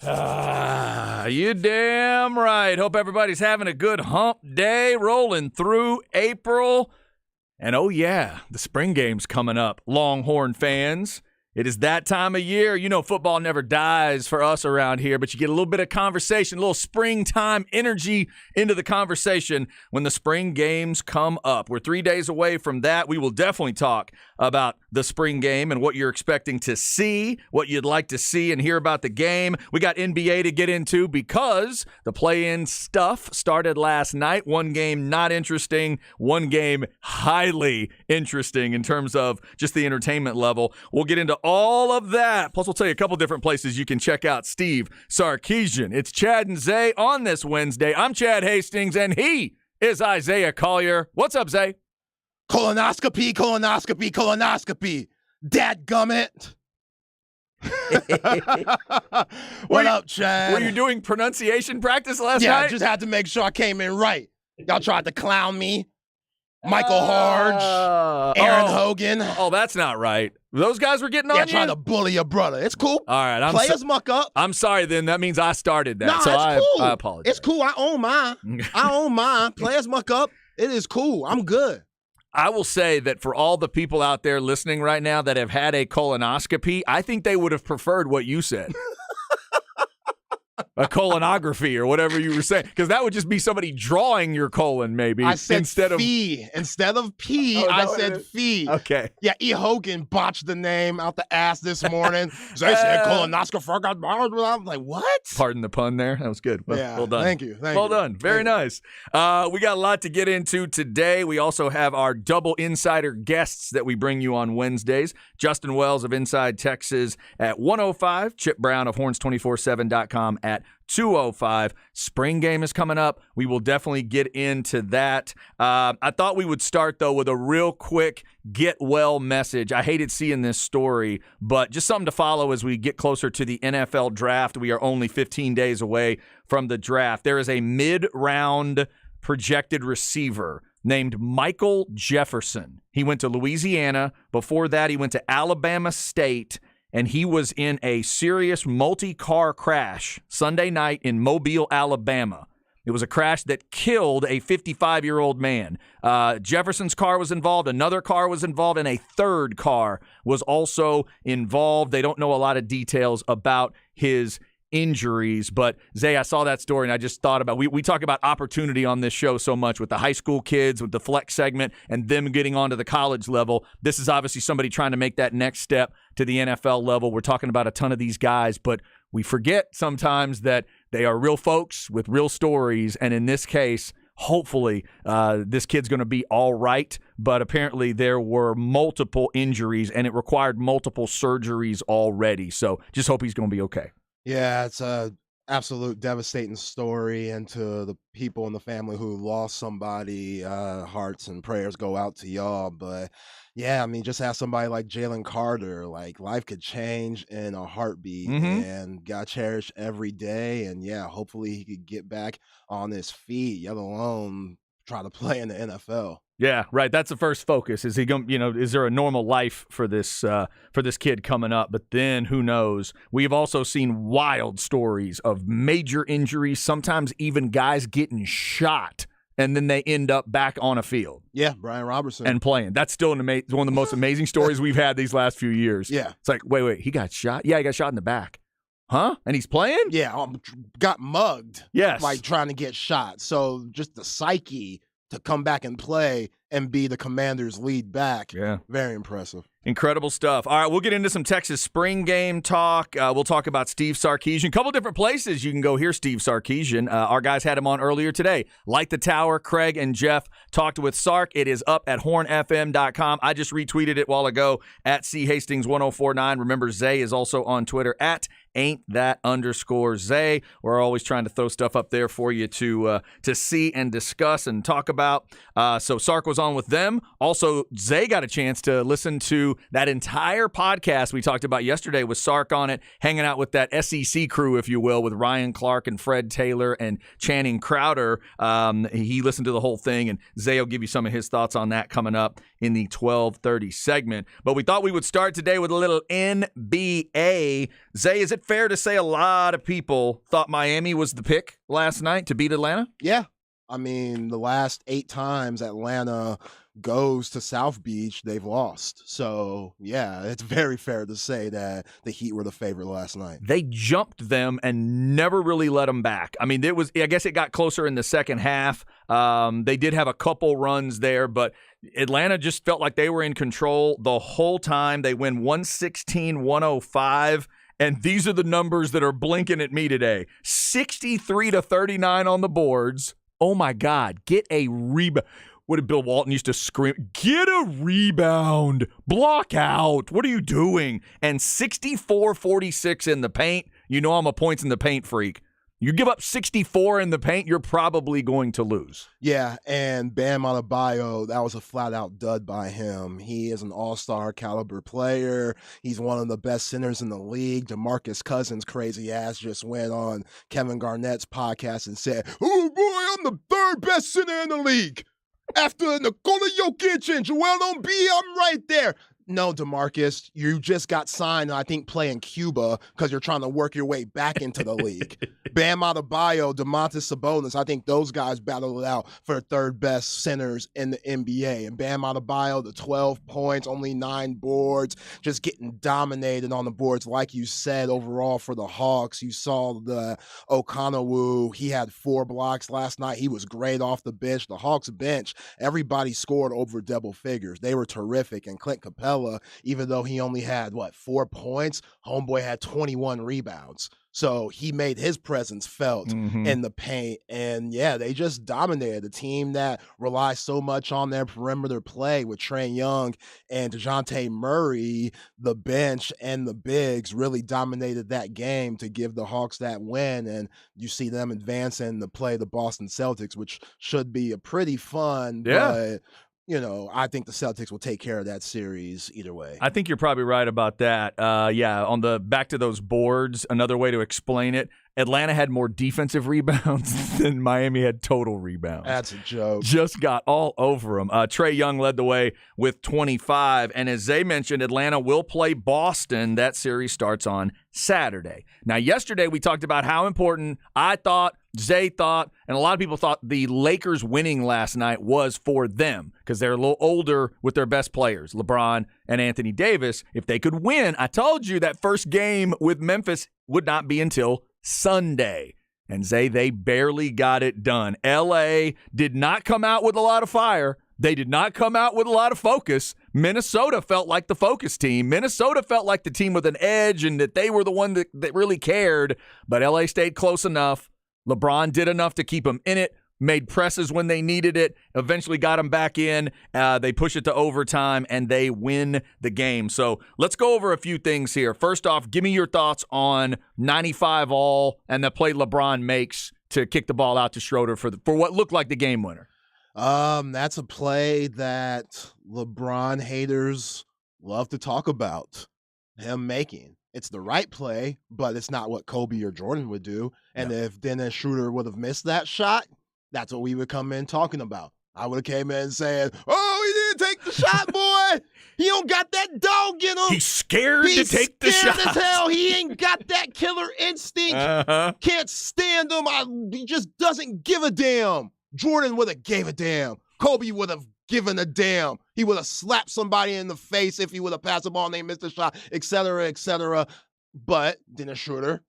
You damn right. Hope everybody's having a good hump day, rolling through April. And oh yeah, the spring game's coming up, Longhorn fans. It is that time of year. You know football never dies for us around here, but you get a little bit of conversation, a little springtime energy into the conversation when the spring games come up. We're 3 days away from that. We will definitely talk about the spring game and what you're expecting to see, what you'd like to see and hear about the game. We got NBA to get into because the play-in stuff started last night. One game not interesting, one game highly interesting in terms of just the entertainment level. We'll get into all of that. Plus, we'll tell you a couple different places you can check out Steve Sarkisian. It's Chad and Zay on this Wednesday. I'm Chad Hastings, and he is Isaiah Collier. What's up, Zay? Colonoscopy, colonoscopy, colonoscopy. Dadgummit. What up, Chad? Were you doing pronunciation practice last night? Yeah, I just had to make sure I came in right. Y'all tried to clown me. Michael Harge, Aaron Hogan. Oh, that's not right. Those guys were getting on you? Yeah, trying to bully your brother. It's cool. All right. Players muck up. I'm sorry then. That means I started that. Nah, so it's cool. I apologize. It's cool. I own mine. Players muck up. It is cool. I'm good. I will say that for all the people out there listening right now that have had a colonoscopy, I think they would have preferred what you said. A colonography or whatever you were saying, because that would just be somebody drawing your colon, maybe. I said instead of fee. Instead of P, I said fee. Okay. Yeah, E. Hogan botched the name out the ass this morning. So I said colonoscopy. I'm like, what? Pardon the pun there. That was good. Well done. Thank you. Well done. Very nice. We got a lot to get into today. We also have our double insider guests that we bring you on Wednesdays. Justin Wells of Inside Texas at 105. Chip Brown of Horns247.com at 205. Spring game is coming up. We will definitely get into that. I thought we would start, though, with a real quick get well message. I hated seeing this story, but just something to follow as we get closer to the NFL draft. We are only 15 days away from the draft. There is a mid-round projected receiver named Michael Jefferson. He went to Louisiana. Before that, he went to Alabama State. And he was in a serious multi-car crash Sunday night in Mobile, Alabama. It was a crash that killed a 55-year-old man. Jefferson's car was involved. Another car was involved. And a third car was also involved. They don't know a lot of details about his injuries. But, Zay, I saw that story, and I just thought about, we talk about opportunity on this show so much with the high school kids, with the flex segment, and them getting onto the college level. This is obviously somebody trying to make that next step to the NFL level. We're talking about a ton of these guys, but we forget sometimes that they are real folks with real stories, and in this case, hopefully this kid's going to be all right, but apparently there were multiple injuries, and it required multiple surgeries already, so just hope he's going to be okay. Yeah, it's a absolute devastating story, and to the people in the family who lost somebody, hearts and prayers go out to y'all. But yeah, I mean, just have somebody like Jalen Carter, like life could change in a heartbeat, and got cherished every day. And yeah, hopefully he could get back on his feet, let alone try to play in the NFL. Yeah, right. That's the first focus. Is he going? Is there a normal life for this kid coming up? But then who knows? We have also seen wild stories of major injuries. Sometimes even guys getting shot, and then they end up back on a field. Yeah, Brian Robertson and playing. That's still one of the most amazing stories we've had these last few years. Yeah, it's like wait, he got shot? Yeah, he got shot in the back. Huh? And he's playing? Yeah, got mugged. Yes, like trying to get shot. So just the psyche to come back and play and be the Commanders' lead back. Yeah. Very impressive. Incredible stuff. All right, we'll get into some Texas spring game talk. We'll talk about Steve Sarkisian. A couple different places you can go hear Steve Sarkisian. Our guys had him on earlier today. Like the Tower, Craig and Jeff talked with Sark. It is up at hornfm.com. I just retweeted it a while ago at chastings1049. Remember, Zay is also on Twitter at @ain't_that_Zay. We're always trying to throw stuff up there for you to see and discuss and talk about. So Sark was on with them. Also, Zay got a chance to listen to to. That entire podcast we talked about yesterday with Sark on it, hanging out with that SEC crew, if you will, with Ryan Clark and Fred Taylor and Channing Crowder. He listened to the whole thing, and Zay will give you some of his thoughts on that coming up in the 12:30 segment. But we thought we would start today with a little NBA. Zay, is it fair to say a lot of people thought Miami was the pick last night to beat Atlanta? Yeah. I mean, the last 8 times Atlanta goes to South Beach, they've lost. So, yeah, it's very fair to say that the Heat were the favorite last night. They jumped them and never really let them back. I mean, I guess it got closer in the second half. They did have a couple runs there, but Atlanta just felt like they were in control the whole time. They win 116-105. And these are the numbers that are blinking at me today. 63-39 on the boards. Oh, my God. Get a rebound. What did Bill Walton used to scream? Get a rebound. Block out. What are you doing? And 64-46 in the paint. You know I'm a points in the paint freak. You give up 64 in the paint, you're probably going to lose. Yeah, and Bam Adebayo, that was a flat-out dud by him. He is an all-star caliber player. He's one of the best centers in the league. DeMarcus Cousins' crazy ass just went on Kevin Garnett's podcast and said, "Oh, boy, I'm the 3rd best center in the league. After Nikola Jokic and Joel Embiid, I'm right there." No, DeMarcus, you just got signed, I think, playing Cuba because you're trying to work your way back into the league. Bam Adebayo, Domantas Sabonis, I think those guys battled it out for 3rd best centers in the NBA. And Bam Adebayo, the 12 points, only 9 boards, just getting dominated on the boards. Like you said, overall for the Hawks, you saw the Okongwu. He had 4 blocks last night. He was great off the bench. The Hawks bench, everybody scored over double figures. They were terrific. And Clint Capella, even though he only had, 4 points, homeboy had 21 rebounds. So he made his presence felt in the paint. And, yeah, they just dominated a team that relies so much on their perimeter play with Trae Young and DeJounte Murray. The bench and the bigs really dominated that game to give the Hawks that win. And you see them advancing to play the Boston Celtics, which should be a pretty fun, but I think the Celtics will take care of that series either way. I think you're probably right about that. On the back to those boards, another way to explain it, Atlanta had more defensive rebounds than Miami had total rebounds. That's a joke. Just got all over them. Trae Young led the way with 25. And as Zay mentioned, Atlanta will play Boston. That series starts on Saturday. Now, yesterday we talked about how important I thought, Zay thought, and a lot of people thought the Lakers winning last night was for them because they're a little older with their best players, LeBron and Anthony Davis. If they could win, I told you that first game with Memphis would not be until Sunday. And Zay, they barely got it done. LA did not come out with a lot of fire. They did not come out with a lot of focus. Minnesota felt like the focus team. Minnesota felt like the team with an edge and that they were the one that really cared. But LA stayed close enough. LeBron did enough to keep them in it, made presses when they needed it, eventually got them back in. They push it to overtime, and they win the game. So let's go over a few things here. First off, give me your thoughts on 95 all and the play LeBron makes to kick the ball out to Schroeder for what looked like the game winner. That's a play that LeBron haters love to talk about, him making. It's the right play, but it's not what Kobe or Jordan would do. And if Dennis Schroeder would have missed that shot, that's what we would come in talking about. I would have came in saying, "Oh, he didn't take the shot, boy. He don't got that dog in him. He's scared to take the shot. He's scared as hell. He ain't got that killer instinct. Can't stand him. He just doesn't give a damn." Jordan would have gave a damn. Kobe would have given a damn. He would have slapped somebody in the face if he would have passed the ball and they missed the shot, et cetera, et cetera. But Dennis Schroeder,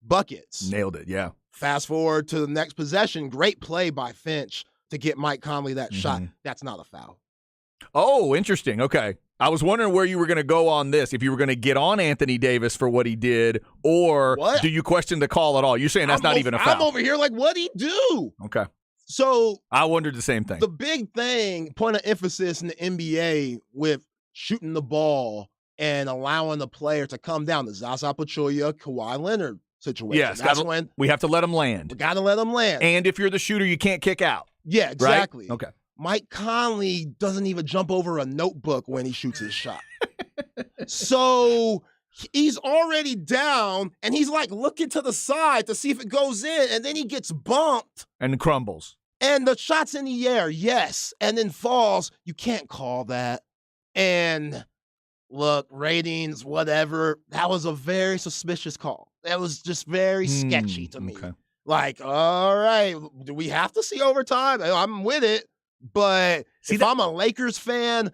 buckets. Nailed it, yeah. Fast forward to the next possession. Great play by Finch to get Mike Conley that shot. That's not a foul. Oh, interesting. Okay. I was wondering where you were going to go on this, if you were going to get on Anthony Davis for what he did, or do you question the call at all? You're saying that's not even a foul. I'm over here like, what'd he do? Okay. So I wondered the same thing. The big thing, point of emphasis in the NBA with shooting the ball and allowing the player to come down, the Zaza Pachulia, Kawhi Leonard situation. Yes, that's when we have to let them land. We got to let them land. And if you're the shooter, you can't kick out. Yeah, exactly. Right? Okay. Mike Conley doesn't even jump over a notebook when he shoots his shot. So he's already down, and he's like looking to the side to see if it goes in, and then he gets bumped. And crumbles. And the shot's in the air, yes, and then falls. You can't call that. And look, ratings, whatever. That was a very suspicious call. That was just very sketchy to me. Okay. Like, all right, do we have to see overtime? I'm with it. But if I'm a Lakers fan,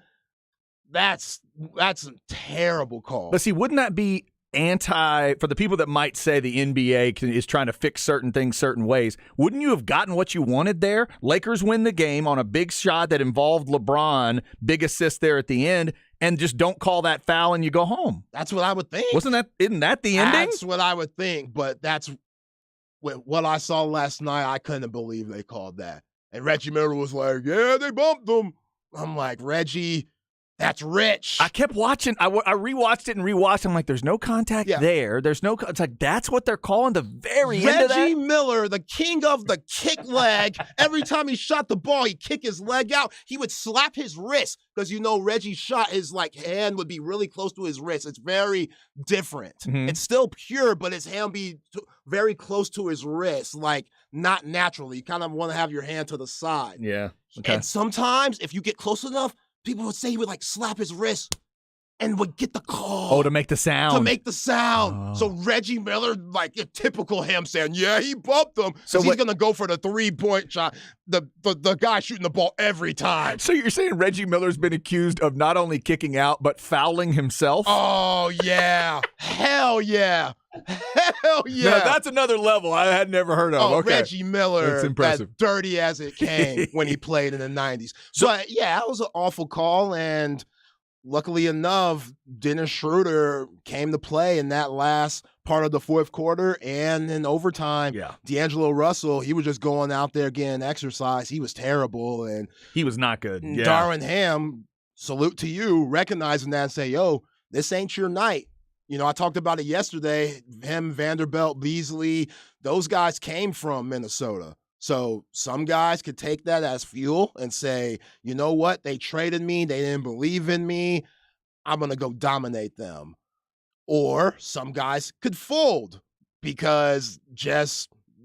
that's a terrible call. But see, wouldn't that be for the people that might say the NBA is trying to fix certain things certain ways? Wouldn't you have gotten what you wanted there? Lakers win the game on a big shot that involved LeBron, big assist there at the end, and just don't call that foul and you go home. That's what I would think. Isn't that the ending? That's what I would think, but that's what I saw last night. I couldn't believe they called that. And Reggie Miller was like, yeah, they bumped them. I'm like, Reggie, that's rich. I kept watching. I rewatched it and rewatched. I'm like, there's no contact there. There's no. It's like that's what they're calling the very end of that. Reggie Miller, the king of the kick leg. Every time he shot the ball, he'd kick his leg out. He would slap his wrist because Reggie's shot, his hand would be really close to his wrist. It's very different. Mm-hmm. It's still pure, but his hand be very close to his wrist, like not naturally. You kind of want to have your hand to the side. Yeah. Okay. And sometimes, if you get close enough, people would say he would like slap his wrist and would get the call. Oh, to make the sound. To make the sound. Oh. So Reggie Miller, like a typical him saying, yeah, he bumped him. So he's going to go for the 3-point shot. The guy shooting the ball every time. So you're saying Reggie Miller's been accused of not only kicking out, but fouling himself? Oh, yeah. Hell yeah. Hell yeah. Now, that's another level I had never heard of. Oh, okay. Reggie Miller, that's impressive. As dirty as it came when he played in the 90s. But, yeah, that was an awful call, and luckily enough, Dennis Schroeder came to play in that last part of the fourth quarter and in overtime. Yeah. D'Angelo Russell, he was just going out there getting exercise. He was terrible. And he was not good. Yeah. Darvin Ham, salute to you, recognizing that and say, yo, this ain't your night. I talked about it yesterday. Him, Vanderbilt, Beasley, those guys came from Minnesota. So some guys could take that as fuel and say, you know what? They traded me. They didn't believe in me. I'm going to go dominate them. Or some guys could fold because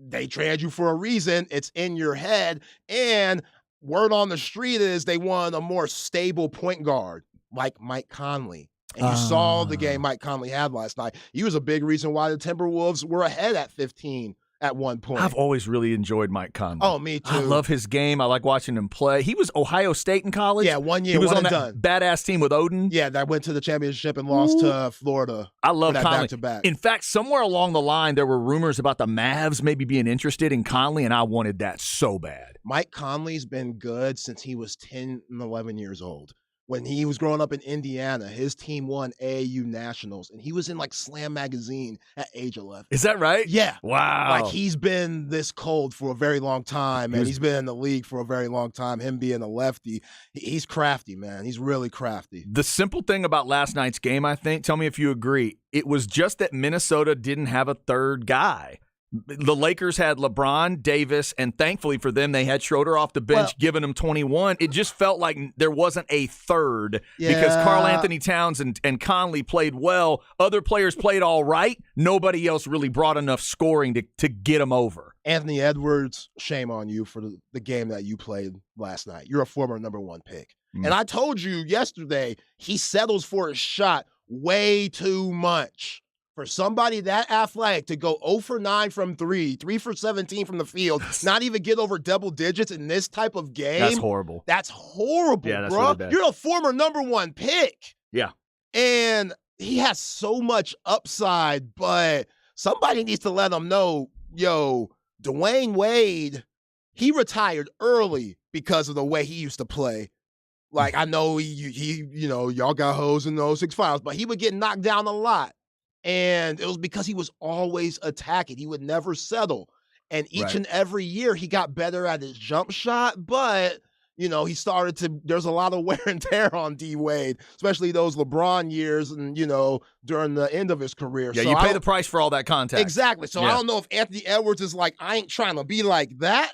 they traded you for a reason. It's in your head. And word on the street is they want a more stable point guard like Mike Conley. And you saw the game Mike Conley had last night. He was a big reason why the Timberwolves were ahead at 15 at one point. I've always really enjoyed Mike Conley. Oh, me too. I love his game. I like watching him play. He was Ohio State in college. Yeah, 1 year. He was one on and that done. badass team with Odin. Yeah, that went to the championship and lost to Florida. I love Conley. Back-to-back. In fact, somewhere along the line, there were rumors about the Mavs maybe being interested in Conley, and I wanted that so bad. Mike Conley's been good since he was 10 and 11 years old. When he was growing up in Indiana, his team won AAU Nationals, and he was in like Slam magazine at age 11. Is that right? Yeah. Wow. Like he's been this cold for a very long time, and he's been in the league for a very long time. Him being a lefty, he's crafty, man. He's really crafty. The simple thing about last night's game, I think, tell me if you agree, it was just that Minnesota didn't have a third guy. The Lakers had LeBron, Davis, and thankfully for them, they had Schroeder off the bench, giving them 21. It just felt like there wasn't a third because Karl Anthony Towns and Conley played well. Other players played all right. Nobody else really brought enough scoring to get them over. Anthony Edwards, shame on you for the game that you played last night. You're a former number 1 pick. And I told you yesterday, he settles for a shot way too much. For somebody that athletic to go 0 for 9 from 3, 3 for 17 from the field, not even get over double digits in this type of game. That's horrible. That's horrible, yeah, that's bro. really bad. You're a former number 1 pick. Yeah. And he has so much upside, but somebody needs to let him know, yo, Dwayne Wade, he retired early because of the way he used to play. Like, I know he y'all got hoes in those 6 files, but he would get knocked down a lot. And it was because he was always attacking. He would never settle. And each and every year he got better at his jump shot, but he started to, there's a lot of wear and tear on D-Wade, especially those LeBron years and, during the end of his career. Yeah, so you pay the price for all that contact. Exactly. So I don't know if Anthony Edwards is like, I ain't trying to be like that.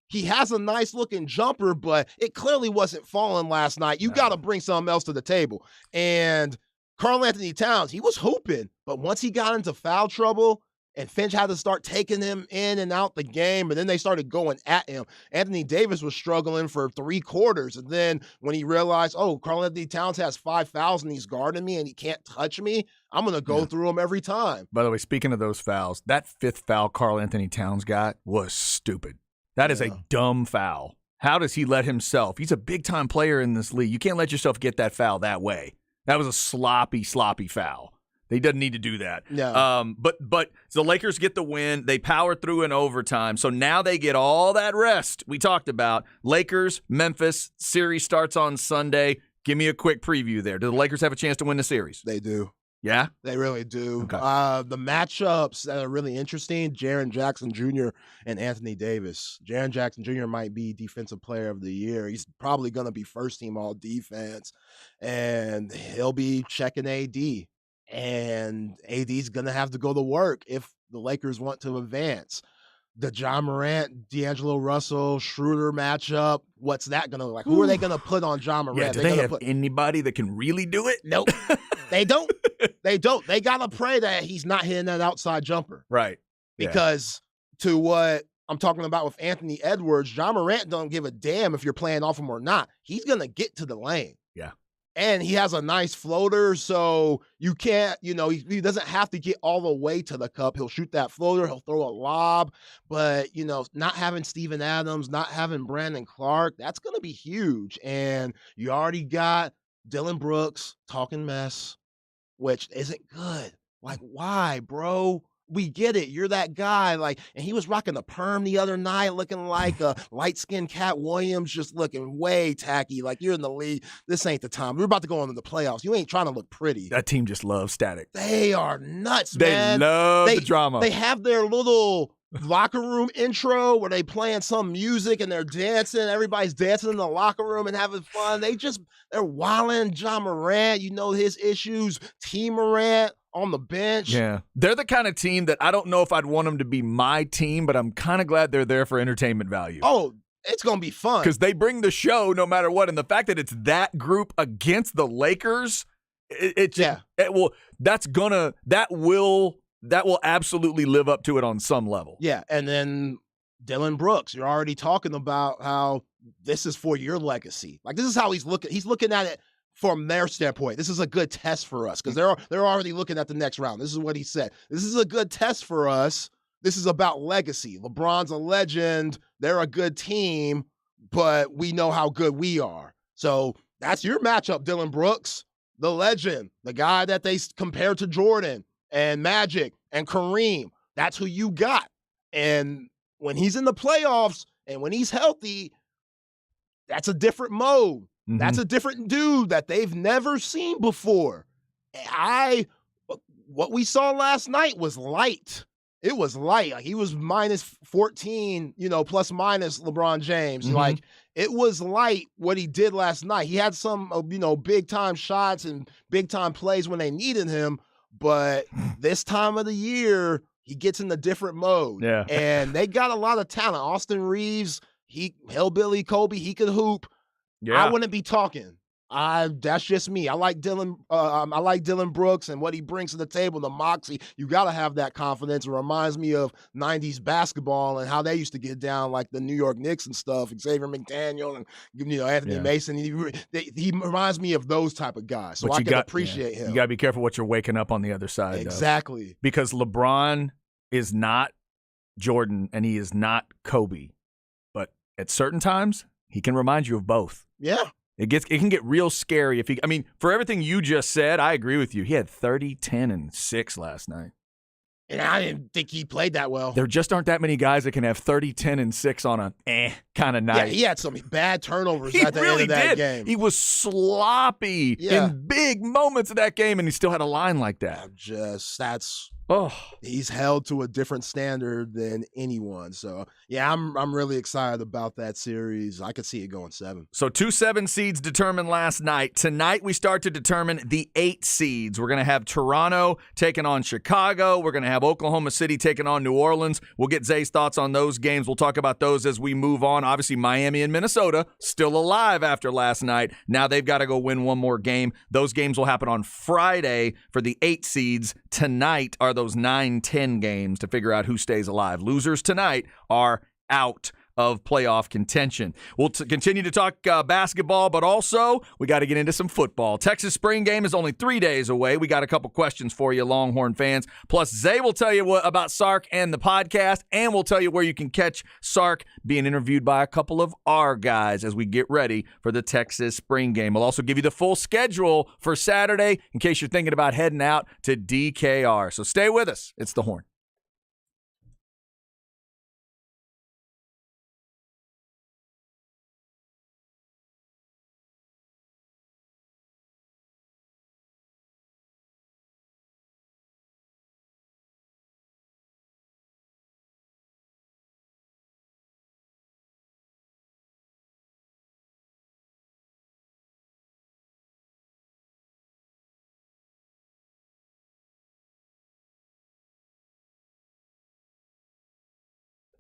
He has a nice looking jumper, but it clearly wasn't falling last night. You got to bring something else to the table. And Karl-Anthony Towns, he was hooping, but once he got into foul trouble and Finch had to start taking him in and out the game, and then they started going at him. Anthony Davis was struggling for 3 quarters, and then when he realized, oh, Karl-Anthony Towns has 5 fouls and he's guarding me and he can't touch me, I'm going to go through him every time. By the way, speaking of those fouls, that 5th foul Karl-Anthony Towns got was stupid. That is a dumb foul. How does he let himself? He's a big-time player in this league. You can't let yourself get that foul that way. That was a sloppy foul. He doesn't need to do that. No. But the Lakers get the win. They power through in overtime. So now they get all that rest we talked about. Lakers, Memphis, series starts on Sunday. Give me a quick preview there. Do the Lakers have a chance to win the series? They do. Yeah? They really do. Okay. The matchups that are really interesting, Jaren Jackson Jr. and Anthony Davis. Jaren Jackson Jr. might be Defensive Player of the Year. He's probably going to be first-team all-defense, and he'll be checking AD. And AD's going to have to go to work if the Lakers want to advance. The John Morant, D'Angelo Russell, Schroeder matchup, what's that going to look like? Who are they going to put on John Morant? Yeah, do they have anybody that can really do it? Nope. They don't. They don't. They got to pray that he's not hitting that outside jumper. Right. Because to what I'm talking about with Anthony Edwards, John Morant don't give a damn if you're playing off him or not. He's going to get to the lane. Yeah. And he has a nice floater, so you can't, he doesn't have to get all the way to the cup. He'll shoot that floater. He'll throw a lob. But, not having Steven Adams, not having Brandon Clark, that's going to be huge. And you already got Dylan Brooks talking mess, which isn't good. Like, why, bro? We get it. You're that guy. And he was rocking the perm the other night, looking like a light-skinned Cat Williams, just looking way tacky. Like, you're in the league. This ain't the time. We're about to go into the playoffs. You ain't trying to look pretty. That team just loves static. They are nuts, They man. love the drama. They have their little locker room intro where they playing some music and they're dancing. Everybody's dancing in the locker room and having fun. They're wilding. John Morant, his issues. T. Morant on the bench. Yeah. They're the kind of team that I don't know if I'd want them to be my team, but I'm kind of glad they're there for entertainment value. Oh, it's going to be fun. Because they bring the show no matter what. And the fact that it's that group against the Lakers, that will absolutely live up to it on some level. Yeah. And then Dylan Brooks, you're already talking about how this is for your legacy. Like, this is how he's looking. He's looking at it from their standpoint. This is a good test for us because they're already looking at the next round. This is what he said. This is a good test for us. This is about legacy. LeBron's a legend. They're a good team, but we know how good we are. So that's your matchup, Dylan Brooks, the legend, the guy that they compare to Jordan and Magic and Kareem. That's who you got. And when he's in the playoffs and when he's healthy, that's a different mode. Mm-hmm. That's a different dude that they've never seen before. What we saw last night was light. It was light. Like, he was minus 14, plus minus LeBron James. Mm-hmm. Like, it was light what he did last night. He had some, big time shots and big time plays when they needed him. But this time of the year, he gets in a different mode. Yeah. And they got a lot of talent. Austin Reeves, Hillbilly Kobe, he could hoop. Yeah. I wouldn't be talking. That's just me. I like Dylan. I like Dylan Brooks and what he brings to the table, the moxie. You got to have that confidence. It reminds me of 90s basketball and how they used to get down, like the New York Knicks and stuff. Xavier McDaniel and Anthony Mason. He reminds me of those type of guys. So I can appreciate him. You got to be careful what you're waking up on the other side. Exactly. Though. Because LeBron is not Jordan and he is not Kobe, but at certain times he can remind you of both. Yeah. It can get real scary for everything you just said, I agree with you. He had 30, 10, and 6 last night. And I didn't think he played that well. There just aren't that many guys that can have 30, 10, and 6 on a kind of night. Yeah, he had some bad turnovers at the end of that game. He was sloppy in big moments of that game, and he still had a line like that. Oh, he's held to a different standard than anyone. So yeah, I'm really excited about that series. I could see it going 7. so 2 7 seeds determined last night. Tonight we start to determine the 8 seeds. We're going to have Toronto taking on Chicago. We're going to have Oklahoma City taking on New Orleans. We'll get Zay's thoughts on those games. We'll talk about those as we move on. Obviously, Miami and Minnesota still alive after last night. Now they've got to go win one more game. Those games will happen on Friday for the 8 seeds. Tonight are those 9-10 games to figure out who stays alive. Losers tonight are out of playoff contention. We'll continue to talk basketball, but also we got to get into some football. Texas spring game is only 3 days away. We got a couple questions for you, Longhorn fans. Plus, Zay will tell you about Sark and the podcast, and we'll tell you where you can catch Sark being interviewed by a couple of our guys as we get ready for the Texas spring game. We'll also give you the full schedule for Saturday in case you're thinking about heading out to DKR. So stay with us. It's The Horn.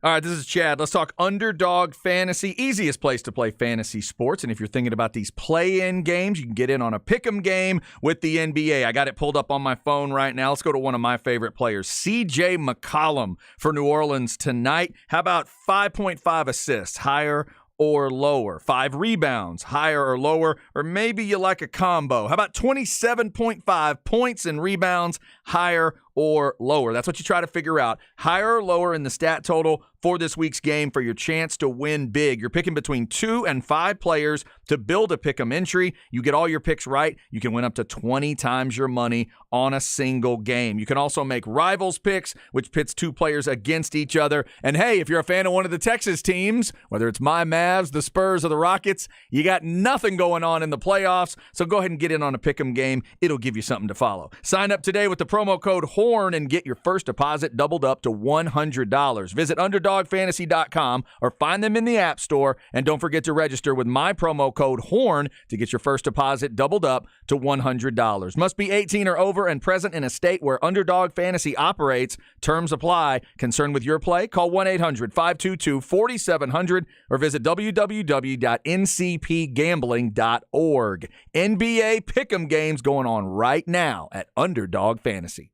All right, this is Chad. Let's talk Underdog Fantasy, easiest place to play fantasy sports. And if you're thinking about these play-in games, you can get in on a pick'em game with the NBA. I got it pulled up on my phone right now. Let's go to one of my favorite players, C.J. McCollum for New Orleans tonight. How about 5.5 assists, higher or lower? 5 rebounds, higher or lower? Or maybe you like a combo. How about 27.5 points and rebounds, higher or lower? That's what you try to figure out. Higher or lower in the stat total for this week's game for your chance to win big. You're picking between 2 and 5 players to build a pick'em entry. You get all your picks right, you can win up to 20 times your money on a single game. You can also make rivals picks, which pits 2 players against each other. And hey, if you're a fan of one of the Texas teams, whether it's my Mavs, the Spurs, or the Rockets, you got nothing going on in the playoffs, so go ahead and get in on a pick'em game. It'll give you something to follow. Sign up today with the promo code HORN and get your first deposit doubled up to $100. Visit UnderdogFantasy.com or find them in the App Store. And don't forget to register with my promo code HORN to get your first deposit doubled up to $100. Must be 18 or over and present in a state where Underdog Fantasy operates. Terms apply. Concerned with your play? Call 1-800-522-4700 or visit www.ncpgambling.org. NBA Pick'em games going on right now at Underdog Fantasy.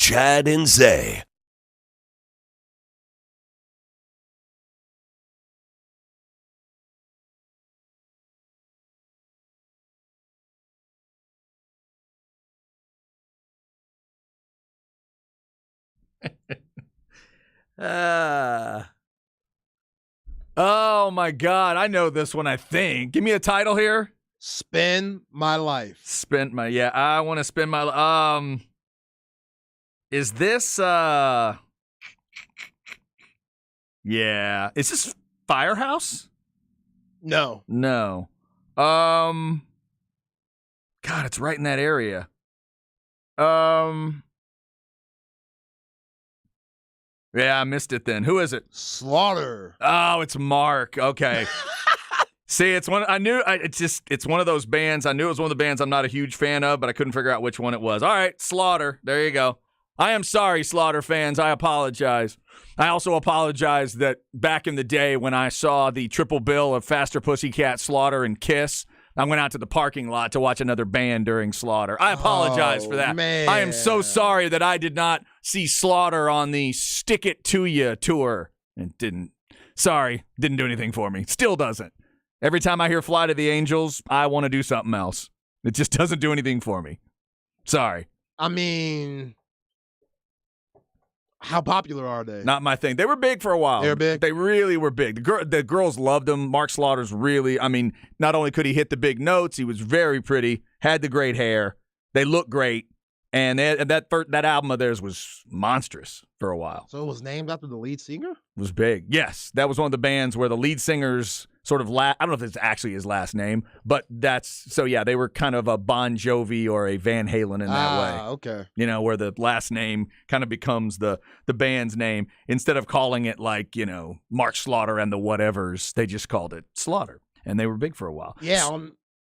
Chad and Zay. Oh my God, I know this one. I think. Give me a title here. Spend my life. I want to spend my. Is this? Yeah. Is this Firehouse? No. No. God, it's right in that area. Yeah, I missed it then. Who is it? Slaughter. Oh, it's Mark. Okay. See, it's one I knew. It's one of those bands. I knew it was one of the bands I'm not a huge fan of, but I couldn't figure out which one it was. All right, Slaughter. There you go. I am sorry, Slaughter fans. I apologize. I also apologize that back in the day when I saw the triple bill of Faster Pussycat, Slaughter, and Kiss, I went out to the parking lot to watch another band during Slaughter. I apologize for that. Man. I am so sorry that I did not see Slaughter on the Stick It To Ya tour. It didn't. Sorry, didn't do anything for me. Still doesn't. Every time I hear Fly to the Angels, I want to do something else. It just doesn't do anything for me. Sorry. I mean, how popular are they? Not my thing. They were big for a while. They were big? They really were big. The girls loved him. Mark Slaughter's really, I mean, not only could he hit the big notes, he was very pretty, had the great hair. They looked great. And that album of theirs was monstrous for a while. So it was named after the lead singer? It was big. Yes. That was one of the bands where the lead singer's sort of I don't know if it's actually his last name, but they were kind of a Bon Jovi or a Van Halen in that way. Okay. You know, where the last name kind of becomes the band's name. Instead of calling it like, you know, Mark Slaughter and the whatevers, they just called it Slaughter. And they were big for a while. Yeah,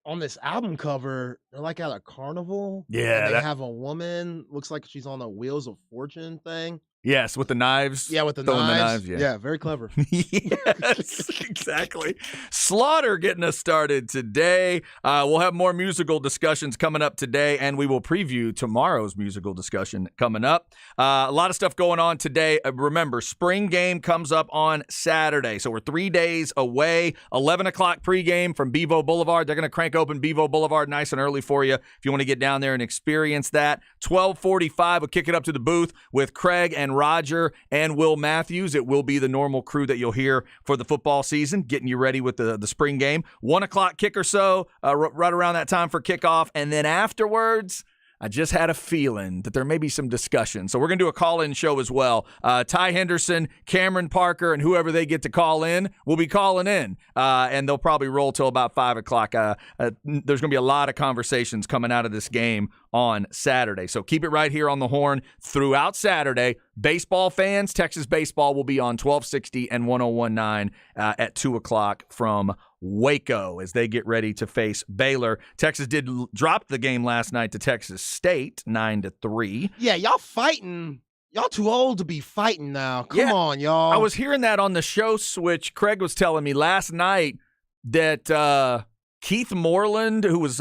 on this album cover, they're like at a carnival. Yeah. And they have a woman, looks like she's on a Wheels of Fortune thing. Yes, with the knives. Yeah, with the Throwing knives. the knives, yeah. Very clever. Yes, exactly. Slaughter getting us started today. We'll have more musical discussions coming up today, and we will preview tomorrow's musical discussion coming up. A lot of stuff going on today. Remember, spring game comes up on Saturday, so we're 3 days away. 11 o'clock pregame from Bevo Boulevard. They're going to crank open Bevo Boulevard nice and early for you if you want to get down there and experience that. 12:45, we'll kick it up to the booth with Craig and Roger and Will Matthews. It will be the normal crew that you'll hear for the football season, getting you ready with the spring game. 1 o'clock kick or so, right around that time for kickoff. And then afterwards, I just had a feeling that there may be some discussion. So we're going to do a call-in show as well. Ty Henderson, Cameron Parker, and whoever they get to call in will be calling in. And they'll probably roll till about 5 o'clock. There's going to be a lot of conversations coming out of this game on Saturday. So keep it right here on the Horn throughout Saturday. Baseball fans, Texas Baseball will be on 1260 and 1019 at 2 o'clock from Waco as they get ready to face Baylor. Texas did drop the game last night to Texas State 9-3. Yeah, y'all fighting. Y'all too old to be fighting now. Come on, y'all. I was hearing that on the show switch. Craig was telling me last night that Keith Moreland, who was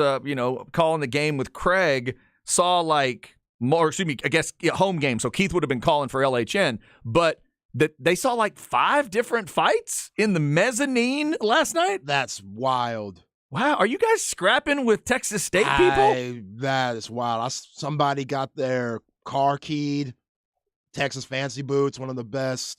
calling the game with Craig, saw home game. So Keith would have been calling for LHN, but that they saw like 5 different fights in the mezzanine last night. That's wild. Wow, are you guys scrapping with Texas State people? That is wild. Somebody got their car keyed. Texas Fancy Boots, one of the best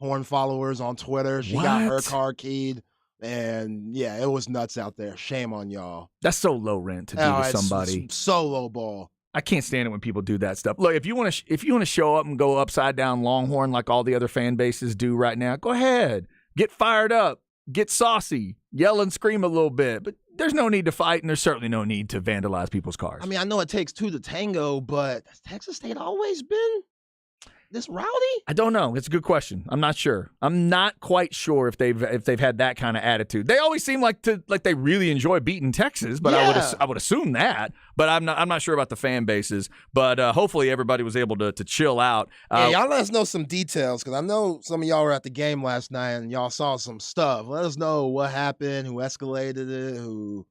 Horn followers on Twitter. She got her car keyed. And, yeah, it was nuts out there. Shame on y'all. That's so low rent to do to somebody. It's so low ball. I can't stand it when people do that stuff. Look, if you want to show up and go upside down Longhorn like all the other fan bases do right now, go ahead. Get fired up. Get saucy. Yell and scream a little bit. But there's no need to fight, and there's certainly no need to vandalize people's cars. I mean, I know it takes 2 to tango, but has Texas State always been this rowdy? I don't know. It's a good question. I'm not sure. I'm not quite sure if they've had that kind of attitude. They always seem like they really enjoy beating Texas, but yeah. I would assume that. But I'm not sure about the fan bases. But hopefully everybody was able to chill out. Y'all let us know some details because I know some of y'all were at the game last night and y'all saw some stuff. Let us know what happened, who escalated it, who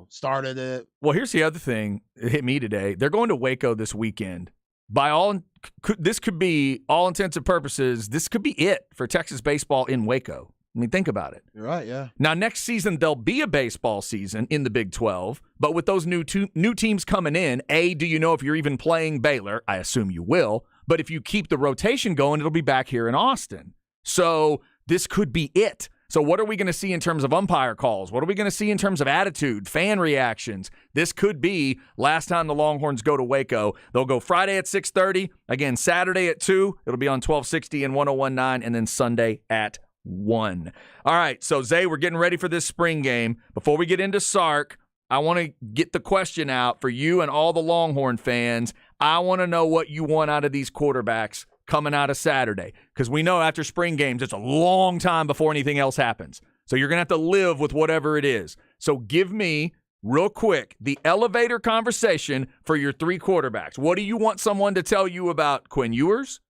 started it. Well, here's the other thing that hit me today. They're going to Waco this weekend. this could be, all intents and purposes, this could be it for Texas baseball in Waco. I mean, think about it. You're right, yeah. Now, next season, there'll be a baseball season in the Big 12, but with those new teams coming in, do you know if you're even playing Baylor? I assume you will. But if you keep the rotation going, it'll be back here in Austin. So this could be it. So what are we going to see in terms of umpire calls? What are we going to see in terms of attitude, fan reactions? This could be last time the Longhorns go to Waco. They'll go Friday at 6:30, again Saturday at 2. It'll be on 1260 and 1019, and then Sunday at 1. All right, so Zay, we're getting ready for this spring game. Before we get into Sark, I want to get the question out for you and all the Longhorn fans. I want to know what you want out of these quarterbacks coming out of Saturday, because we know after spring games, it's a long time before anything else happens. So you're going to have to live with whatever it is. So give me, real quick, the elevator conversation for your 3 quarterbacks. What do you want someone to tell you about Quinn Ewers,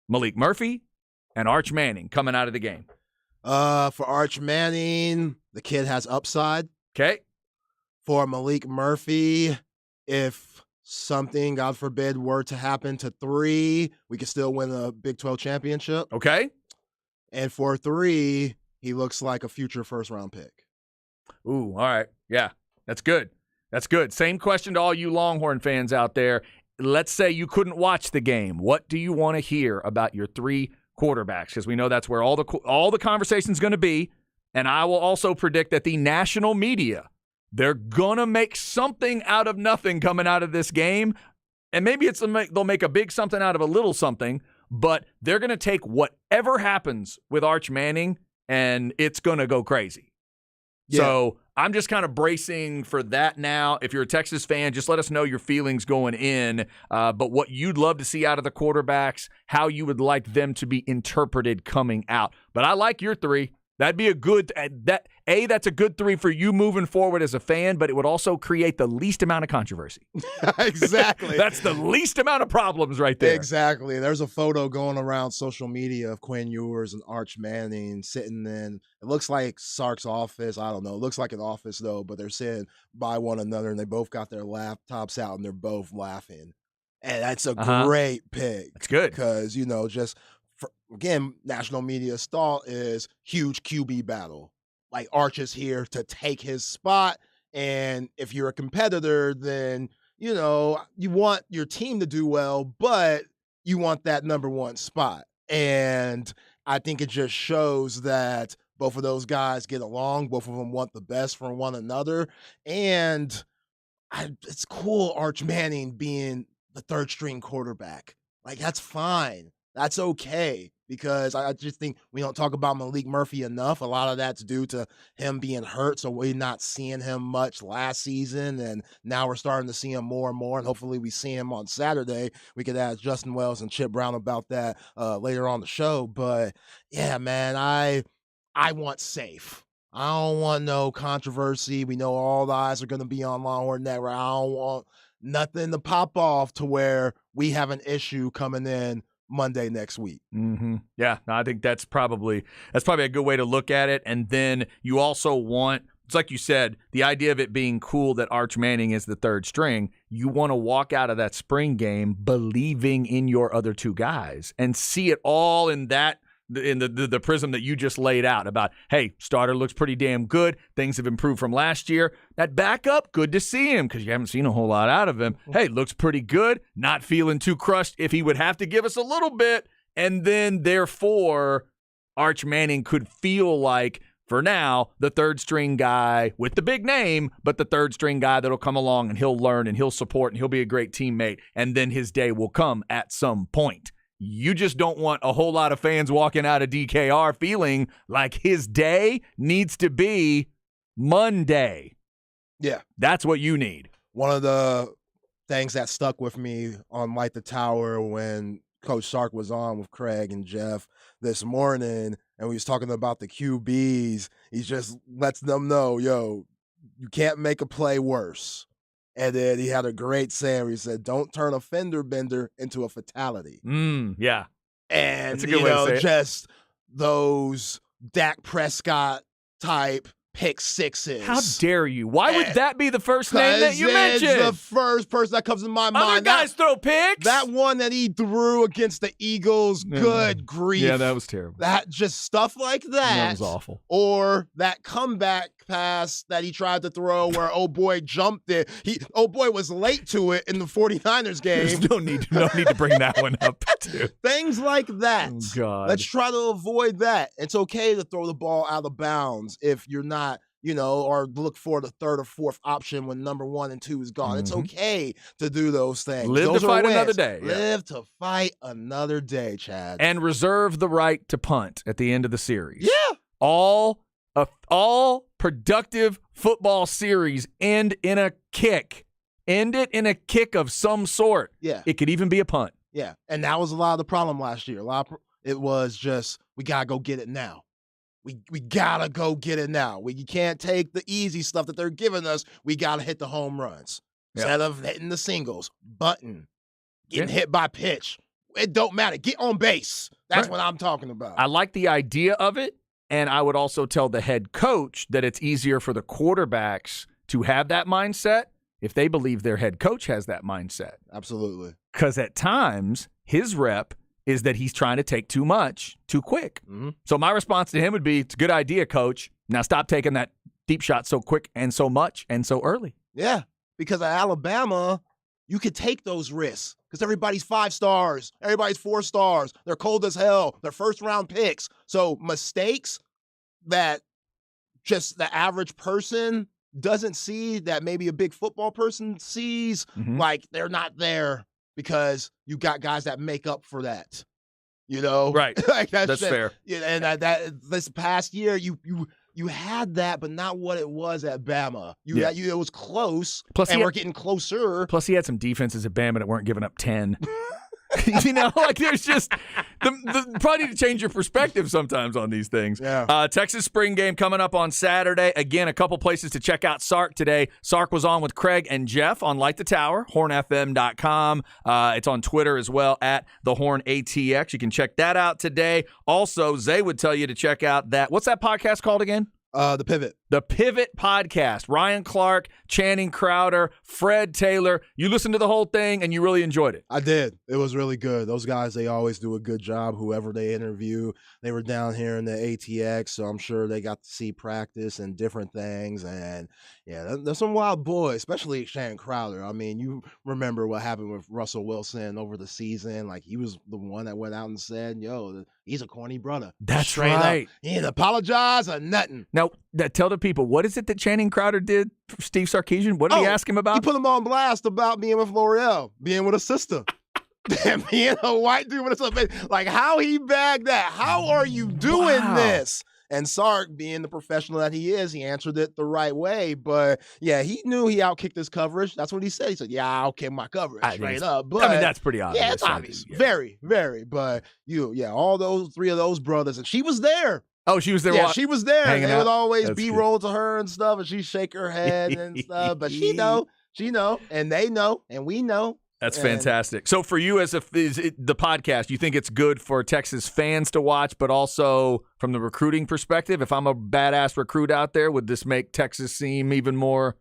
Malik Murphy, and Arch Manning coming out of the game? For Arch Manning, the kid has upside. Okay. For Malik Murphy, if something, God forbid, were to happen to 3, we could still win a Big 12 championship. Okay. And for 3, he looks like a future first-round pick. Ooh, all right. Yeah, that's good. That's good. Same question to all you Longhorn fans out there. Let's say you couldn't watch the game. What do you want to hear about your 3 quarterbacks? Because we know that's where all the conversation's going to be. And I will also predict that the national media, they're going to make something out of nothing coming out of this game. And maybe they'll make a big something out of a little something, but they're going to take whatever happens with Arch Manning, and it's going to go crazy. Yeah. So I'm just kind of bracing for that now. If you're a Texas fan, just let us know your feelings going in, but what you'd love to see out of the quarterbacks, how you would like them to be interpreted coming out. But I like your 3. That'd be a good that's a good 3 for you moving forward as a fan, but it would also create the least amount of controversy. Exactly. That's the least amount of problems right there. Exactly. There's a photo going around social media of Quinn Ewers and Arch Manning sitting in, it looks like Sark's office. I don't know. It looks like an office though, but they're sitting by one another and they both got their laptops out and they're both laughing. And that's a great pick. That's good. Because, again, national media's thought is huge QB battle. Like Arch is here to take his spot. And if you're a competitor, then, you want your team to do well, but you want that number 1 spot. And I think it just shows that both of those guys get along. Both of them want the best from one another. And it's cool, Arch Manning being the 3rd string quarterback. Like, that's fine. That's okay, because I just think we don't talk about Malik Murphy enough. A lot of that's due to him being hurt, so we're not seeing him much last season, and now we're starting to see him more and more, and hopefully we see him on Saturday. We could ask Justin Wells and Chip Brown about that later on the show. But, yeah, man, I want safe. I don't want no controversy. We know all the eyes are going to be on Longhorn Network. I don't want nothing to pop off to where we have an issue coming in Monday next week. Mm-hmm. Yeah, I think that's probably a good way to look at it. And then you also want, it's like you said, the idea of it being cool that Arch Manning is the 3rd string. You want to walk out of that spring game believing in your other 2 guys and see it all in the prism that you just laid out about, hey, starter looks pretty damn good. Things have improved from last year. That backup, good to see him because you haven't seen a whole lot out of him. Hey, looks pretty good. Not feeling too crushed if he would have to give us a little bit. And then, therefore, Arch Manning could feel like, for now, the 3rd string guy with the big name, but the 3rd string guy that'll come along and he'll learn and he'll support and he'll be a great teammate. And then his day will come at some point. You just don't want a whole lot of fans walking out of DKR feeling like his day needs to be Monday. Yeah. That's what you need. One of the things that stuck with me on Light the Tower when Coach Sark was on with Craig and Jeff this morning, and we was talking about the QBs, he just lets them know, you can't make a play worse. And then he had a great saying where he said, don't turn a fender bender into a fatality. Yeah. And, that's a good way to say it. Just those Dak Prescott type pick sixes. How dare you? Why would that be the first name that you mentioned? It's the first person that comes to my mind. Other guys throw picks. That one that he threw against the Eagles, good grief. Yeah, that was terrible. That just stuff like that. That was awful. Or that comeback pass that he tried to throw where old boy jumped it. Old boy was late to it in the 49ers game. There's no need to bring that one up, too. Things like that. Oh, God. Let's try to avoid that. It's okay to throw the ball out of bounds if you're not, or look for the third or fourth option when number 1 and 2 is gone. Mm-hmm. It's okay to do those things. All to fight another day. Live to fight another day, Chad. And reserve the right to punt at the end of the series. Yeah. All productive football series end in a kick. End it in a kick of some sort. Yeah. It could even be a punt. Yeah. And that was a lot of the problem last year. It was just, we got to go get it now. We got to go get it now. You can't take the easy stuff that they're giving us. We got to hit the home runs. Yep. Instead of hitting the singles, getting hit by pitch. It don't matter. Get on base. That's what I'm talking about. I like the idea of it, and I would also tell the head coach that it's easier for the quarterbacks to have that mindset if they believe their head coach has that mindset. Absolutely. Because at times, his rep is that he's trying to take too much too quick. Mm-hmm. So my response to him would be, it's a good idea, coach. Now stop taking that deep shot so quick and so much and so early. Yeah, because at Alabama, you could take those risks because everybody's 5 stars. Everybody's 4 stars. They're cold as hell. They're first-round picks. So mistakes that just the average person doesn't see that maybe a big football person sees, like they're not there because you got guys that make up for that. Right. Like that's fair. Yeah, and that this past year, you had that, but not what it was at Bama. It was close, plus and we're getting closer. Plus, he had some defenses at Bama that weren't giving up 10. There's just probably need to change your perspective sometimes on these things. Yeah. Texas spring game coming up on Saturday. Again, a couple places to check out Sark today. Sark was on with Craig and Jeff on Light the Tower, hornfm.com. It's on Twitter as well, at the Horn ATX. You can check that out today. Also, Zay would tell you to check out what's that podcast called again? The Pivot. The Pivot Podcast. Ryan Clark, Channing Crowder, Fred Taylor. You listened to the whole thing and you really enjoyed it. I did. It was really good. Those guys, they always do a good job, whoever they interview. They were down here in the ATX, so I'm sure they got to see practice and different things. And, yeah, there's some wild boys, especially Channing Crowder. I mean, you remember what happened with Russell Wilson over the season. Like, he was the one that went out and said, he's a corny brother. That's straight right. Up. He didn't apologize or nothing. Now, tell the people, what is it that Channing Crowder did for Steve Sarkisian? What did he ask him about? He put him on blast about being with L'Oreal, being with a sister. Being a white dude with a sister. Like, how he bagged that. How are you doing this? And Sark, being the professional that he is, he answered it the right way. But, yeah, he knew he outkicked his coverage. That's what he said. He said, I outkicked my coverage straight up. But, that's pretty obvious. Yeah, it's obvious. Yeah. Very, very. But, all those 3 of those brothers. And she was there. Oh, she was there. Yeah, she was there. They would always B-roll to her and stuff, and she'd shake her head and stuff. But she know, and they know, and we know. That's fantastic. So for you the podcast, you think it's good for Texas fans to watch, but also from the recruiting perspective, if I'm a badass recruit out there, would this make Texas seem even more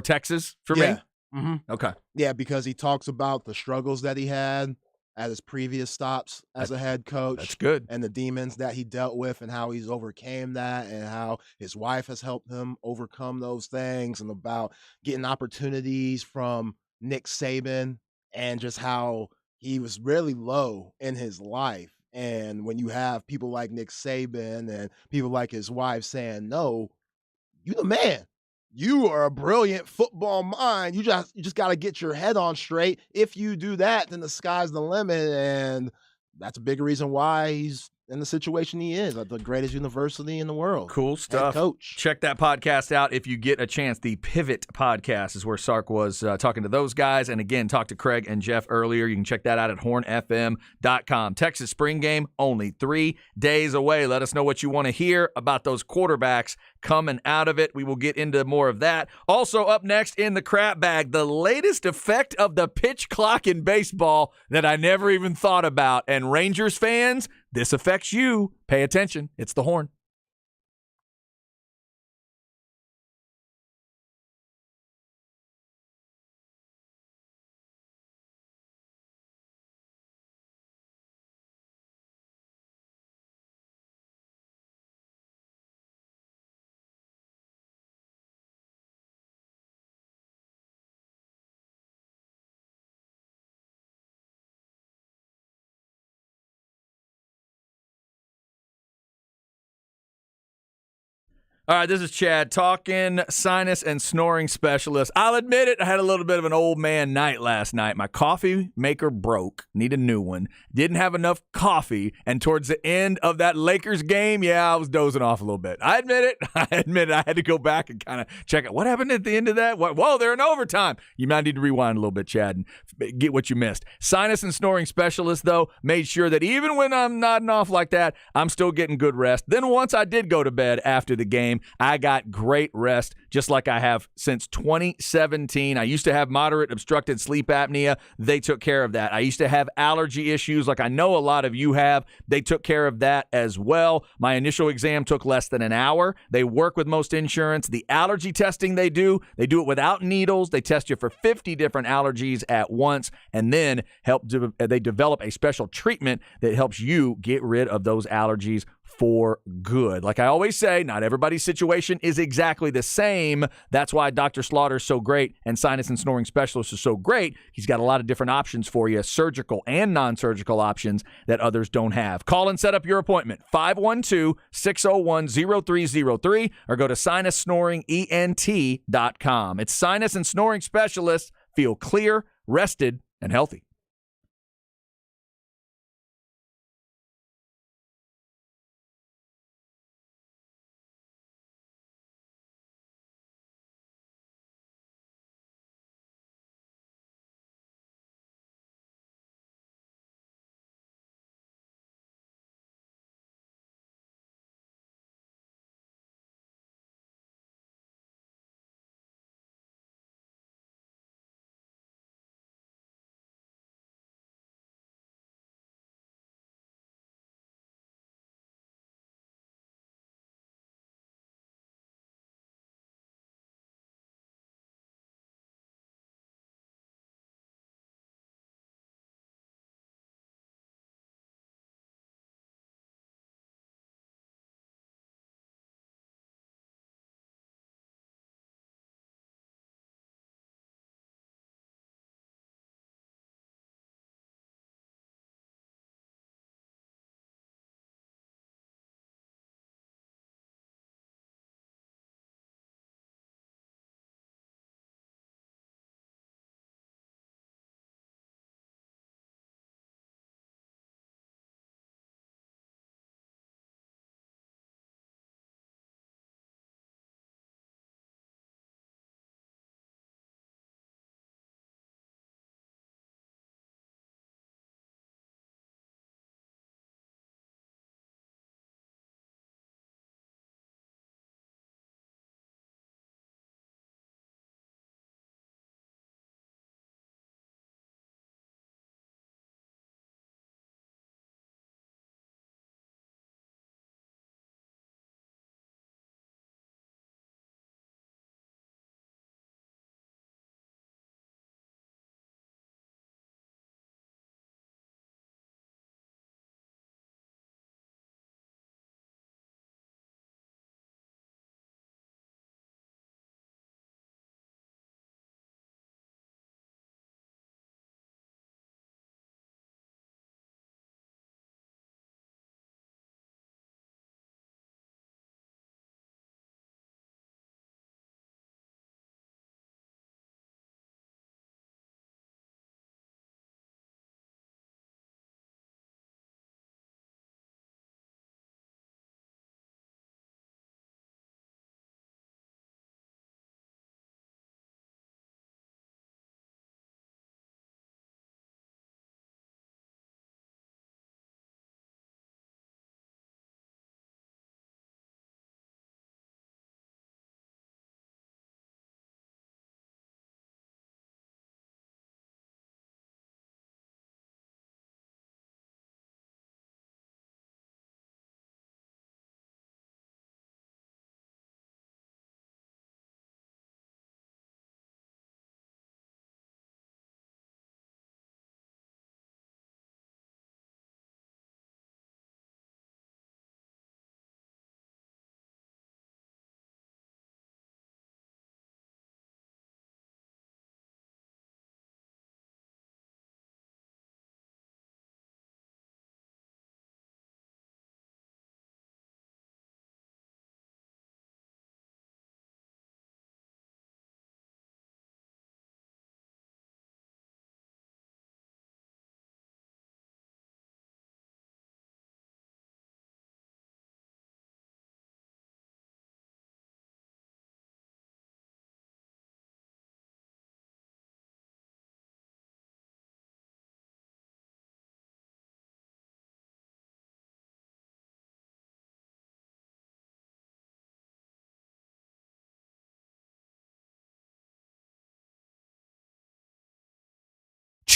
Texas for me? Mm-hmm. Okay. Yeah, because he talks about the struggles that he had at his previous stops as a head coach. That's good. And the demons that he dealt with and how he's overcame that and how his wife has helped him overcome those things, and about getting opportunities from Nick Saban and just how he was really low in his life. And when you have people like Nick Saban and people like his wife saying, no, you the man. You are a brilliant football mind. You just got to get your head on straight. If you do that, then the sky's the limit. And that's a big reason why he's in the situation he is at the greatest university in the world. Cool stuff. Head coach. Check that podcast out if you get a chance. The Pivot Podcast is where Sark was talking to those guys. And again, talked to Craig and Jeff earlier. You can check that out at hornfm.com. Texas spring game, only 3 days away. Let us know what you want to hear about those quarterbacks coming out of it. We will get into more of that. Also up next in the crap bag, the latest effect of the pitch clock in baseball that I never even thought about. And Rangers fans, this affects you. Pay attention. It's the Horn. All right, this is Chad talking sinus and snoring specialist. I'll admit it, I had a little bit of an old man night last night. My coffee maker broke, need a new one. Didn't have enough coffee, and towards the end of that Lakers game, I was dozing off a little bit. I admit it. I had to go back and kind of check it. What happened at the end of that? Whoa, they're in overtime. You might need to rewind a little bit, Chad, and get what you missed. Sinus and snoring specialist, though, made sure that even when I'm nodding off like that, I'm still getting good rest. Then once I did go to bed after the game, I got great rest, just like I have since 2017. I used to have moderate obstructed sleep apnea. They took care of that. I used to have allergy issues like I know a lot of you have. They took care of that as well. My initial exam took less than an hour. They work with most insurance. The allergy testing they do it without needles. They test you for 50 different allergies at once, and then they develop a special treatment that helps you get rid of those allergies for good. Like I always say, not everybody's situation is exactly the same. That's why Dr. Slaughter is so great and Sinus and Snoring Specialist is so great. He's got a lot of different options for you, surgical and non-surgical options that others don't have. Call and set up your appointment, 512-601-0303, or go to sinussnoringent.com. It's Sinus and Snoring Specialist. Feel clear, rested, and healthy.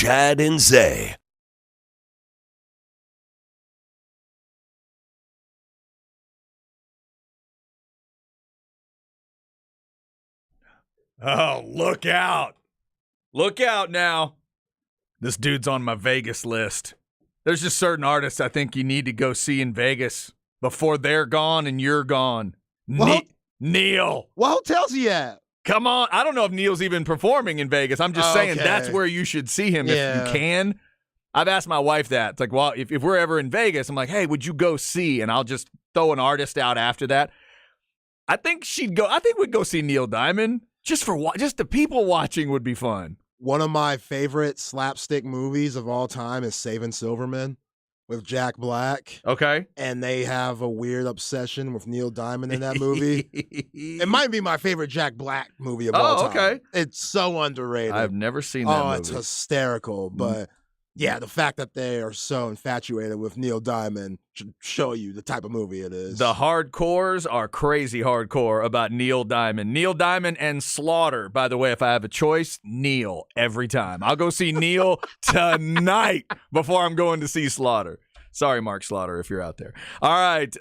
Chad and Zay. Oh, look out. Look out now. This dude's on my Vegas list. There's just certain artists I think you need to go see in Vegas before they're gone and you're gone. Well, Neil. What hotel's he at? Come on. I don't know if Neil's even performing in Vegas. I'm just saying Okay. that's where you should see him if Yeah. you can. I've asked my wife that. It's like, well, if we're ever in Vegas, I'm like, hey, would you go see? And I'll just throw an artist out after that. I think she'd go. I think we'd go see Neil Diamond. Just the people watching would be fun. One of my favorite slapstick movies of all time is Saving Silverman with Jack Black. Okay. And they have a weird obsession with Neil Diamond in that movie. It might be my favorite Jack Black movie of all time. Okay. It's so underrated. I've never seen that movie. It's hysterical. But yeah, the fact that they are so infatuated with Neil Diamond should show you the type of movie it is. The hardcores are crazy hardcore about Neil Diamond. Neil Diamond and Slaughter. By the way, if I have a choice, Neil every time. I'll go see Neil tonight before I'm going to see Slaughter. Sorry, Mark Slaughter, if you're out there. All right,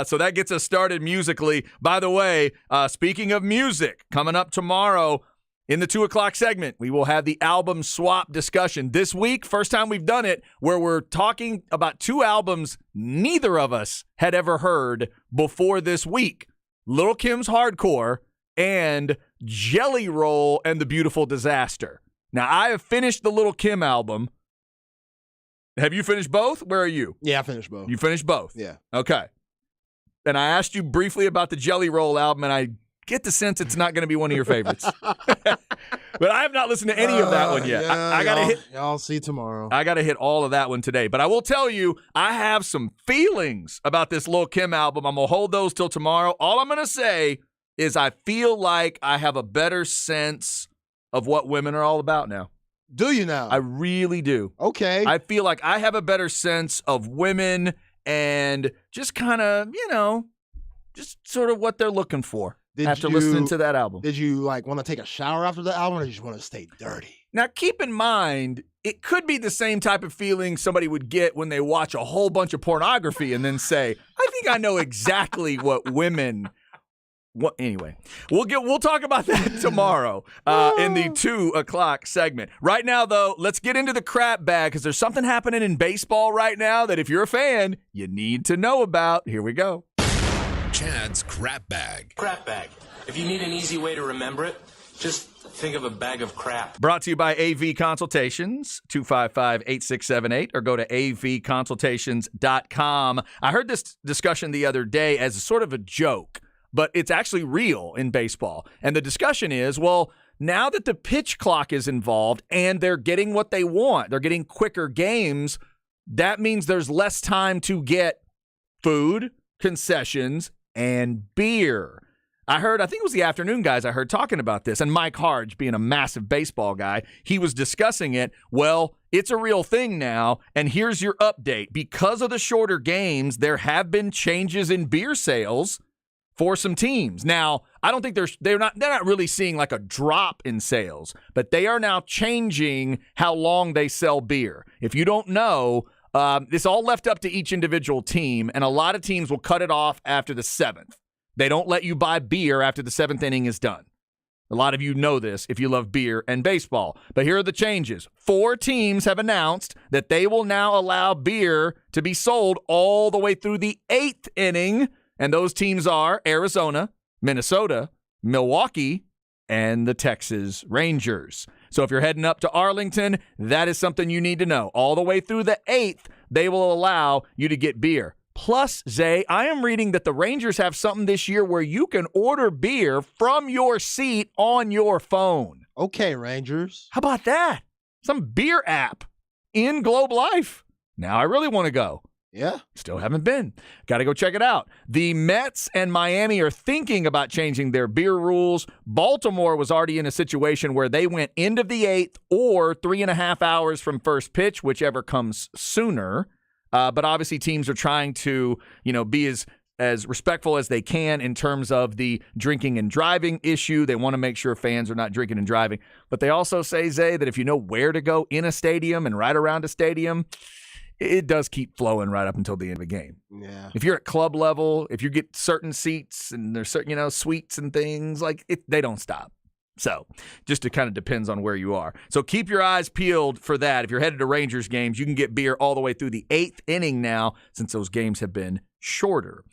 so that gets us started musically. By the way, speaking of music, coming up tomorrow in the 2 o'clock segment, we will have the album swap discussion. This week, first time we've done it, where we're talking about 2 albums neither of us had ever heard before this week. Lil' Kim's Hardcore and Jelly Roll and the Beautiful Disaster. Now, I have finished the Lil' Kim album. Have you finished both? Where are you? Yeah, I finished both. You finished both? Yeah. Okay. And I asked you briefly about the Jelly Roll album, and I get the sense it's not going to be one of your favorites. But I have not listened to any of that one yet. Yeah, I got to hit. Y'all see tomorrow. I got to hit all of that one today. But I will tell you, I have some feelings about this Lil' Kim album. I'm going to hold those till tomorrow. All I'm going to say is I feel like I have a better sense of what women are all about now. Do you now? I really do. Okay. I feel like I have a better sense of women and just kind of, just sort of what they're looking for after listening to that album. Did you want to take a shower after the album, or did you just want to stay dirty? Now, keep in mind, it could be the same type of feeling somebody would get when they watch a whole bunch of pornography and then say, I think I know exactly what women. Anyway, we'll talk about that tomorrow in the 2 o'clock segment. Right now, though, let's get into the crap bag because there's something happening in baseball right now that if you're a fan, you need to know about. Here we go. Chad's crap bag. Crap bag. If you need an easy way to remember it, just think of a bag of crap. Brought to you by AV Consultations, 255-8678, or go to avconsultations.com. I heard this discussion the other day as sort of a joke, but it's actually real in baseball. And the discussion is, well, now that the pitch clock is involved and they're getting what they want, they're getting quicker games, that means there's less time to get food, concessions, and beer. I think it was the afternoon guys I heard talking about this, and Mike Harge, being a massive baseball guy, he was discussing it. Well, it's a real thing now, and here's your update. Because of the shorter games, there have been changes in beer sales for some teams. Now, I don't think they're not really seeing like a drop in sales, but they are now changing how long they sell beer. If you don't know, it's all left up to each individual team, and a lot of teams will cut it off after the 7th. They don't let you buy beer after the 7th inning is done. A lot of you know this if you love beer and baseball. But here are the changes. 4 teams have announced that they will now allow beer to be sold all the way through the 8th inning. And those teams are Arizona, Minnesota, Milwaukee, and the Texas Rangers. So if you're heading up to Arlington, that is something you need to know. All the way through the 8th, they will allow you to get beer. Plus, Zay, I am reading that the Rangers have something this year where you can order beer from your seat on your phone. Okay, Rangers. How about that? Some beer app in Globe Life. Now I really want to go. Yeah. Still haven't been. Got to go check it out. The Mets and Miami are thinking about changing their beer rules. Baltimore was already in a situation where they went end of the 8th or 3.5 hours from first pitch, whichever comes sooner. But obviously teams are trying to, be as as respectful as they can in terms of the drinking and driving issue. They want to make sure fans are not drinking and driving. But they also say, Zay, that if you know where to go in a stadium and right around a stadium, it does keep flowing right up until the end of the game. Yeah. If you're at club level, if you get certain seats and there's certain, suites and things, they don't stop. So just it kind of depends on where you are. So keep your eyes peeled for that. If you're headed to Rangers games, you can get beer all the way through the 8th inning now since those games have been shorter.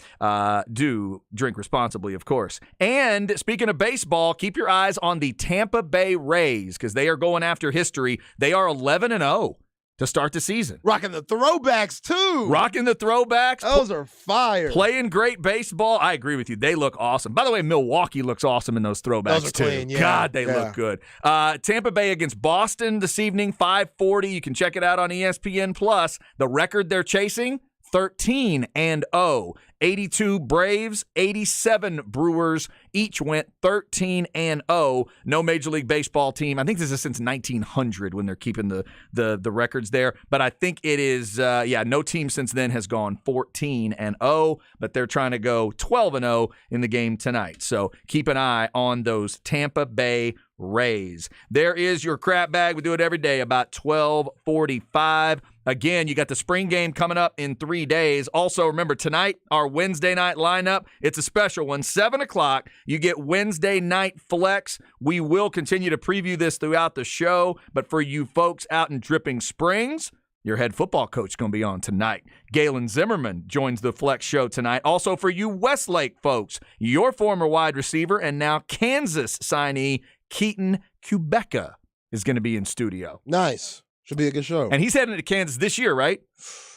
Do drink responsibly, of course. And speaking of baseball, keep your eyes on the Tampa Bay Rays because they are going after history. They are 11-0 to start the season. Rocking the throwbacks, too. Rocking the throwbacks. Those are fire. Playing great baseball. I agree with you. They look awesome. By the way, Milwaukee looks awesome in those throwbacks, those are too. clean, yeah. God, they look good. Tampa Bay against Boston this evening, 5:40. You can check it out on ESPN+. The record they're chasing, 13-0. 82 Braves, 87 Brewers. Each went 13-0. No Major League Baseball team. I think this is since 1900 when they're keeping the records there. But I think it is, no team since then has gone 14-0. But they're trying to go 12-0 in the game tonight. So keep an eye on those Tampa Bay Rays. There is your crap bag. We do it every day about 12:45. Again, you got the spring game coming up in 3 days. Also, remember, tonight, our Wednesday night lineup, it's a special one. 7 o'clock, you get Wednesday night flex. We will continue to preview this throughout the show, but for you folks out in Dripping Springs, your head football coach is going to be on tonight. Galen Zimmerman joins the Flex show tonight. Also for you Westlake folks, your former wide receiver and now Kansas signee, Keaton Kubeka, is going to be in studio. Nice. Should be a good show. And he's heading to Kansas this year, right?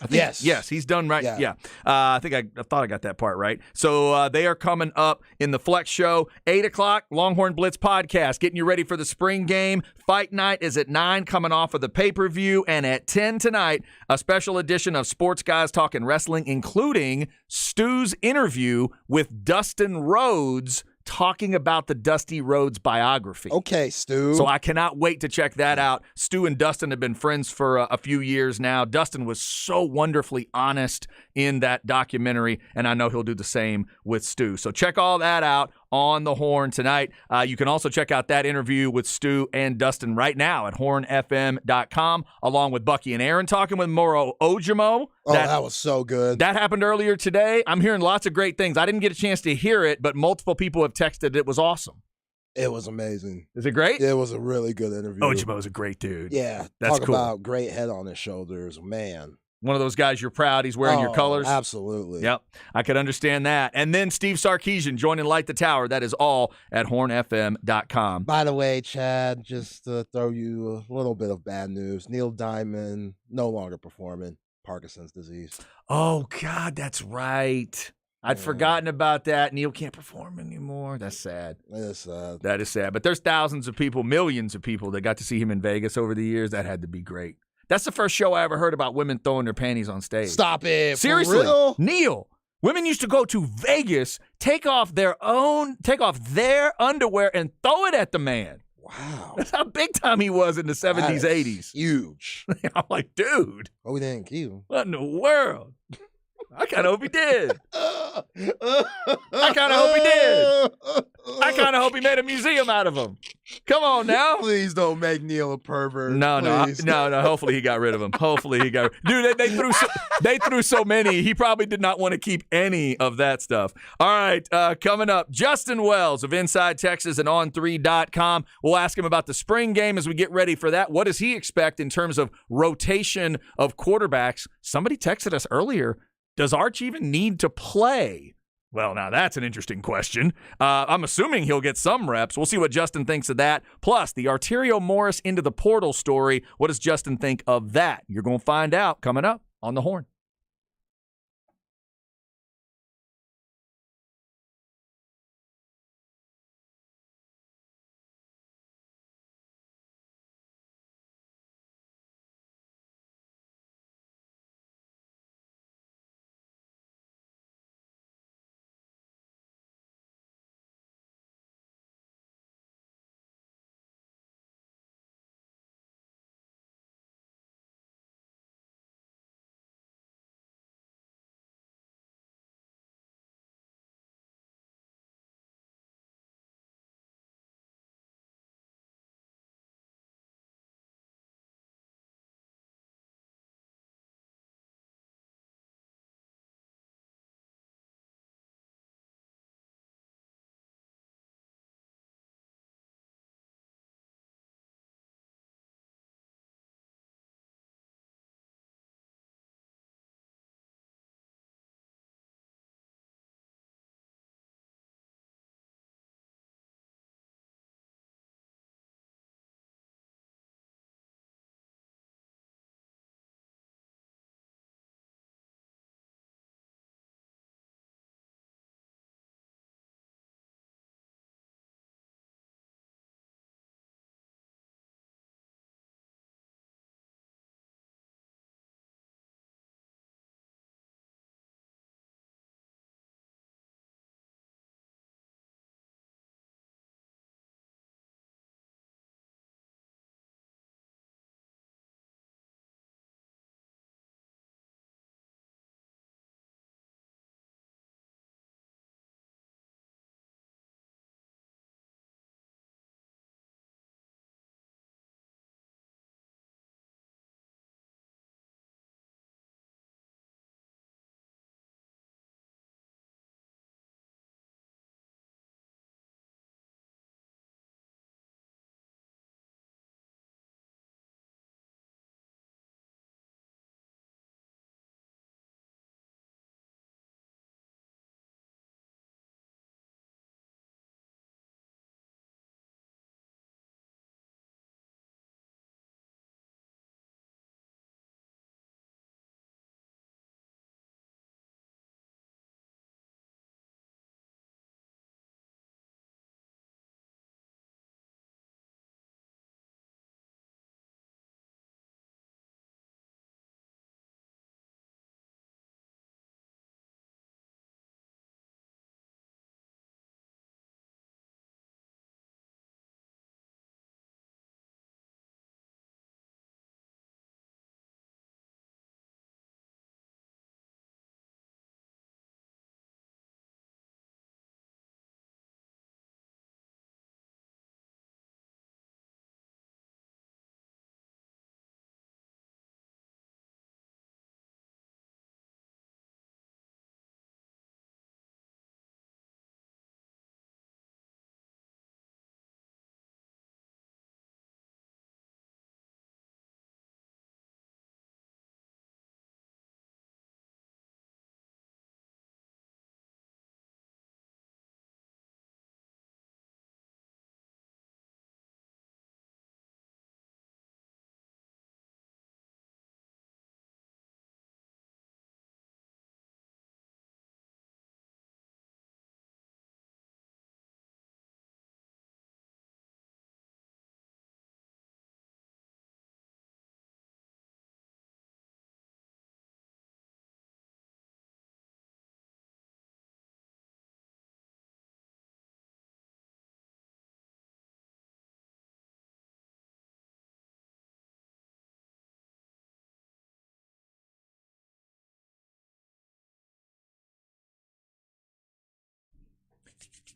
I think, Yes. Yes, he's done right. Yeah. I think I thought I got that part right. So they are coming up in the Flex Show. 8 o'clock, Longhorn Blitz podcast, getting you ready for the spring game. Fight night is at 9, coming off of the pay-per-view. And at 10 tonight, a special edition of Sports Guys Talking Wrestling, including Stu's interview with Dustin Rhodes, talking about the Dusty Rhodes biography. Okay, Stu. So I cannot wait to check that out. Stu and Dustin have been friends for a few years now. Dustin was so wonderfully honest in that documentary, and I know he'll do the same with Stu. So check all that out on the Horn tonight. You can also check out that interview with Stu and Dustin right now at hornfm.com, along with Bucky and Aaron talking with Moro Ojimo. That was so good. That happened earlier today. I'm hearing lots of great things. I didn't get a chance to hear it, but multiple people have texted it was awesome. It was amazing. Is it great? It was a really good interview. Ojimo's a great dude. Yeah. That's Talk cool. about great head on his shoulders. Man. One of those guys you're proud he's wearing your colors. Absolutely. Yep, I could understand that. And then Steve Sarkisian joining Light the Tower. That is all at hornfm.com. By the way, Chad, just to throw you a little bit of bad news. Neil Diamond no longer performing. Parkinson's disease. Oh, God, that's right. I'd forgotten about that. Neil can't perform anymore. That's sad. It's sad. That is sad. But there's thousands of people, millions of people that got to see him in Vegas over the years. That had to be great. That's the first show I ever heard about women throwing their panties on stage. Stop it. For Seriously. real? Neil. Women used to go to Vegas, take off their underwear and throw it at the man. Wow. That's how big time he was in the 70s, That's 80s. huge. I'm like, dude, Oh, we didn't kill. what in the world? I kind of hope he did. I kinda hope he did. I kind of hope he made a museum out of him. Come on now. Please don't make Neil a pervert. No. Please. Hopefully he got rid of him. Dude, they threw so many. He probably did not want to keep any of that stuff. All right, coming up, Justin Wells of Inside Texas and On3.com. We'll ask him about the spring game as we get ready for that. What does he expect in terms of rotation of quarterbacks? Somebody texted us earlier. Does Arch even need to play? Well, now that's an interesting question. I'm assuming he'll get some reps. We'll see what Justin thinks of that. Plus, the Arterio Morris into the portal story. What does Justin think of that? You're going to find out coming up on The Horn.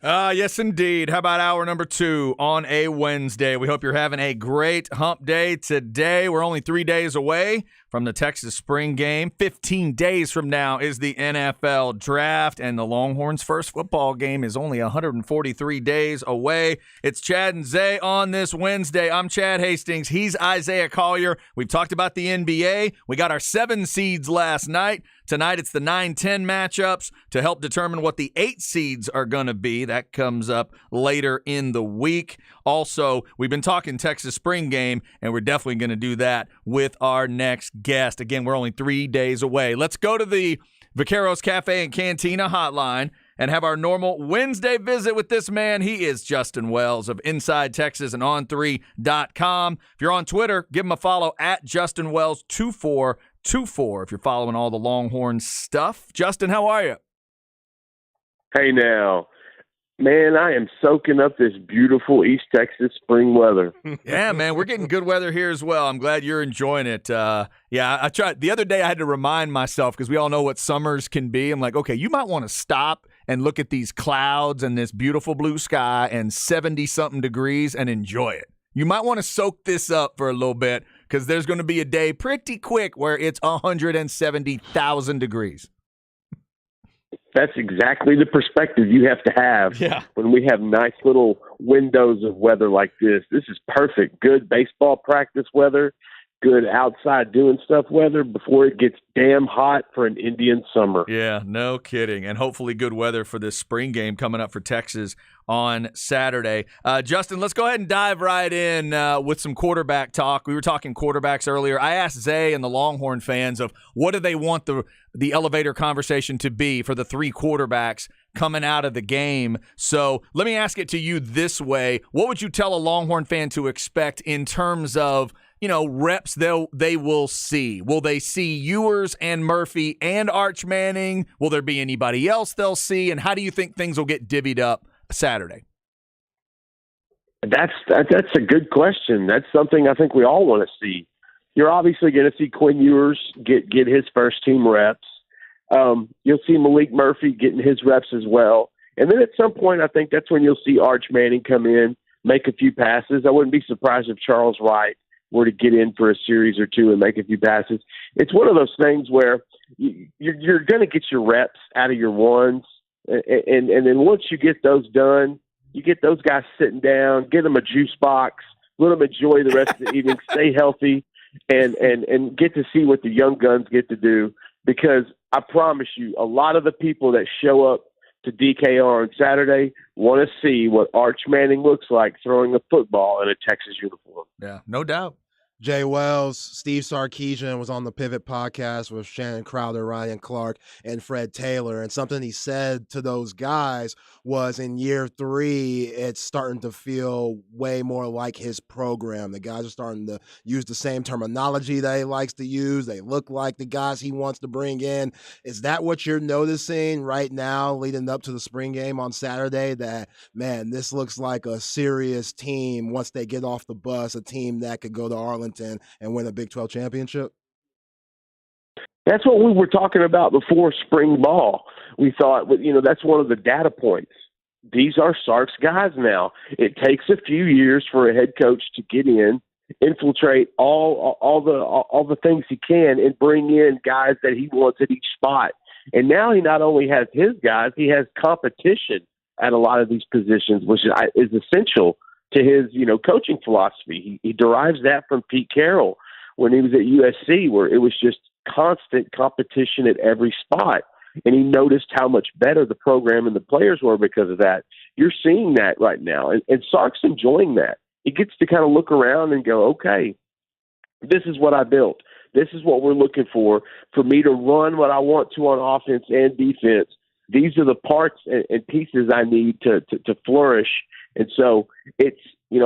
Yes, indeed. How about hour number 2 on a Wednesday? We hope you're having a great hump day today. We're only 3 days away from the Texas spring game. 15 days from now is the NFL draft, and the Longhorns' first football game is only 143 days away. It's Chad and Zay on this Wednesday. I'm Chad Hastings. He's Isaiah Collier. We've talked about the NBA. We got our 7 seeds last night. Tonight, it's the 9-10 matchups to help determine what the 8 seeds are going to be. That comes up later in the week. Also, we've been talking Texas spring game, and we're definitely going to do that with our next guest. Again, we're only 3 days away. Let's go to the Vaqueros Cafe and Cantina hotline and have our normal Wednesday visit with this man. He is Justin Wells of Inside Texas and On3.com. If you're on Twitter, give him a follow at JustinWells2424 if you're following all the Longhorn stuff. Justin, how are you? Hey now, man, I am soaking up this beautiful East Texas spring weather. Yeah, man, we're getting good weather here as well. I'm glad you're enjoying it. I tried the other day. I had to remind myself because we all know what summers can be. I'm like, okay, you might want to stop and look at these clouds and this beautiful blue sky and 70-something degrees and enjoy it. You might want to soak this up for a little bit because there's going to be a day pretty quick where it's 170,000 degrees. That's exactly the perspective you have to have when we have nice little windows of weather like this. This is perfect. Good baseball practice weather, good outside doing stuff weather before it gets damn hot for an Indian summer. Yeah, no kidding. And hopefully good weather for this spring game coming up for Texas on Saturday. Justin, let's go ahead and dive right in with some quarterback talk. We were talking quarterbacks earlier. I asked Zay and the Longhorn fans of what do they want the elevator conversation to be for the 3 quarterbacks coming out of the game. So let me ask it to you this way. What would you tell a Longhorn fan to expect in terms of, reps they will see? Will they see Ewers and Murphy and Arch Manning? Will there be anybody else they'll see? And how do you think things will get divvied up Saturday? That's a good question. That's something I think we all want to see. You're obviously going to see Quinn Ewers get his first team reps. You'll see Malik Murphy getting his reps as well. And then at some point, I think that's when you'll see Arch Manning come in, make a few passes. I wouldn't be surprised if Charles Wright were to get in for a series or two and make a few passes. It's one of those things where you're going to get your reps out of your ones. And then once you get those done, you get those guys sitting down, get them a juice box, let them enjoy the rest of the evening, stay healthy, and get to see what the young guns get to do. Because I promise you, a lot of the people that show up to DKR on Saturday want to see what Arch Manning looks like throwing a football in a Texas uniform. Yeah, no doubt. Jay Wells, Steve Sarkisian was on the Pivot podcast with Shannon Crowder, Ryan Clark, and Fred Taylor. And something he said to those guys was in year 3, it's starting to feel way more like his program. The guys are starting to use the same terminology that he likes to use. They look like the guys he wants to bring in. Is that what you're noticing right now leading up to the spring game on Saturday? That, man, this looks like a serious team once they get off the bus, a team that could go to Arlington and win a Big 12 championship? That's what we were talking about before spring ball. We thought, that's one of the data points. These are Sark's guys now. It takes a few years for a head coach to get in, infiltrate all the things he can, and bring in guys that he wants at each spot. And now he not only has his guys, he has competition at a lot of these positions, which is essential to his, coaching philosophy. He derives that from Pete Carroll when he was at USC, where it was just constant competition at every spot. And he noticed how much better the program and the players were because of that. You're seeing that right now. And Sark's enjoying that. He gets to kind of look around and go, okay, this is what I built. This is what we're looking for me to run what I want to on offense and defense. These are the parts and pieces I need to flourish. And so it's,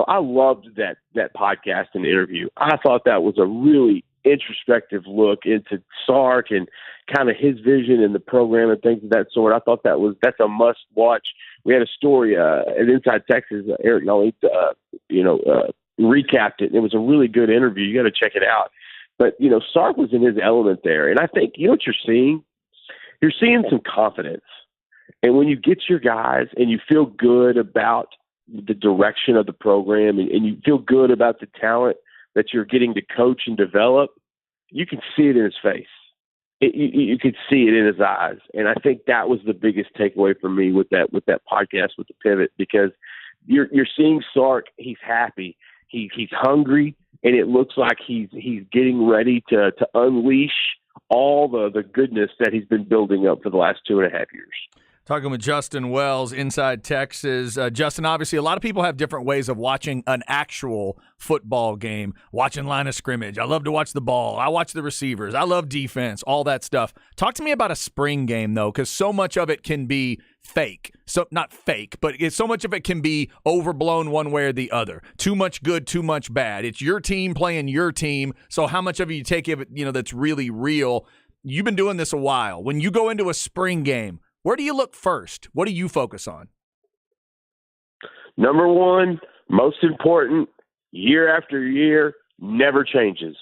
I loved that podcast and interview. I thought that was a really introspective look into Sark and kind of his vision in the program and things of that sort. I thought that's a must watch. We had a story at Inside Texas, Eric Nolly, recapped it. And it was a really good interview. You got to check it out. But, Sark was in his element there. And I think, what you're seeing some confidence. And when you get your guys and you feel good about the direction of the program and you feel good about the talent that you're getting to coach and develop, you can see it in his face. You could see it in his eyes. And I think that was the biggest takeaway for me with that podcast, with the pivot, because you're seeing Sark. He's happy. He's hungry, and it looks like he's getting ready to unleash all the goodness that he's been building up for the last 2.5 years. Talking with Justin Wells, Inside Texas. Justin, obviously, a lot of people have different ways of watching an actual football game, watching line of scrimmage. I love to watch the ball. I watch the receivers. I love defense, all that stuff. Talk to me about a spring game, though, because so much of it can be fake. So not fake, but so much of it can be overblown one way or the other. Too much good, too much bad. It's your team playing your team, so how much of it you take of it, that's really real? You've been doing this a while. When you go into a spring game, where do you look first? What do you focus on? Number one, most important, year after year, never changes.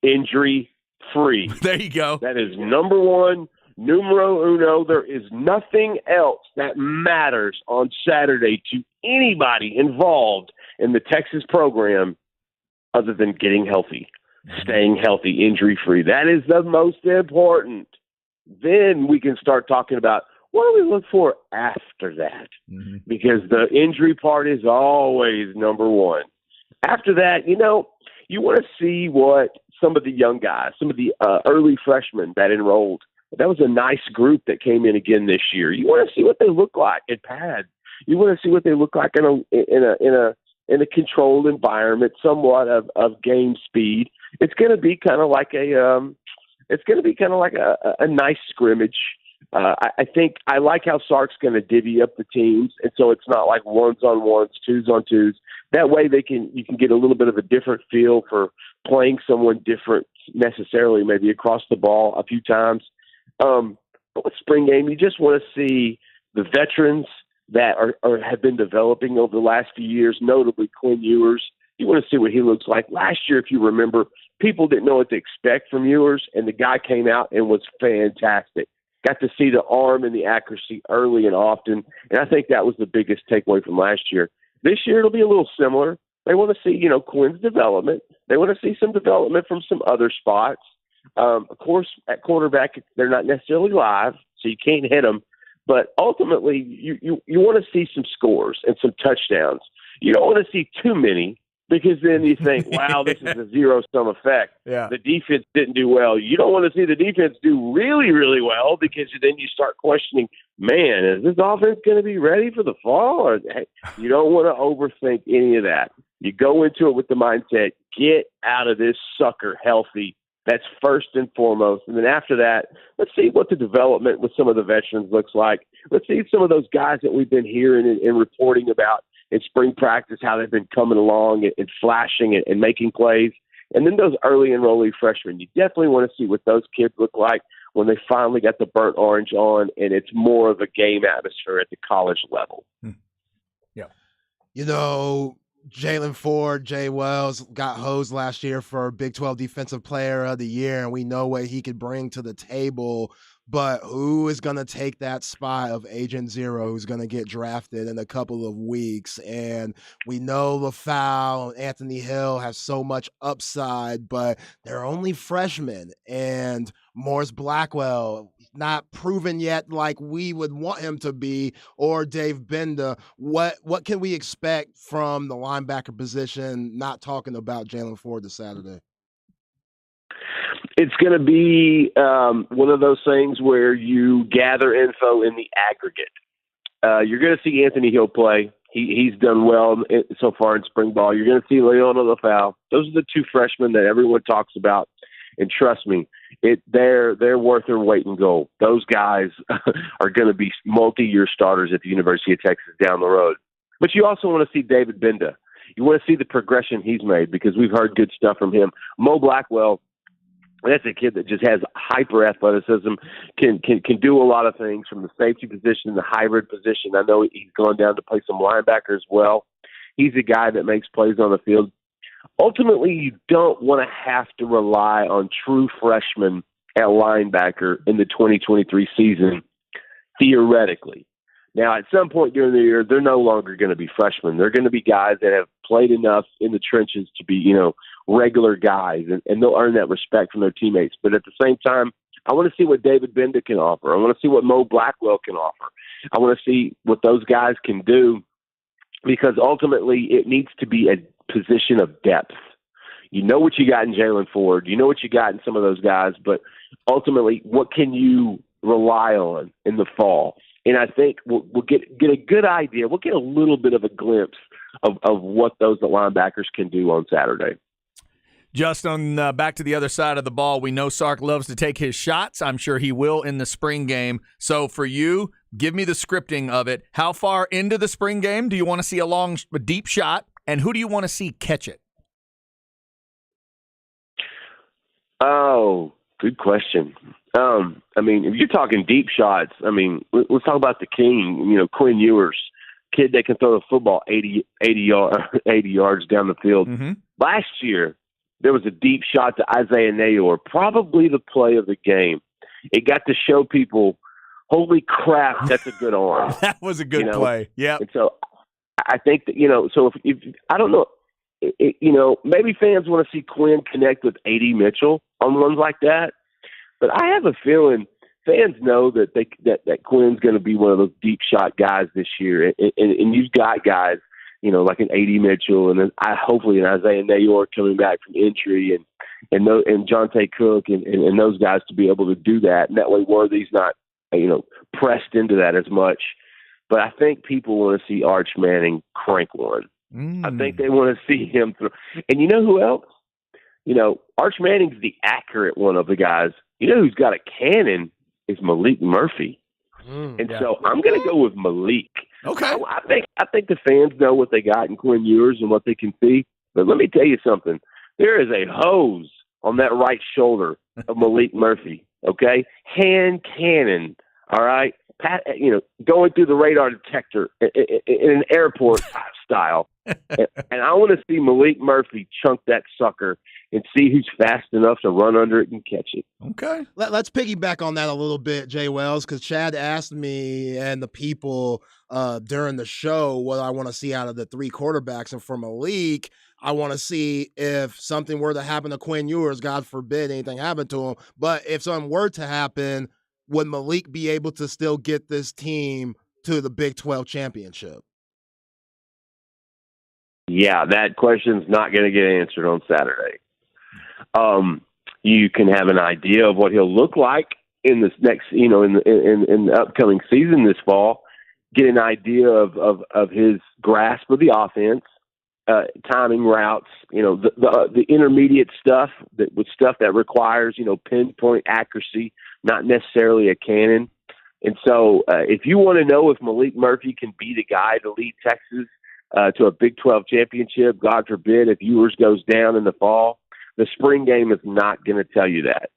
Injury-free. There you go. That is number one, numero uno. There is nothing else that matters on Saturday to anybody involved in the Texas program other than getting healthy, staying healthy, injury-free. That is the most important. Then we can start talking about what do we look for after that, because the injury part is always number one. After that, you want to see what some of the young guys, some of the early freshmen that enrolled. That was a nice group that came in again this year. You want to see what they look like at pads. You want to see what they look like in a controlled environment, somewhat of game speed. It's going to be kind of like a nice scrimmage. I think I like how Sark's going to divvy up the teams, and so it's not like 1s-on-1s, 2s-on-2s. That way you can get a little bit of a different feel for playing someone different necessarily, maybe across the ball a few times. But with spring game, you just want to see the veterans that have been developing over the last few years, notably Quinn Ewers. You want to see what he looks like. Last year, if you remember, people didn't know what to expect from Ewers, and the guy came out and was fantastic. Got to see the arm and the accuracy early and often, and I think that was the biggest takeaway from last year. This year, it'll be a little similar. They want to see, Quinn's development. They want to see some development from some other spots. Of course, at quarterback, they're not necessarily live, so you can't hit them. But ultimately, you want to see some scores and some touchdowns. You don't want to see too many, because then you think, wow, this is a zero-sum effect. Yeah. The defense didn't do well. You don't want to see the defense do really, really well, because then you start questioning, man, is this offense going to be ready for the fall? Or hey, you don't want to overthink any of that. You go into it with the mindset, get out of this sucker healthy. That's first and foremost. And then after that, let's see what the development with some of the veterans looks like. Let's see some of those guys that we've been hearing and reporting about in spring practice, how they've been coming along and flashing and making plays. And then those early enrollee freshmen, you definitely want to see what those kids look like when they finally got the burnt orange on and it's more of a game atmosphere at the college level. Yeah. Jalen Ford, Jay Wells got hosed last year for Big 12 Defensive Player of the Year, and we know what he could bring to the table. But who is going to take that spot of Agent Zero, who's going to get drafted in a couple of weeks? And we know LaFau and Anthony Hill have so much upside, but they're only freshmen. And Morris Blackwell, not proven yet like we would want him to be, or Dave Benda. What can we expect from the linebacker position, not talking about Jalen Ford this Saturday? It's going to be one of those things where you gather info in the aggregate. You're going to see Anthony Hill play. He's done well so far in spring ball. You're going to see Leona LaFau. Those are the two freshmen that everyone talks about. And trust me, they're worth their weight in gold. Those guys are going to be multi-year starters at the University of Texas down the road. But you also want to see David Benda. You want to see the progression he's made, because we've heard good stuff from him. Mo Blackwell, that's a kid that just has hyper athleticism, can do a lot of things from the safety position, the hybrid position. I know he's gone down to play some linebacker as well. He's a guy that makes plays on the field. Ultimately, you don't want to have to rely on true freshmen at linebacker in the 2023 season. theoretically. Now, at some point during the year, they're no longer going to be freshmen. They're going to be guys that have played enough in the trenches to be, regular guys, and they'll earn that respect from their teammates. But at the same time, I want to see what David Benda can offer. I want to see what Mo Blackwell can offer. I want to see what those guys can do, because ultimately it needs to be a position of depth. You know what you got in Jalen Ford. You know what you got in some of those guys, but ultimately, what can you rely on in the fall? And I think we'll get a good idea. We'll get a little bit of a glimpse of what those linebackers can do on Saturday. Justin, back to the other side of the ball. We know Sark loves to take his shots. I'm sure he will in the spring game. So for you, give me the scripting of it. How far into the spring game do you want to see a deep shot, and who do you want to see catch it? Oh, good question. If you're talking deep shots, let's talk about the king, Quinn Ewers, kid that can throw the football 80 yards down the field. Mm-hmm. Last year, there was a deep shot to Isaiah Nayor, probably the play of the game. It got to show people, holy crap, that's a good arm. That was a good play. Yeah. And so I think that, so if I don't know, maybe fans want to see Quinn connect with A.D. Mitchell on ones like that. But I have a feeling fans know that that Quinn's going to be one of those deep shot guys this year. And you've got guys, like an A.D. Mitchell and then hopefully an Isaiah Nayor coming back from injury and Jonte Cook and those guys to be able to do that. And that way Worthy's not, pressed into that as much. But I think people want to see Arch Manning crank one. I think they want to see him through. And you know who else? Arch Manning's the accurate one of the guys. Who's got a cannon is Malik Murphy. So I'm going to go with Malik. Okay. I think the fans know what they got in Quinn Ewers and what they can see. But let me tell you something. There is a hose on that right shoulder of Malik Murphy. Okay, hand cannon. All right, going through the radar detector in an airport style. And I want to see Malik Murphy chunk that sucker and see who's fast enough to run under it and catch it. Okay. Let's piggyback on that a little bit, Jay Wells, because Chad asked me and the people during the show what I want to see out of the three quarterbacks. And for Malik, I want to see if something were to happen to Quinn Ewers, God forbid anything happened to him. But if something were to happen, would Malik be able to still get this team to the Big 12 championship? Yeah, that question's not going to get answered on Saturday. You can have an idea of what he'll look like in this next, in the upcoming season this fall. Get an idea of his grasp of the offense, timing routes, the intermediate stuff that requires pinpoint accuracy, not necessarily a cannon. And so, if you want to know if Malik Murphy can be the guy to lead Texas to a Big 12 championship, God forbid, if Ewers goes down in the fall, the spring game is not going to tell you that.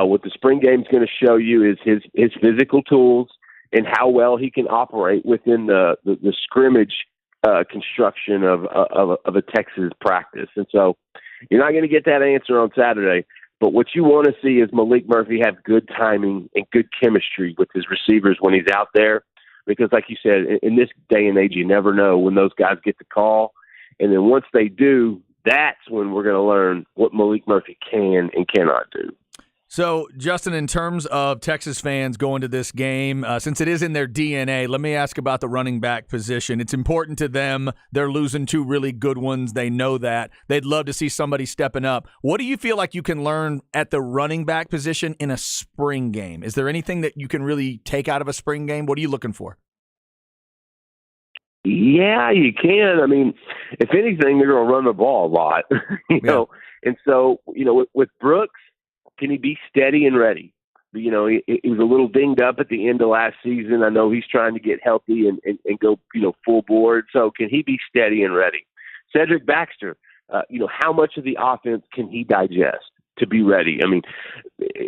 What the spring game is going to show you is his physical tools and how well he can operate within the scrimmage construction of a Texas practice. And so you're not going to get that answer on Saturday. But what you want to see is Malik Murphy have good timing and good chemistry with his receivers when he's out there. Because like you said, in this day and age, you never know when those guys get the call. And then once they do, that's when we're going to learn what Malik Murphy can and cannot do. So, Justin, in terms of Texas fans going to this game, since it is in their DNA, let me ask about the running back position. It's important to them. They're losing two really good ones. They know that. They'd love to see somebody stepping up. What do you feel like you can learn at the running back position in a spring game? Is there anything that you can really take out of a spring game? What are you looking for? Yeah, you can. I mean, if anything, they're going to run the ball a lot, know. And so, with Brooks, can he be steady and ready? He was a little dinged up at the end of last season. I know he's trying to get healthy and go, full board. So can he be steady and ready? Cedric Baxter, how much of the offense can he digest to be ready? I mean,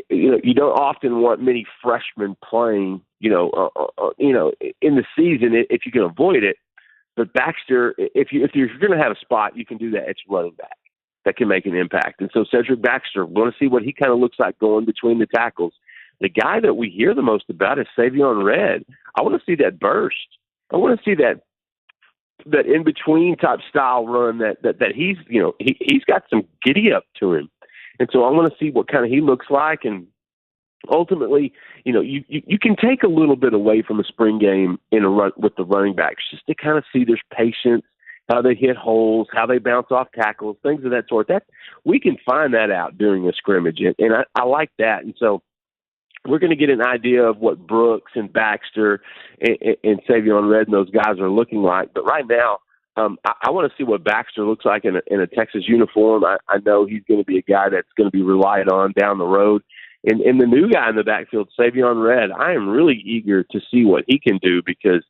you don't often want many freshmen playing, in the season if you can avoid it. But Baxter, if you're going to have a spot, you can do that. It's running back that can make an impact. And so Cedric Baxter, want to see what he kind of looks like going between the tackles. the guy that we hear the most about is Savion Red. I want to see that burst. I want to see that in between type style run that he's, he's got some giddy up to him. And so I want to see what kind of he looks like. And ultimately, you can take a little bit away from a spring game in a run with the running backs just to kind of see their patience, how they hit holes, how they bounce off tackles, things of that sort. That we can find that out during a scrimmage, and I like that. And so we're going to get an idea of what Brooks and Baxter and Savion Red and those guys are looking like. But right now, I want to see what Baxter looks like in a Texas uniform. I know he's going to be a guy that's going to be relied on down the road. And the new guy in the backfield, Savion Red, I am really eager to see what he can do because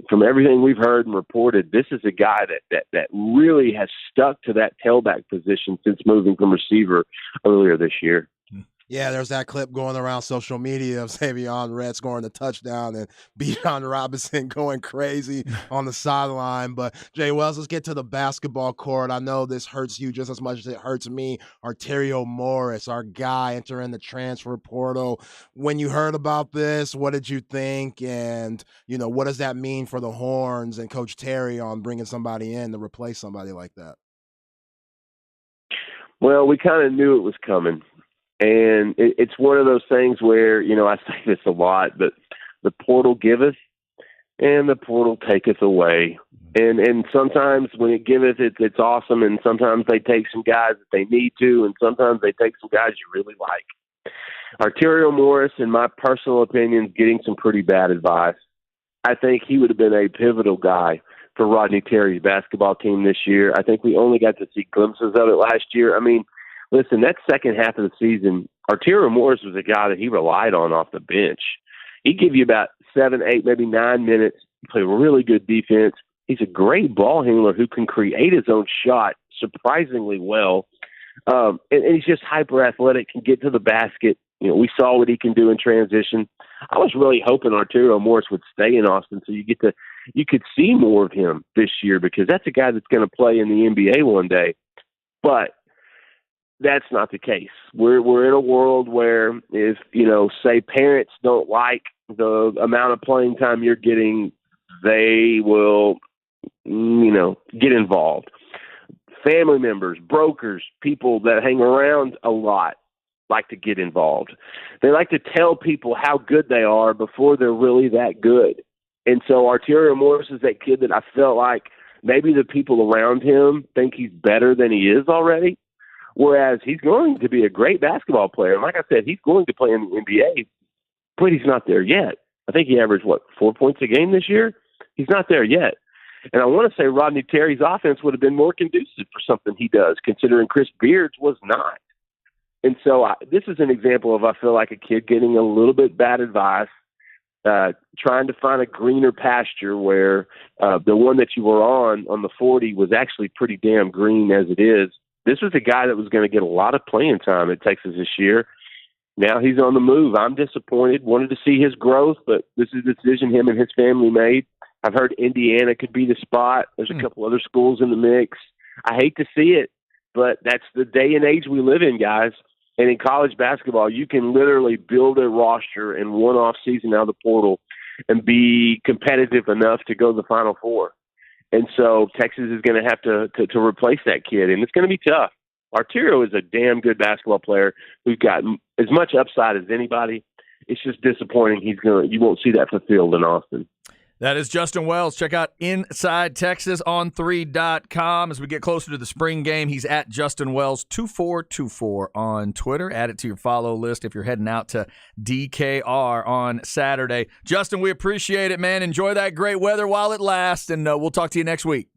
from everything we've heard and reported, this is a guy that really has stuck to that tailback position since moving from receiver earlier this year. Yeah, there's that clip going around social media of Savion Red scoring the touchdown and Bijan Robinson going crazy on the sideline. But, Jay Wells, let's get to the basketball court. I know this hurts you just as much as it hurts me. Arterio Morris, our guy entering the transfer portal. When you heard about this, what did you think? And, what does that mean for the Horns and Coach Terry on bringing somebody in to replace somebody like that? Well, we kind of knew it was coming. And it's one of those things where, I say this a lot, but the portal giveth and the portal taketh away. And sometimes when it giveth, it's awesome. And sometimes they take some guys that they need to, and sometimes they take some guys you really like. Arterio Morris, in my personal opinion, is getting some pretty bad advice. I think he would have been a pivotal guy for Rodney Terry's basketball team this year. I think we only got to see glimpses of it last year. I mean, listen, that second half of the season, Arterio Morris was a guy that he relied on off the bench. He'd give you about 7, 8, maybe 9 minutes, play really good defense. He's a great ball handler who can create his own shot surprisingly well. And he's just hyper athletic, can get to the basket. We saw what he can do in transition. I was really hoping Arterio Morris would stay in Austin so you could see more of him this year because that's a guy that's going to play in the NBA one day. But that's not the case. We're in a world where if, say parents don't like the amount of playing time you're getting, they will, get involved. Family members, brokers, people that hang around a lot like to get involved. They like to tell people how good they are before they're really that good. And so Arterio Morris is that kid that I felt like maybe the people around him think he's better than he is already. Whereas he's going to be a great basketball player. And like I said, he's going to play in the NBA, but he's not there yet. I think he averaged, 4 points a game this year? He's not there yet. And I want to say Rodney Terry's offense would have been more conducive for something he does, considering Chris Beard's was not. And so this is an example of, I feel like, a kid getting a little bit bad advice, trying to find a greener pasture where the one that you were on the 40 was actually pretty damn green as it is. This was a guy that was going to get a lot of playing time at Texas this year. Now he's on the move. I'm disappointed. Wanted to see his growth, but this is a decision him and his family made. I've heard Indiana could be the spot. There's a couple other schools in the mix. I hate to see it, but that's the day and age we live in, guys. And in college basketball, you can literally build a roster in one off season out of the portal and be competitive enough to go to the Final Four. And so Texas is going to have to replace that kid, and it's going to be tough. Arterio is a damn good basketball player who's got as much upside as anybody. It's just disappointing you won't see that fulfilled in Austin. That is Justin Wells. Check out Inside Texas on 3.com. As we get closer to the spring game, he's at Justin Wells 2424 on Twitter. Add it to your follow list if you're heading out to DKR on Saturday. Justin, we appreciate it, man. Enjoy that great weather while it lasts, and we'll talk to you next week.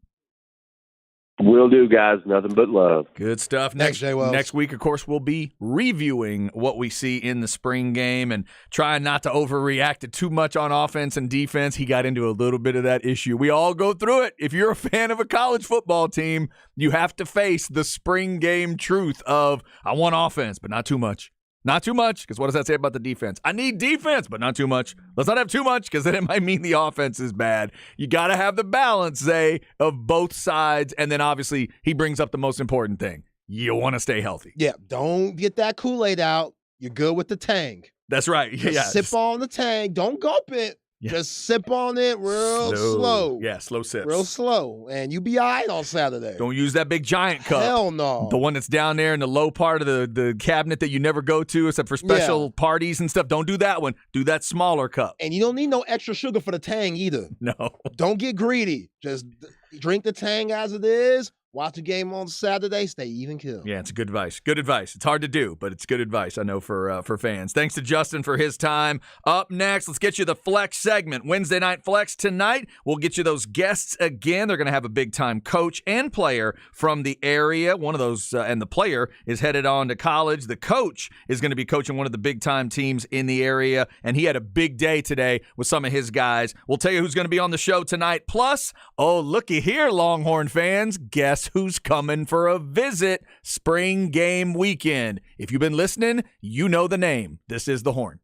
Will do, guys. Nothing but love. Good stuff. Thanks, Jay Wells. Next week, of course, we'll be reviewing what we see in the spring game and trying not to overreact to too much on offense and defense. He got into a little bit of that issue. We all go through it. If you're a fan of a college football team, you have to face the spring game truth of, I want offense, but not too much. Not too much, because what does that say about the defense? I need defense, but not too much. Let's not have too much, because then it might mean the offense is bad. You got to have the balance, Zay, of both sides. And then, obviously, he brings up the most important thing. You want to stay healthy. Yeah, don't get that Kool-Aid out. You're good with the Tang. That's right. Just Yeah. sip on the Tang. Don't gulp it. Yeah. Just sip on it real slow. Yeah, slow sips. Real slow. And you be all right on Saturday. Don't use that big giant cup. Hell no. The one that's down there in the low part of the cabinet that you never go to except for special parties and stuff. Don't do that one. Do that smaller cup. And you don't need no extra sugar for the Tang either. No. Don't get greedy. Just drink the Tang as it is. Watch the game on Saturday. Stay even kill. Yeah, it's good advice. Good advice. It's hard to do, but it's good advice, I know, for fans. Thanks to Justin for his time. Up next, let's get you the Flex segment. Wednesday Night Flex tonight. We'll get you those guests again. They're going to have a big-time coach and player from the area. One of those, and the player is headed on to college. The coach is going to be coaching one of the big-time teams in the area, and he had a big day today with some of his guys. We'll tell you who's going to be on the show tonight. Plus, oh, looky here, Longhorn fans. Guess who's coming for a visit? Spring game weekend. If you've been listening, you know the name. This is The Horn.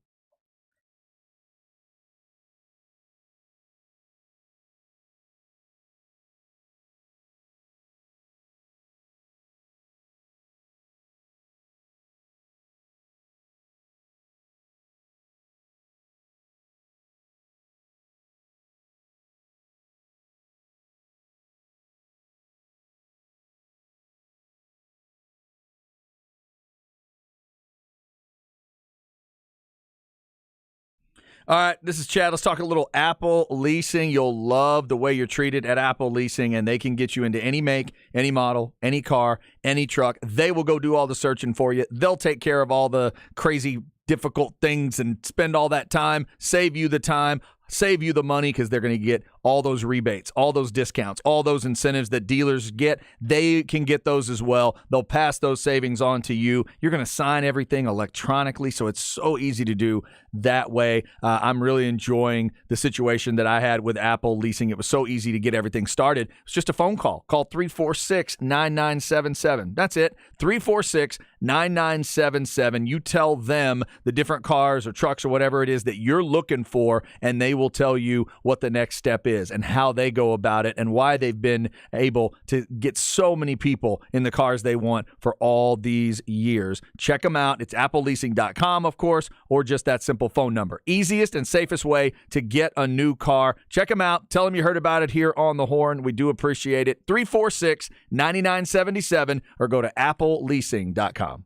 All right, this is Chad. Let's talk a little Apple Leasing. You'll love the way you're treated at Apple Leasing, and they can get you into any make, any model, any car, any truck. They will go do all the searching for you. They'll take care of all the crazy, difficult things and spend all that time, save you the time, save you the money because they're going to get all those rebates, all those discounts, all those incentives that dealers get. They can get those as well. They'll pass those savings on to you. You're going to sign everything electronically, so it's so easy to do that way. I'm really enjoying the situation that I had with Apple Leasing. It was so easy to get everything started. It's just a phone call. Call 346-9977. That's it, 346-9977. You tell them the different cars or trucks or whatever it is that you're looking for, and they will tell you what the next step is and how they go about it and why they've been able to get so many people in the cars they want for all these years. Check them out. It's appleleasing.com, of course, or just that simple phone number. Easiest and safest way to get a new car. Check them out. Tell them you heard about it here on The Horn. We do appreciate it. 346-9977 or go to appleleasing.com.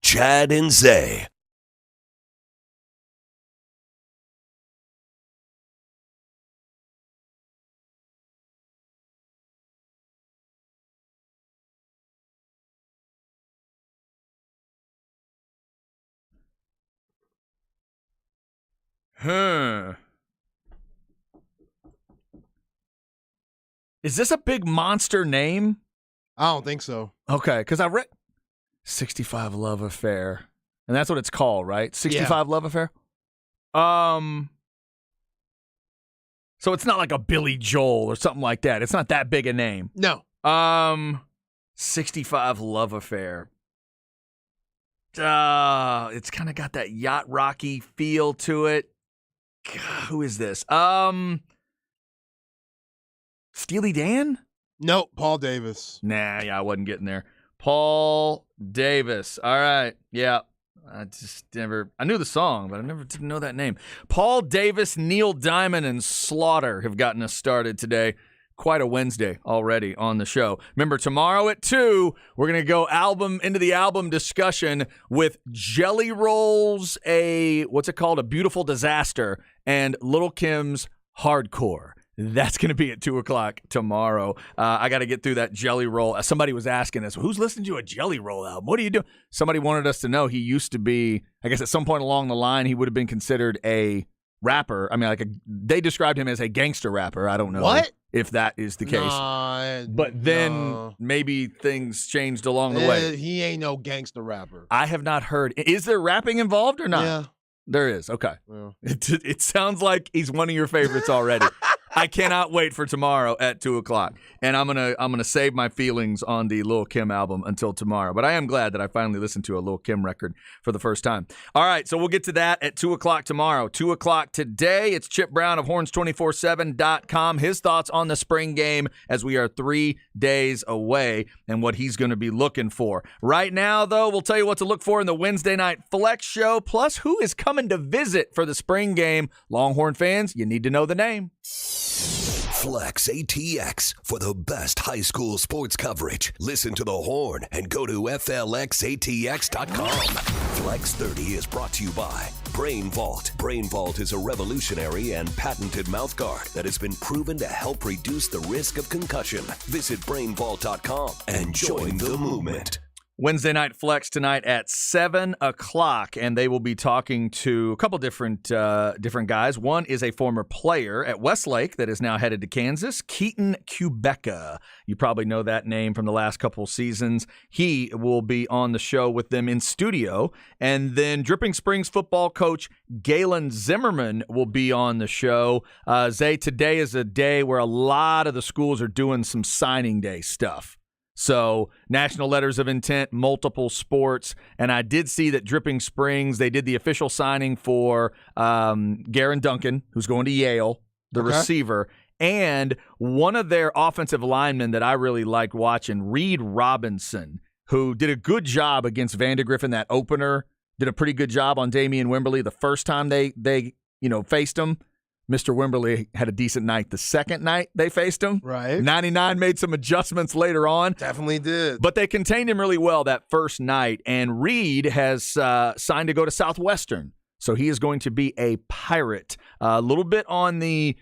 Chad and Zay. Is this a big monster name? I don't think so. Okay, because I read 65 Love Affair. And that's what it's called, right? 65 Love Affair? So it's not like a Billy Joel or something like that. It's not that big a name. No. 65 Love Affair. It's kind of got that yacht rocky feel to it. God, who is this? Steely Dan? Nope, Paul Davis. Nah, yeah, I wasn't getting there. Paul Davis. All right. Yeah. I knew the song, but I never didn't know that name. Paul Davis, Neil Diamond, and Slaughter have gotten us started today. Quite a Wednesday already on the show. Remember, tomorrow at 2, we're going to go into the album discussion with Jelly Rolls, what's it called? A Beautiful Disaster, and Little Kim's Hardcore. That's going to be at 2 o'clock tomorrow. I got to get through that Jelly Roll. Somebody was asking us, who's listening to a Jelly Roll album? What do you do? Somebody wanted us to know he used to be, I guess at some point along the line, he would have been considered a rapper. I mean, they described him as a gangster rapper. I don't know if that is the case. But then maybe things changed along the way. He ain't no gangster rapper. I have not heard. Is there rapping involved or not? Yeah. There is. Okay. Yeah. It sounds like he's one of your favorites already. I cannot wait for tomorrow at 2 o'clock. And I'm gonna save my feelings on the Lil' Kim album until tomorrow. But I am glad that I finally listened to a Lil' Kim record for the first time. All right, so we'll get to that at 2 o'clock tomorrow. 2 o'clock today, it's Chip Brown of Horns247.com. His thoughts on the spring game as we are 3 days away and what he's going to be looking for. Right now, though, we'll tell you what to look for in the Wednesday Night Flex Show, plus who is coming to visit for the spring game. Longhorn fans, you need to know the name. Flex ATX for the best high school sports coverage. Listen to the Horn and go to FLXATX.com. Flex 30 is brought to you by Brain Vault. Brain Vault is a revolutionary and patented mouthguard that has been proven to help reduce the risk of concussion. Visit BrainVault.com and join the movement. Wednesday Night Flex tonight at 7 o'clock, and they will be talking to a couple different guys. One is a former player at Westlake that is now headed to Kansas, Keaton Kubeka. You probably know that name from the last couple seasons. He will be on the show with them in studio. And then Dripping Springs football coach Galen Zimmerman will be on the show. Zay, today is a day where a lot of the schools are doing some signing day stuff. So national letters of intent, multiple sports. And I did see that Dripping Springs, they did the official signing for Garen Duncan, who's going to Yale, the receiver. And one of their offensive linemen that I really liked watching, Reed Robinson, who did a good job against Vandegrift in that opener, did a pretty good job on Damian Wimberly the first time they faced him. Mr. Wimberly had a decent night the second night they faced him. Right. 99 made some adjustments later on. Definitely did. But they contained him really well that first night. And Reed has signed to go to Southwestern. So he is going to be a Pirate. A little bit on the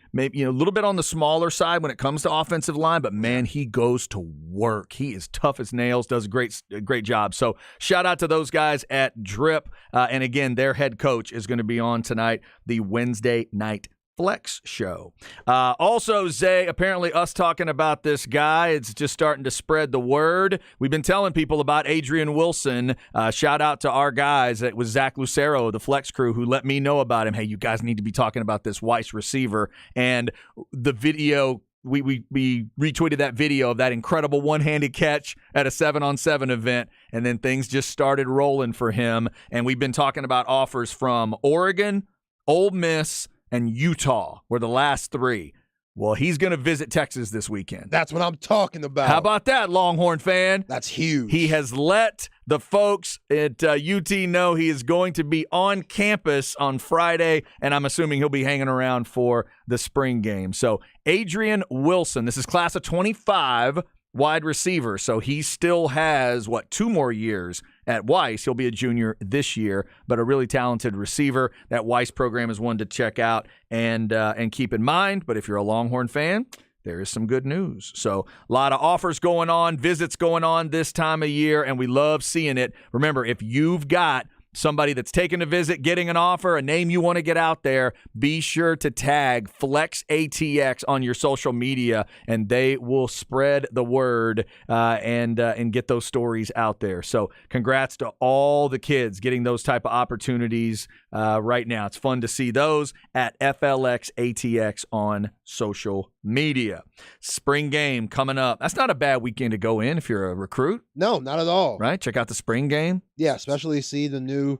smaller side when it comes to offensive line, but man, he goes to work. He is tough as nails, does a great job. So shout out to those guys at Drip. And again, their head coach is going to be on tonight, the Wednesday Night Flex Show. Also, Zay, apparently us talking about this guy, it's just starting to spread the word. We've been telling people about Adrian Wilson. Shout out to our guys. It was Zach Lucero, the Flex crew, who let me know about him. Hey, you guys need to be talking about this Weiss receiver. And the video, we retweeted that video of that incredible one-handed catch at a 7-on-7 event, and then things just started rolling for him. And we've been talking about offers from Oregon, Ole Miss, and Utah were the last three. Well, he's going to visit Texas this weekend. That's what I'm talking about. How about that, Longhorn fan? That's huge. He has let the folks at UT know he is going to be on campus on Friday, and I'm assuming he'll be hanging around for the spring game. So Adrian Wilson, this is class of 25 wide receiver, so he still has, 2 more years at Weiss. He'll be a junior this year, but a really talented receiver. That Weiss program is one to check out and keep in mind. But if you're a Longhorn fan, there is some good news. So a lot of offers going on, visits going on this time of year, and we love seeing it. Remember, if you've got somebody that's taking a visit, getting an offer, a name you want to get out there, be sure to tag FlexATX on your social media, and they will spread the word and get those stories out there. So congrats to all the kids getting those type of opportunities right now. It's fun to see those at FLXATX on social media. Spring game coming up. That's not a bad weekend to go in if you're a recruit. No, not at all. Right? Check out the spring game. Yeah, especially see the new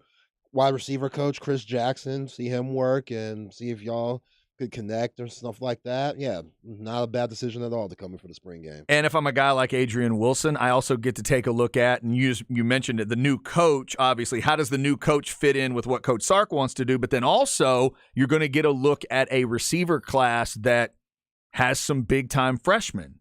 wide receiver coach, Chris Jackson, see him work and see if y'all could connect or stuff like that. Yeah, not a bad decision at all to come in for the spring game. And if I'm a guy like Adrian Wilson, I also get to take a look at, and you mentioned it, the new coach, obviously. How does the new coach fit in with what Coach Sark wants to do? But then also, you're going to get a look at a receiver class that has some big-time freshmen.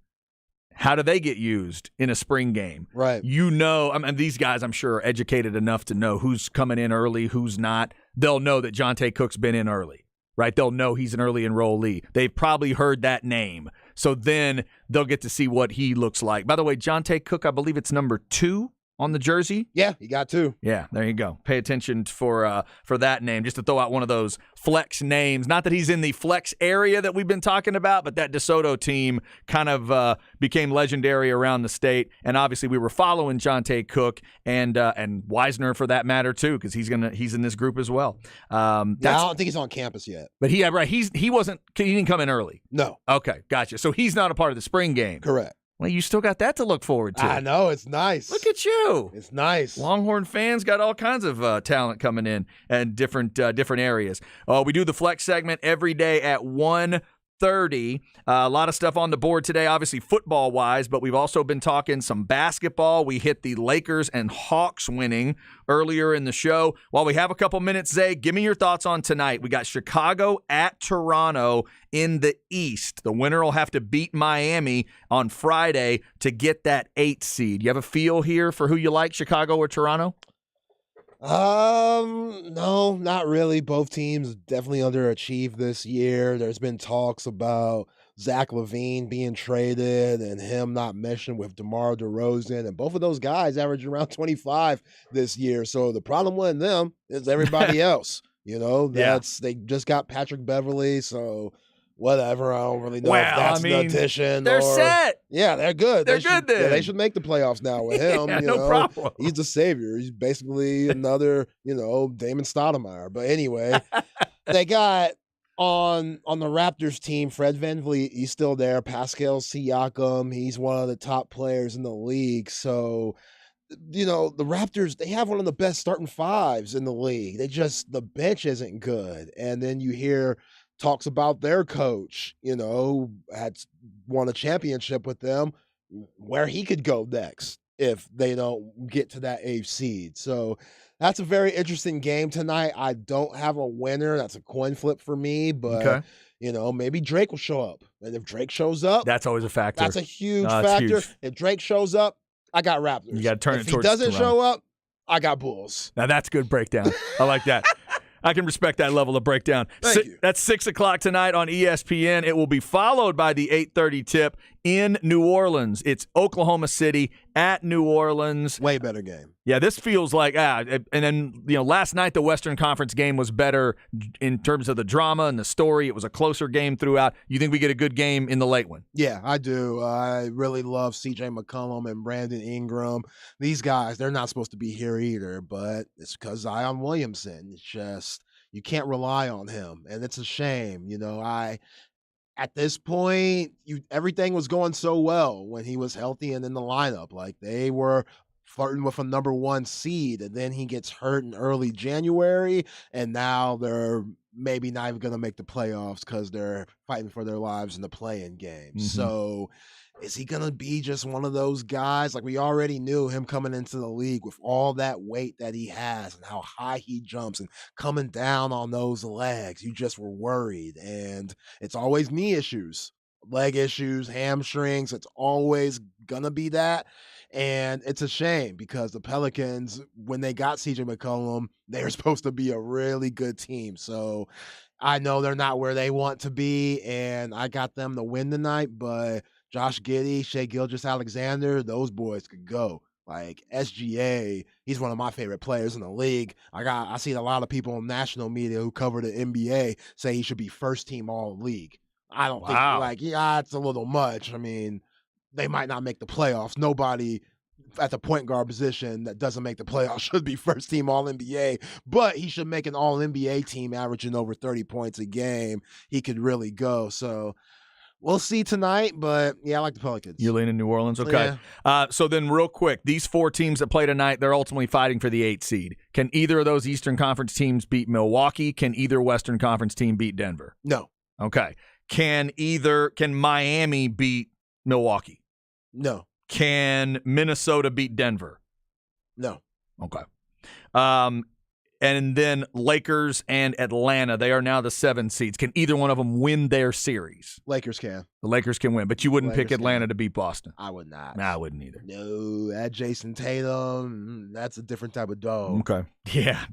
How do they get used in a spring game? Right. I mean, these guys, I'm sure, are educated enough to know who's coming in early, who's not. They'll know that Jonte Cook's been in early, right? They'll know he's an early enrollee. They've probably heard that name. So then they'll get to see what he looks like. By the way, Jonte Cook, I believe it's number 2 on the jersey. Yeah, he got 2. Yeah, there you go. Pay attention for that name, just to throw out one of those flex names. Not that he's in the flex area that we've been talking about, but that DeSoto team kind of became legendary around the state. And obviously, we were following Jonte Cook and Wisner for that matter too, because he's in this group as well. I don't think he's on campus yet. But he didn't come in early. No. Okay, gotcha. So he's not a part of the spring game. Correct. Well, you still got that to look forward to. I know, it's nice. Look at you. It's nice. Longhorn fans got all kinds of talent coming in and different areas. We do the flex segment every day at 1:30. A lot of stuff on the board today, obviously football-wise, but we've also been talking some basketball. We hit the Lakers and Hawks winning earlier in the show. While we have a couple minutes, Zay, give me your thoughts on tonight. We got Chicago at Toronto in the East. The winner will have to beat Miami on Friday to get that 8th seed. You have a feel here for who you like, Chicago or Toronto? No, not really. Both teams definitely underachieved this year. There's been talks about Zach LaVine being traded and him not meshing with DeMar DeRozan, and both of those guys average around 25 this year. So the problem with them is everybody else. They just got Patrick Beverly, so whatever. I don't really know if that's an addition. They're set. Yeah, they're good. They're good then. Yeah, they should make the playoffs now with him. Yeah, no problem. He's the savior. He's basically another, Damon Stoudemire. But anyway, they got on the Raptors team, Fred VanVleet, he's still there. Pascal Siakam, he's one of the top players in the league. So, the Raptors, they have one of the best starting fives in the league. The bench isn't good. And then you hear talks about their coach, who had won a championship with them, where he could go next if they don't get to that 8th seed. So that's a very interesting game tonight. I don't have a winner. That's a coin flip for me, but okay. Maybe Drake will show up. And if Drake shows up, that's always a factor. That's a huge factor. Huge. If Drake shows up, I got Raptors. You got to turn if it towards he doesn't Toronto. show up, I got Bulls. Now that's good breakdown. I like that. I can respect that level of breakdown. Thank you. That's 6 o'clock tonight on ESPN. It will be followed by the 8:30 tip in New Orleans. It's Oklahoma City at New Orleans. Way better game. Yeah, this feels like and then last night the Western Conference game was better in terms of the drama and the story. It was a closer game throughout. You think we get a good game in the late one? Yeah, I do. I really love C.J. McCollum and Brandon Ingram. These guys, they're not supposed to be here either, but it's because Zion Williamson. It's just you can't rely on him, and it's a shame. At this point, everything was going so well when he was healthy and in the lineup. Like they were flirting with a number 1 seed, and then he gets hurt in early January, and now they're maybe not even going to make the playoffs because they're fighting for their lives in the play-in game. Mm-hmm. So is he going to be just one of those guys? Like we already knew him coming into the league with all that weight that he has and how high he jumps and coming down on those legs. You just were worried, and it's always knee issues leg issues, hamstrings. It's always going to be that. And it's a shame because the Pelicans, when they got CJ McCollum, they were supposed to be a really good team. So I know they're not where they want to be, and I got them to win tonight, but Josh Giddey, Shai Gilgeous-Alexander, those boys could go. Like SGA, he's one of my favorite players in the league. I see a lot of people in national media who cover the NBA say he should be first team all league. I don't think it's a little much. I mean, they might not make the playoffs. Nobody at the point guard position that doesn't make the playoffs should be first team all NBA, but he should make an all NBA team averaging over 30 points a game. He could really go. So we'll see tonight, but yeah, I like the Pelicans. You're leaning New Orleans? Okay. Yeah. So then real quick, these 4 teams that play tonight, they're ultimately fighting for the 8th seed. Can either of those Eastern Conference teams beat Milwaukee? Can either Western Conference team beat Denver? No. Okay. Can Miami beat Milwaukee? No. Can Minnesota beat Denver? No. Okay. And then Lakers and Atlanta, they are now the 7 seeds. Can either one of them win their series? Lakers can. The Lakers can win, but you wouldn't pick Atlanta to beat Boston. I would not. Nah, I wouldn't either. No, that Jason Tatum, that's a different type of dog. Okay. Yeah,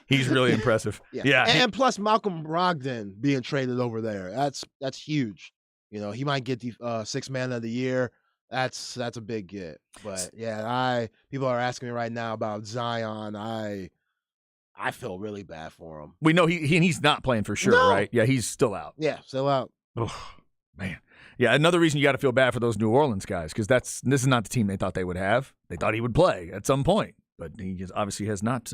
he's really impressive. Yeah. And plus Malcolm Brogdon being traded over there. That's huge. You know, he might get the 6th man of the year. That's a big get. But yeah, people are asking me right now about Zion. I feel really bad for him. We know he's not playing for sure, right? Yeah, he's still out. Yeah, still out. Oh, man. Yeah, another reason you got to feel bad for those New Orleans guys, because this is not the team they thought they would have. They thought he would play at some point, but he just obviously has not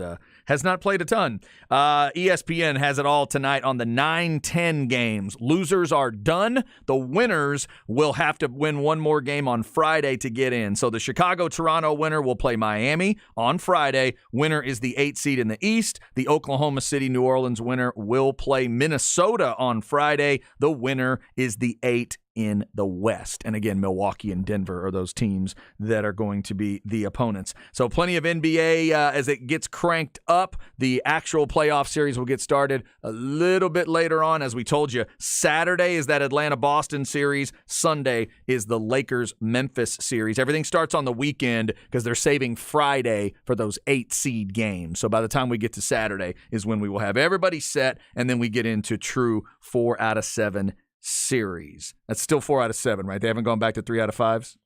played a ton. ESPN has it all tonight on the 9-10 games. Losers are done. The winners will have to win one more game on Friday to get in. So the Chicago-Toronto winner will play Miami on Friday. Winner is the 8th seed in the East. The Oklahoma City-New Orleans winner will play Minnesota on Friday. The winner is the 8 in the West. And again, Milwaukee and Denver are those teams that are going to be the opponents. So plenty of NBA as it gets cranked up. The actual playoff series will get started a little bit later on. As we told you, Saturday is that Atlanta-Boston series. Sunday is the Lakers-Memphis series. Everything starts on the weekend because they're saving Friday for those 8-seed games. So by the time we get to Saturday is when we will have everybody set, and then we get into true 4 out of 7 series. That's still 4 out of 7, right? They haven't gone back to 3 out of 5s?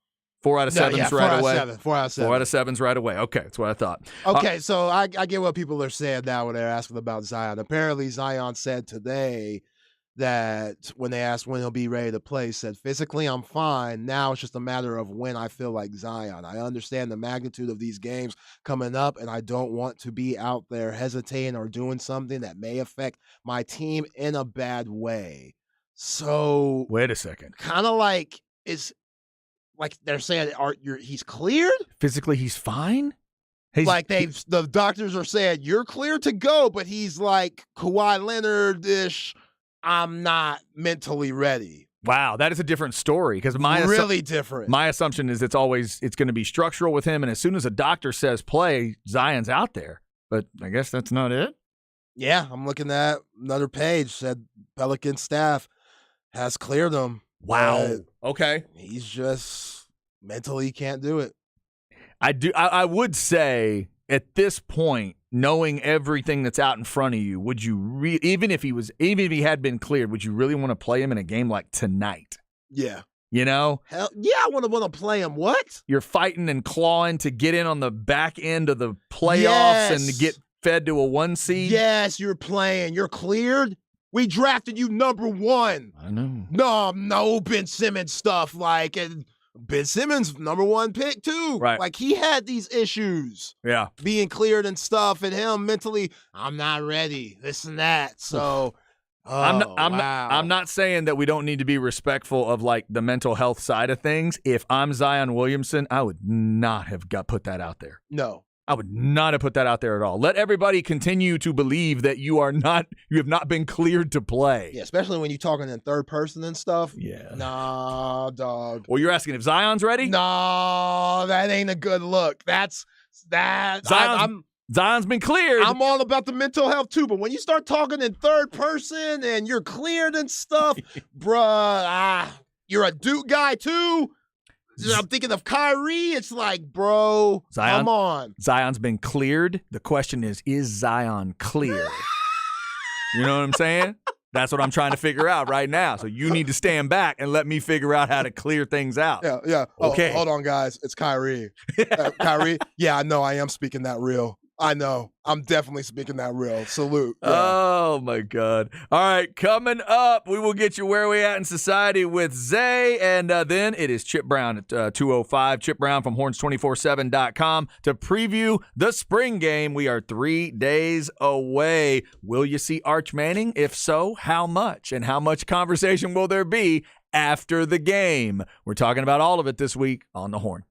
4 out of 7s right away? 4 out of 7. 4 out of 7s right away. Okay, that's what I thought. Okay, so I get what people are saying now when they're asking about Zion. Apparently, Zion said today that when they asked when he'll be ready to play, he said, physically, I'm fine. Now it's just a matter of when I feel like Zion. I understand the magnitude of these games coming up, and I don't want to be out there hesitating or doing something that may affect my team in a bad way. So wait a second. Kind of like they're saying he's cleared? Physically he's fine? The doctors are saying you're cleared to go, but he's like Kawhi Leonard-ish, I'm not mentally ready. Wow, that is a different story because different. My assumption is it's going to be structural with him, and as soon as a doctor says play, Zion's out there. But I guess that's not it. Yeah, I'm looking at another page said Pelican staff has cleared him. Wow. Okay. He's just mentally can't do it. I would say at this point, knowing everything that's out in front of you, would you even if he had been cleared, would you really want to play him in a game like tonight? Yeah. You know? Hell yeah, I want to play him. What? You're fighting and clawing to get in on the back end of the playoffs and to get fed to a 1 seed. Yes, you're playing. You're cleared. We drafted you number 1. I know. No Ben Simmons stuff. And Ben Simmons, number 1 pick too. Right. Like he had these issues. Yeah. Being cleared and stuff, and him mentally, I'm not ready. This and that. So I'm not saying that we don't need to be respectful of the mental health side of things. If I'm Zion Williamson, I would not have put that out there. No. I would not have put that out there at all. Let everybody continue to believe that you have not been cleared to play. Yeah, especially when you're talking in third person and stuff. Yeah. Nah, dog. Well, you're asking if Zion's ready? No, that ain't a good look. That's that. Zion's been cleared. I'm all about the mental health too, but when you start talking in third person and you're cleared and stuff, bruh, you're a Duke guy too. I'm thinking of Kyrie. It's like, bro, come on. Zion's been cleared. The question is Zion clear? You know what I'm saying? That's what I'm trying to figure out right now. So you need to stand back and let me figure out how to clear things out. Yeah. Okay. Hold on, guys. It's Kyrie. Kyrie, yeah, I know I am speaking that real. I know. I'm definitely speaking that real. Salute. Yeah. Oh, my God. All right, coming up, we will get you where we at in society with Zay, and then it is Chip Brown at 2:05. Chip Brown from horns247.com to preview the spring game. We are 3 days away. Will you see Arch Manning? If so, how much? And how much conversation will there be after the game? We're talking about all of it this week on The Horn.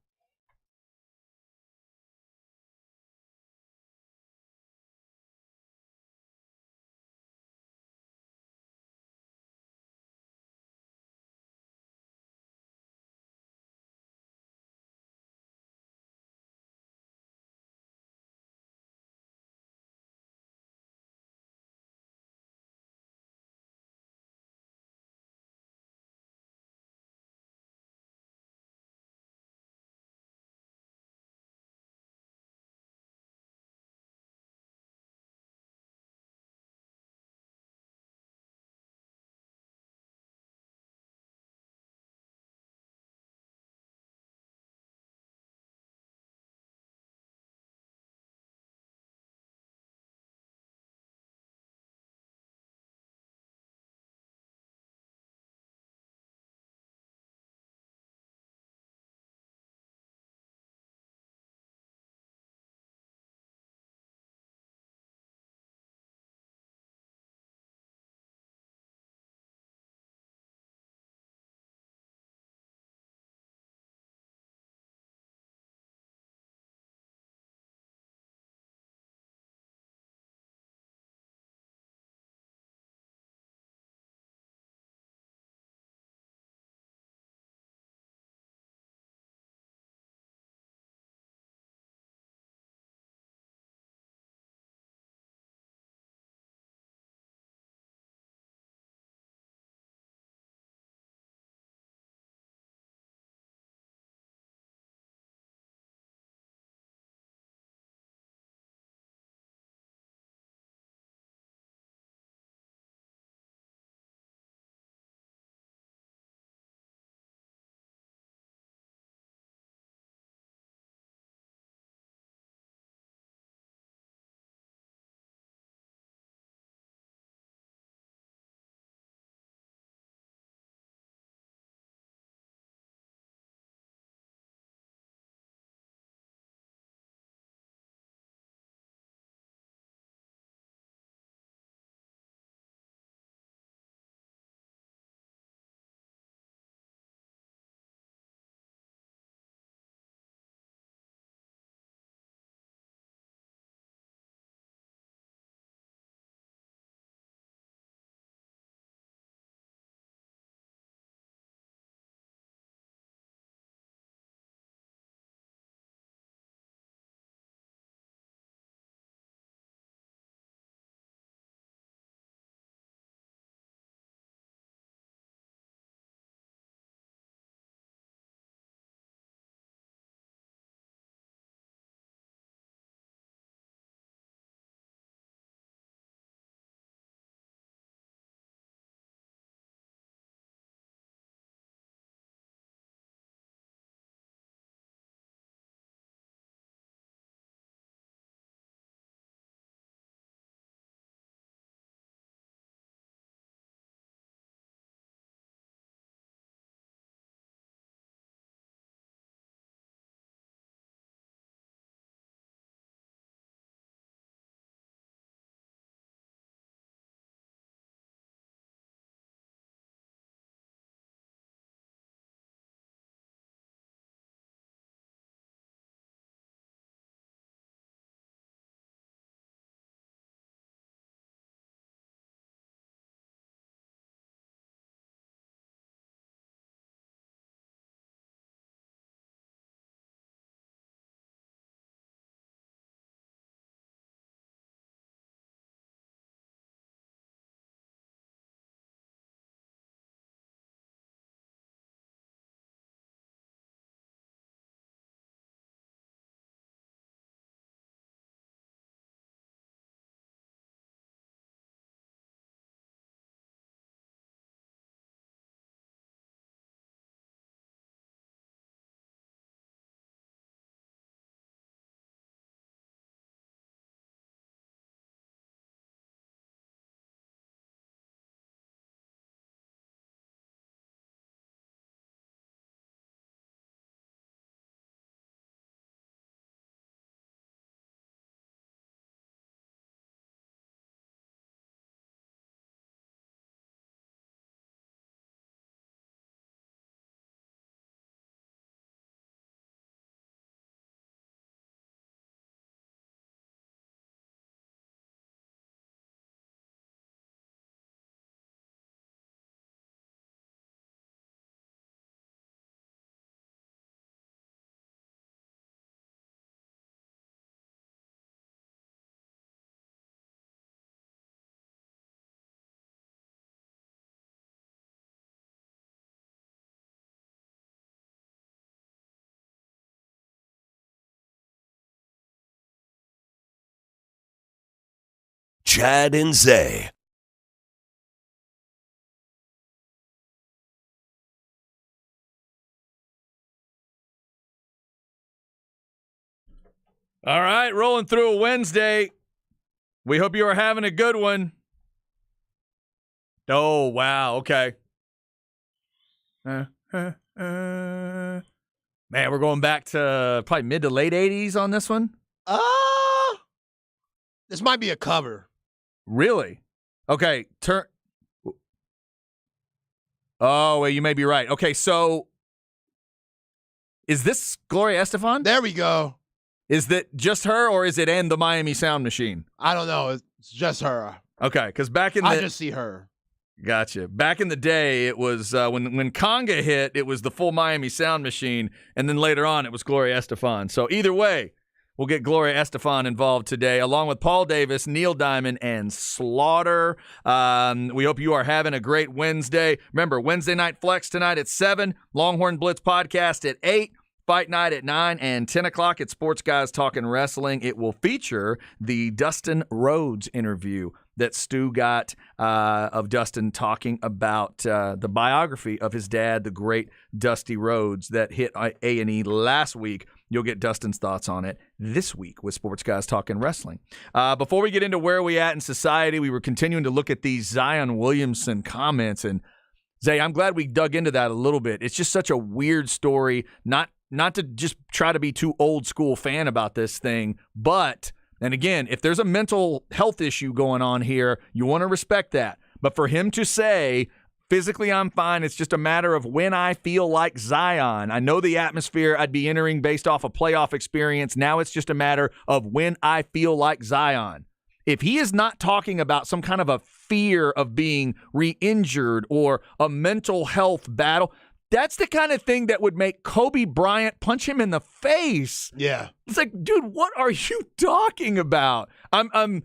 Chad and Zay. All right, rolling through a Wednesday. We hope you are having a good one. Oh, wow. Okay. Man, we're going back to probably mid to late 80s on this one. This might be a cover. Really? Okay, Oh, wait, you may be right. Okay, so is this Gloria Estefan? There we go. Is that just her, or is it and the Miami Sound Machine? I don't know. It's just her. Okay, because back in I the just see her. Gotcha. Back in the day, it was when Conga hit, it was the full Miami Sound Machine, and then later on, it was Gloria Estefan. So either way, we'll get Gloria Estefan involved today, along with Paul Davis, Neil Diamond, and Slaughter. We hope you are having a great Wednesday. Remember, Wednesday Night Flex tonight at 7, Longhorn Blitz podcast at 8. Fight night at 9 and 10 o'clock at Sports Guys Talking Wrestling. It will feature the Dustin Rhodes interview that Stu got of Dustin talking about the biography of his dad, the great Dusty Rhodes, that hit A&E last week. You'll get Dustin's thoughts on it this week with Sports Guys Talking Wrestling. Before we get into where we at in society, we were continuing to look at these Zion Williamson comments. And, Zay, I'm glad we dug into that a little bit. It's just such a weird story, not to just try to be too old school fan about this thing, but, and again, if there's a mental health issue going on here, you want to respect that. But for him to say, physically I'm fine, it's just a matter of when I feel like Zion. I know the atmosphere I'd be entering based off a playoff experience. Now it's just a matter of when I feel like Zion. If he is not talking about some kind of a fear of being re-injured or a mental health battle, that's the kind of thing that would make Kobe Bryant punch him in the face. Yeah. It's like, dude, what are you talking about? I'm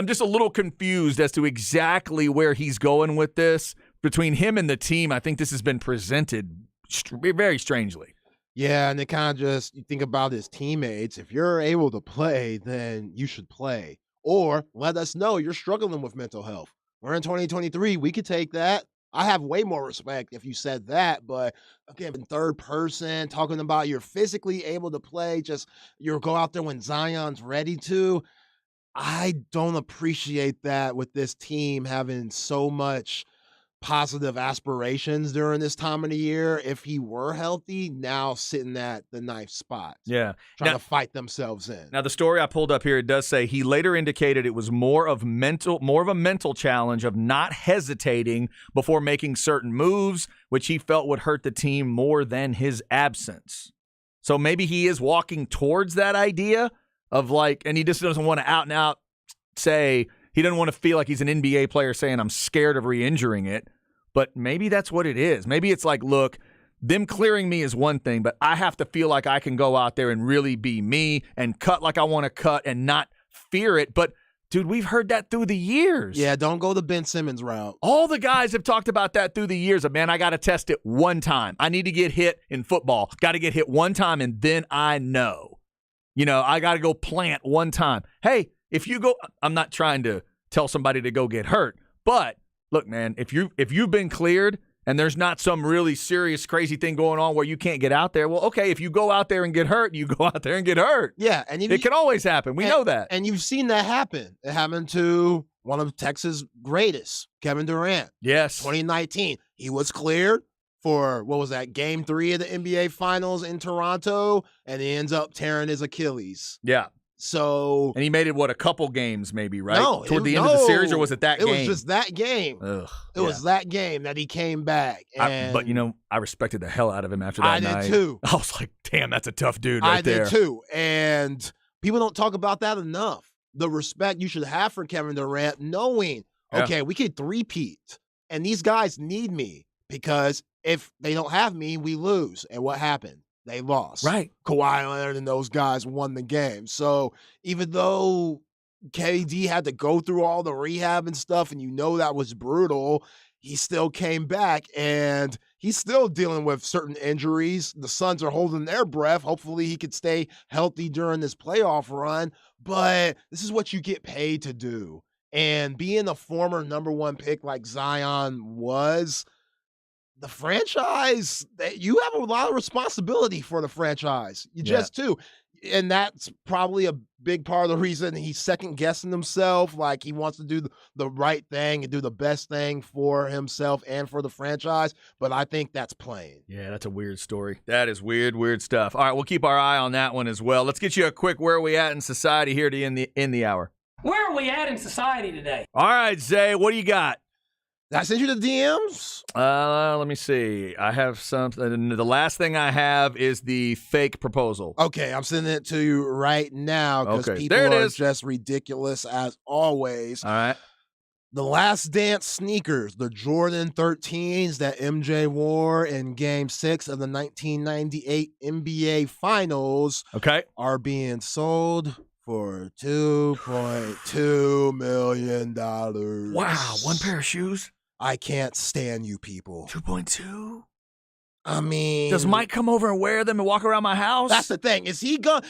just a little confused as to exactly where he's going with this. Between him and the team, I think this has been presented very strangely. Yeah, and it kind of just, you think about his teammates. If you're able to play, then you should play. Or let us know you're struggling with mental health. We're in 2023. We could take that. I have way more respect if you said that, but again, in third person, talking about you're physically able to play, just you'll go out there when Zion's ready to. I don't appreciate that with this team having so much positive aspirations during this time of the year. If he were healthy, now sitting at the ninth spot. Yeah. Trying to fight themselves in. Now, the story I pulled up here, it does say he later indicated it was more of a mental challenge of not hesitating before making certain moves, which he felt would hurt the team more than his absence. So maybe he is walking towards that idea of and he just doesn't want to out and out say, he doesn't want to feel like he's an NBA player saying, I'm scared of re-injuring it. But maybe that's what it is. Maybe it's like, look, them clearing me is one thing, but I have to feel like I can go out there and really be me and cut like I want to cut and not fear it. But, dude, we've heard that through the years. Yeah, don't go the Ben Simmons route. All the guys have talked about that through the years. Man, I got to test it one time. I need to get hit in football. Got to get hit one time, and then I know. I got to go plant one time. Hey, if you go, I'm not trying to tell somebody to go get hurt, but look, man, if you've been cleared and there's not some really serious, crazy thing going on where you can't get out there, well, okay, if you go out there and get hurt, you go out there and get hurt. Yeah, and it can always happen. We know that. And you've seen that happen. It happened to one of Texas' greatest, Kevin Durant. Yes. 2019. He was cleared for, Game 3 of the NBA Finals in Toronto, and he ends up tearing his Achilles. Yeah. So, and he made it, a couple games maybe, right? No, Toward the end of the series, or was it that game? It was just that game. It was that game that he came back. And but, I respected the hell out of him after that night. I did too. I was like, damn, that's a tough dude right there. I did too. And people don't talk about that enough. The respect you should have for Kevin Durant, knowing, okay, we could three-peat, and these guys need me, because if they don't have me, we lose. And what happened? They lost. Right. Kawhi Leonard and those guys won the game. So even though KD had to go through all the rehab and stuff, and that was brutal, he still came back, and he's still dealing with certain injuries. The Suns are holding their breath. Hopefully he could stay healthy during this playoff run. But this is what you get paid to do. And being a former number one pick like Zion was, the franchise, you have a lot of responsibility for the franchise. You just do. And that's probably a big part of the reason he's second guessing himself. Like, he wants to do the right thing and do the best thing for himself and for the franchise. But I think that's playing. Yeah, that's a weird story. That is weird stuff. All right, we'll keep our eye on that one as well. Let's get you a quick where are we at in society here to end the hour. Where are we at in society today? All right, Zay, what do you got? Did I send you the DMs? Let me see. I have something. The last thing I have is the fake proposal. Okay, I'm sending it to you right now because people are just ridiculous as always. All right. The Last Dance sneakers, the Jordan 13s that MJ wore in Game 6 of the 1998 NBA Finals, are being sold for $2.2 million. Wow, one pair of shoes? I can't stand you people. 2.2? I mean, does Mike come over and wear them and walk around my house? That's the thing. Is he going?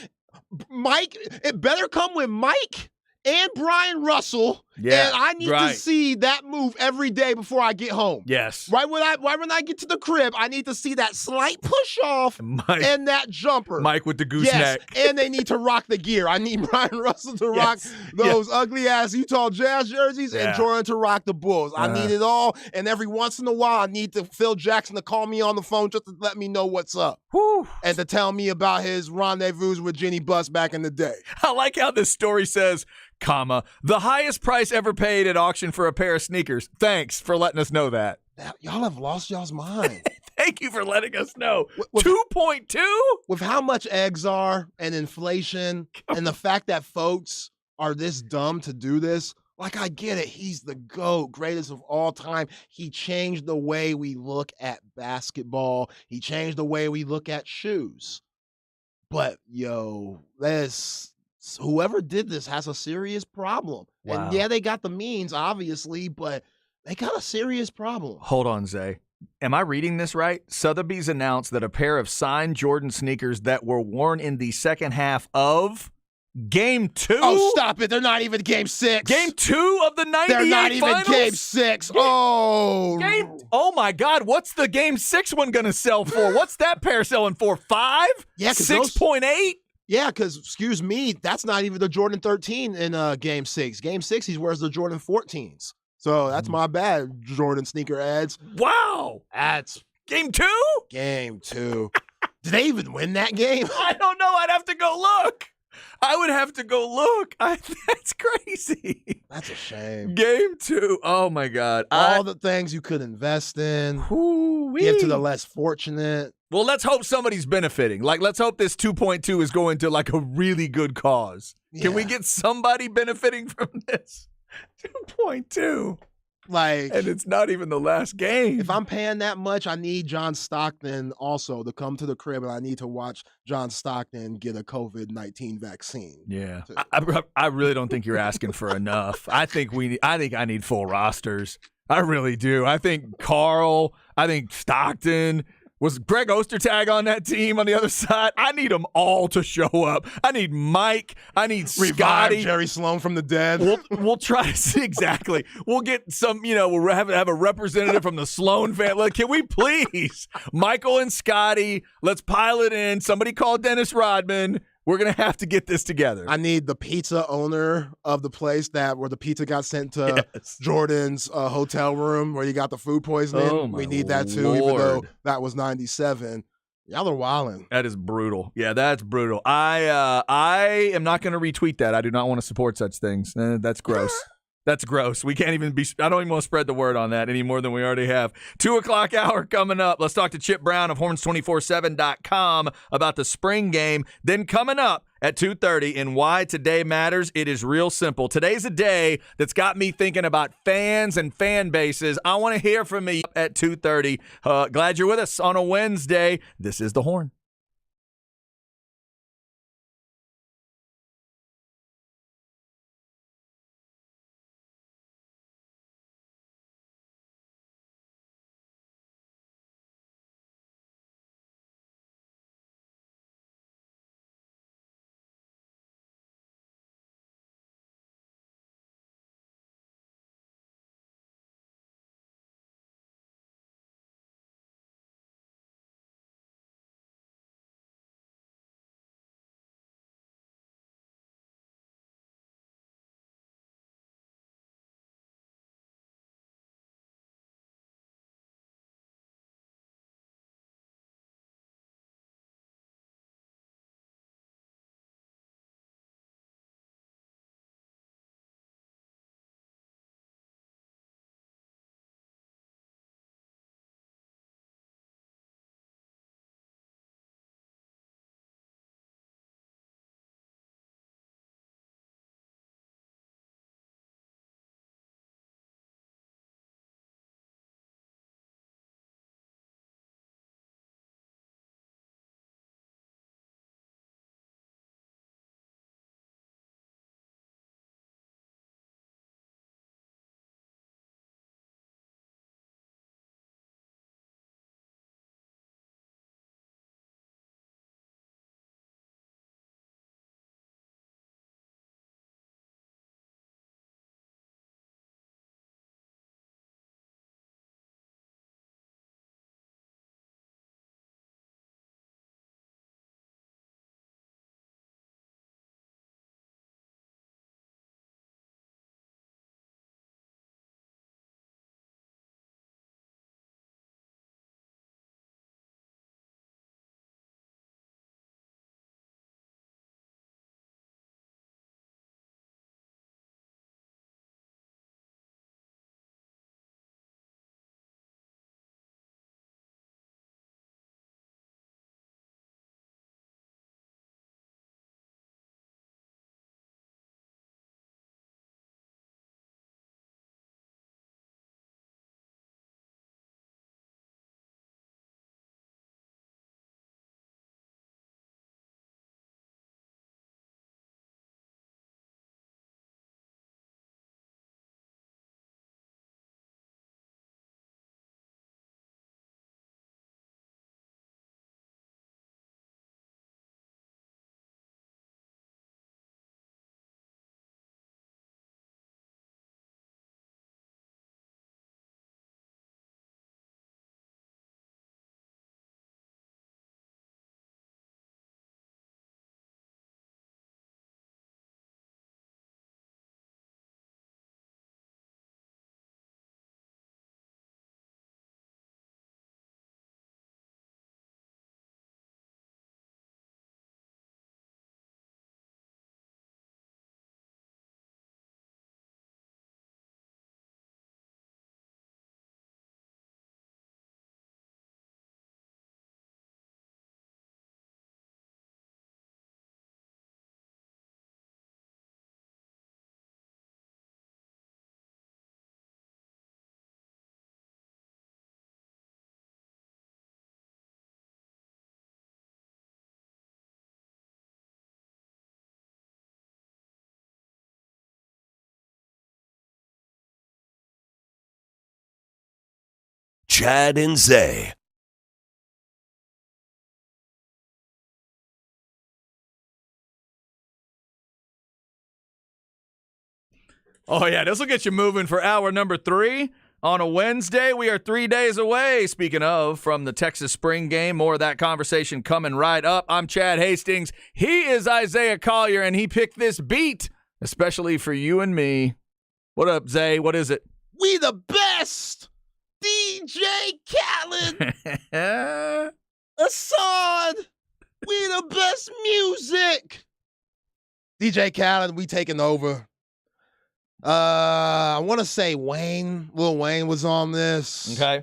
Mike, it better come with Mike and Brian Russell. Yeah, and I need to see that move every day before I get home. Yes. Right when I get to the crib, I need to see that slight push off and that jumper. Mike with the gooseneck. And they need to rock the gear. I need Brian Russell to rock those ugly ass Utah Jazz jerseys and Jordan to rock the Bulls. I need it all. And every once in a while, I need Phil Jackson to call me on the phone just to let me know what's up. Whew. And to tell me about his rendezvous with Jenny Buss back in the day. I like how this story says, the highest price ever paid at auction for a pair of sneakers. Thanks for letting us know that. Y'all have lost y'all's mind. Thank you for letting us know. 2.2? With how much eggs are and inflation and the fact that folks are this dumb to do this, like, I get it. He's the GOAT, greatest of all time. He changed the way we look at basketball. He changed the way we look at shoes. But, whoever did this has a serious problem. Wow. And they got the means, obviously, but they got a serious problem. Hold on, Zay. Am I reading this right? Sotheby's announced that a pair of signed Jordan sneakers that were worn in the second half of Game 2? Oh, stop it. They're not even Game 6. Game 2 of the 98 They're not even finals? Game 6. Oh, my God. What's the Game 6 one going to sell for? What's that pair selling for? 5? Yeah, 6.8? Yeah, because, excuse me, that's not even the Jordan 13 in Game 6. Game 6, he wears the Jordan 14s. So that's my bad, Jordan sneaker ads. Wow. That's Game 2? Game 2. Did they even win that game? I don't know. I'd have to go look. I would have to go look. That's crazy. That's a shame. Game 2. Oh, my God. All the things you could invest in, give to the less fortunate. Well, let's hope somebody's benefiting. Like, let's hope this 2.2 is going to, like, a really good cause. Yeah. Can we get somebody benefiting from this? 2.2. Like, and it's not even the last game. If I'm paying that much, I need John Stockton also to come to the crib, and I need to watch John Stockton get a COVID-19 vaccine. Yeah, I really don't think you're asking for enough. I think I need full rosters. I really do. I think Carl. I think Stockton. Was Greg Ostertag on that team on the other side? I need them all to show up. I need Mike. I need Scotty. Jerry Sloan from the dead. We'll try to see exactly. We'll get some, we'll have a representative from the Sloan family. Can we please? Michael and Scotty, let's pile it in. Somebody call Dennis Rodman. We're going to have to get this together. I need the pizza owner of the place where the pizza got sent to Jordan's hotel room where he got the food poisoning. Oh, we need that too, even though that was 97. Y'all are wildin'. That is brutal. Yeah, that's brutal. I am not going to retweet that. I do not want to support such things. That's gross. That's gross. We can't even I don't even want to spread the word on that any more than we already have. 2 o'clock hour coming up. Let's talk to Chip Brown of Horns247.com about the spring game. Then coming up at 2:30 in Why Today Matters, it is real simple. Today's a day that's got me thinking about fans and fan bases. I want to hear from you at 2:30. Glad you're with us on a Wednesday. This is The Horn. Chad and Zay. Oh, yeah, this will get you moving for hour number 3 on a Wednesday. We are 3 days away, speaking of, from the Texas spring game. More of that conversation coming right up. I'm Chad Hastings. He is Isaiah Collier, and he picked this beat, especially for you and me. What up, Zay? What is it? We the best! DJ Khaled! Assad! We the best music! DJ Khaled, we taking over. I want to say Lil Wayne was on this. Okay.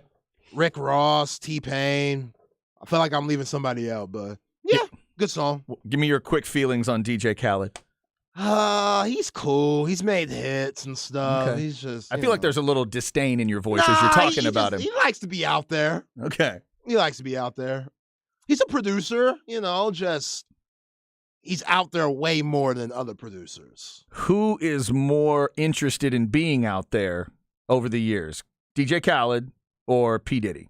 Rick Ross, T-Pain. I feel like I'm leaving somebody out, but yeah, good song. Give me your quick feelings on DJ Khaled. He's cool. He's made hits and stuff. Okay. He's just. I feel like there's a little disdain in your voice as you're Nah, talking about him. He likes to be out there. Okay. He likes to be out there. He's a producer, he's out there way more than other producers. Who is more interested in being out there over the years, DJ Khaled or P. Diddy?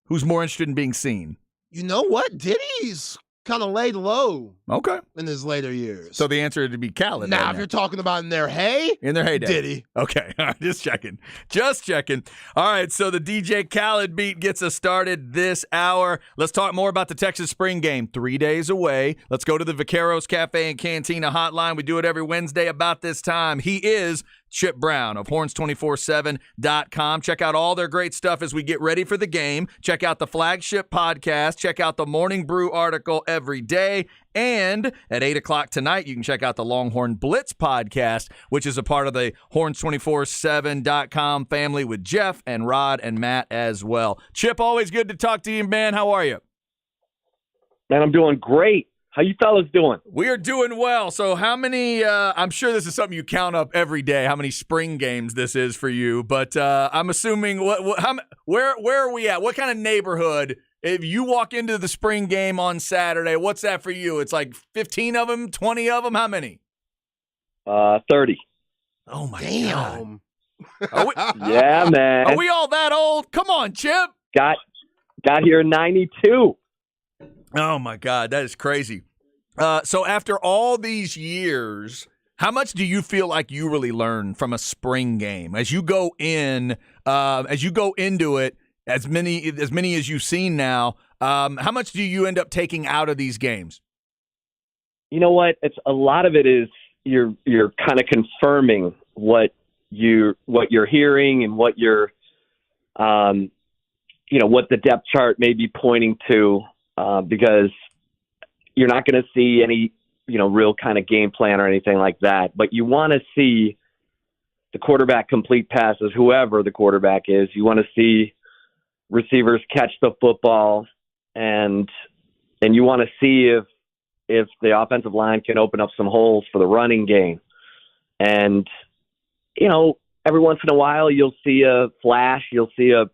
Who's more interested in being seen? You know what? Diddy's kind of laid low Okay. in his later years. So the answer would be Khaled. now, right if you're talking about in their heyday, Diddy. Okay. All right, just checking. All right, so the DJ Khaled beat gets us started this hour. Let's talk more about the Texas spring game. 3 days away. Let's go to the Vaqueros Cafe and Cantina hotline. We do it every Wednesday about this time. He is Chip Brown of horns247.com. Check out all their great stuff as we get ready for the game. Check out the flagship podcast. Check out the Morning Brew article every day. And at 8 o'clock tonight, you can check out the Longhorn Blitz podcast, which is a part of the horns247.com family with Jeff and Rod and Matt as well. Chip, always good to talk to you, man. How are you? Man, I'm doing great. How you fellas doing? We are doing well. So how many, I'm sure this is something you count up every day, how many spring games this is for you, but I'm assuming, where are we at? What kind of neighborhood? If you walk into the spring game on Saturday, what's that for you? It's like 15 of them, 20 of them? How many? 30. Oh, my Damn. God. Yeah, man. Are we all that old? Come on, Chip. Got here in 92. Oh, my God. That is crazy. So after all these years, how much do you feel like you really learned from a spring game? As you go into it, as many as you've seen now, how much do you end up taking out of these games? You know what? It's a lot of it is you're kind of confirming what you're hearing and what you're what the depth chart may be pointing to, because you're not going to see any real kind of game plan or anything like that. But you want to see the quarterback complete passes, whoever the quarterback is. You want to see receivers catch the football, and you want to see if the offensive line can open up some holes for the running game. And every once in a while you'll see a flash, you'll see a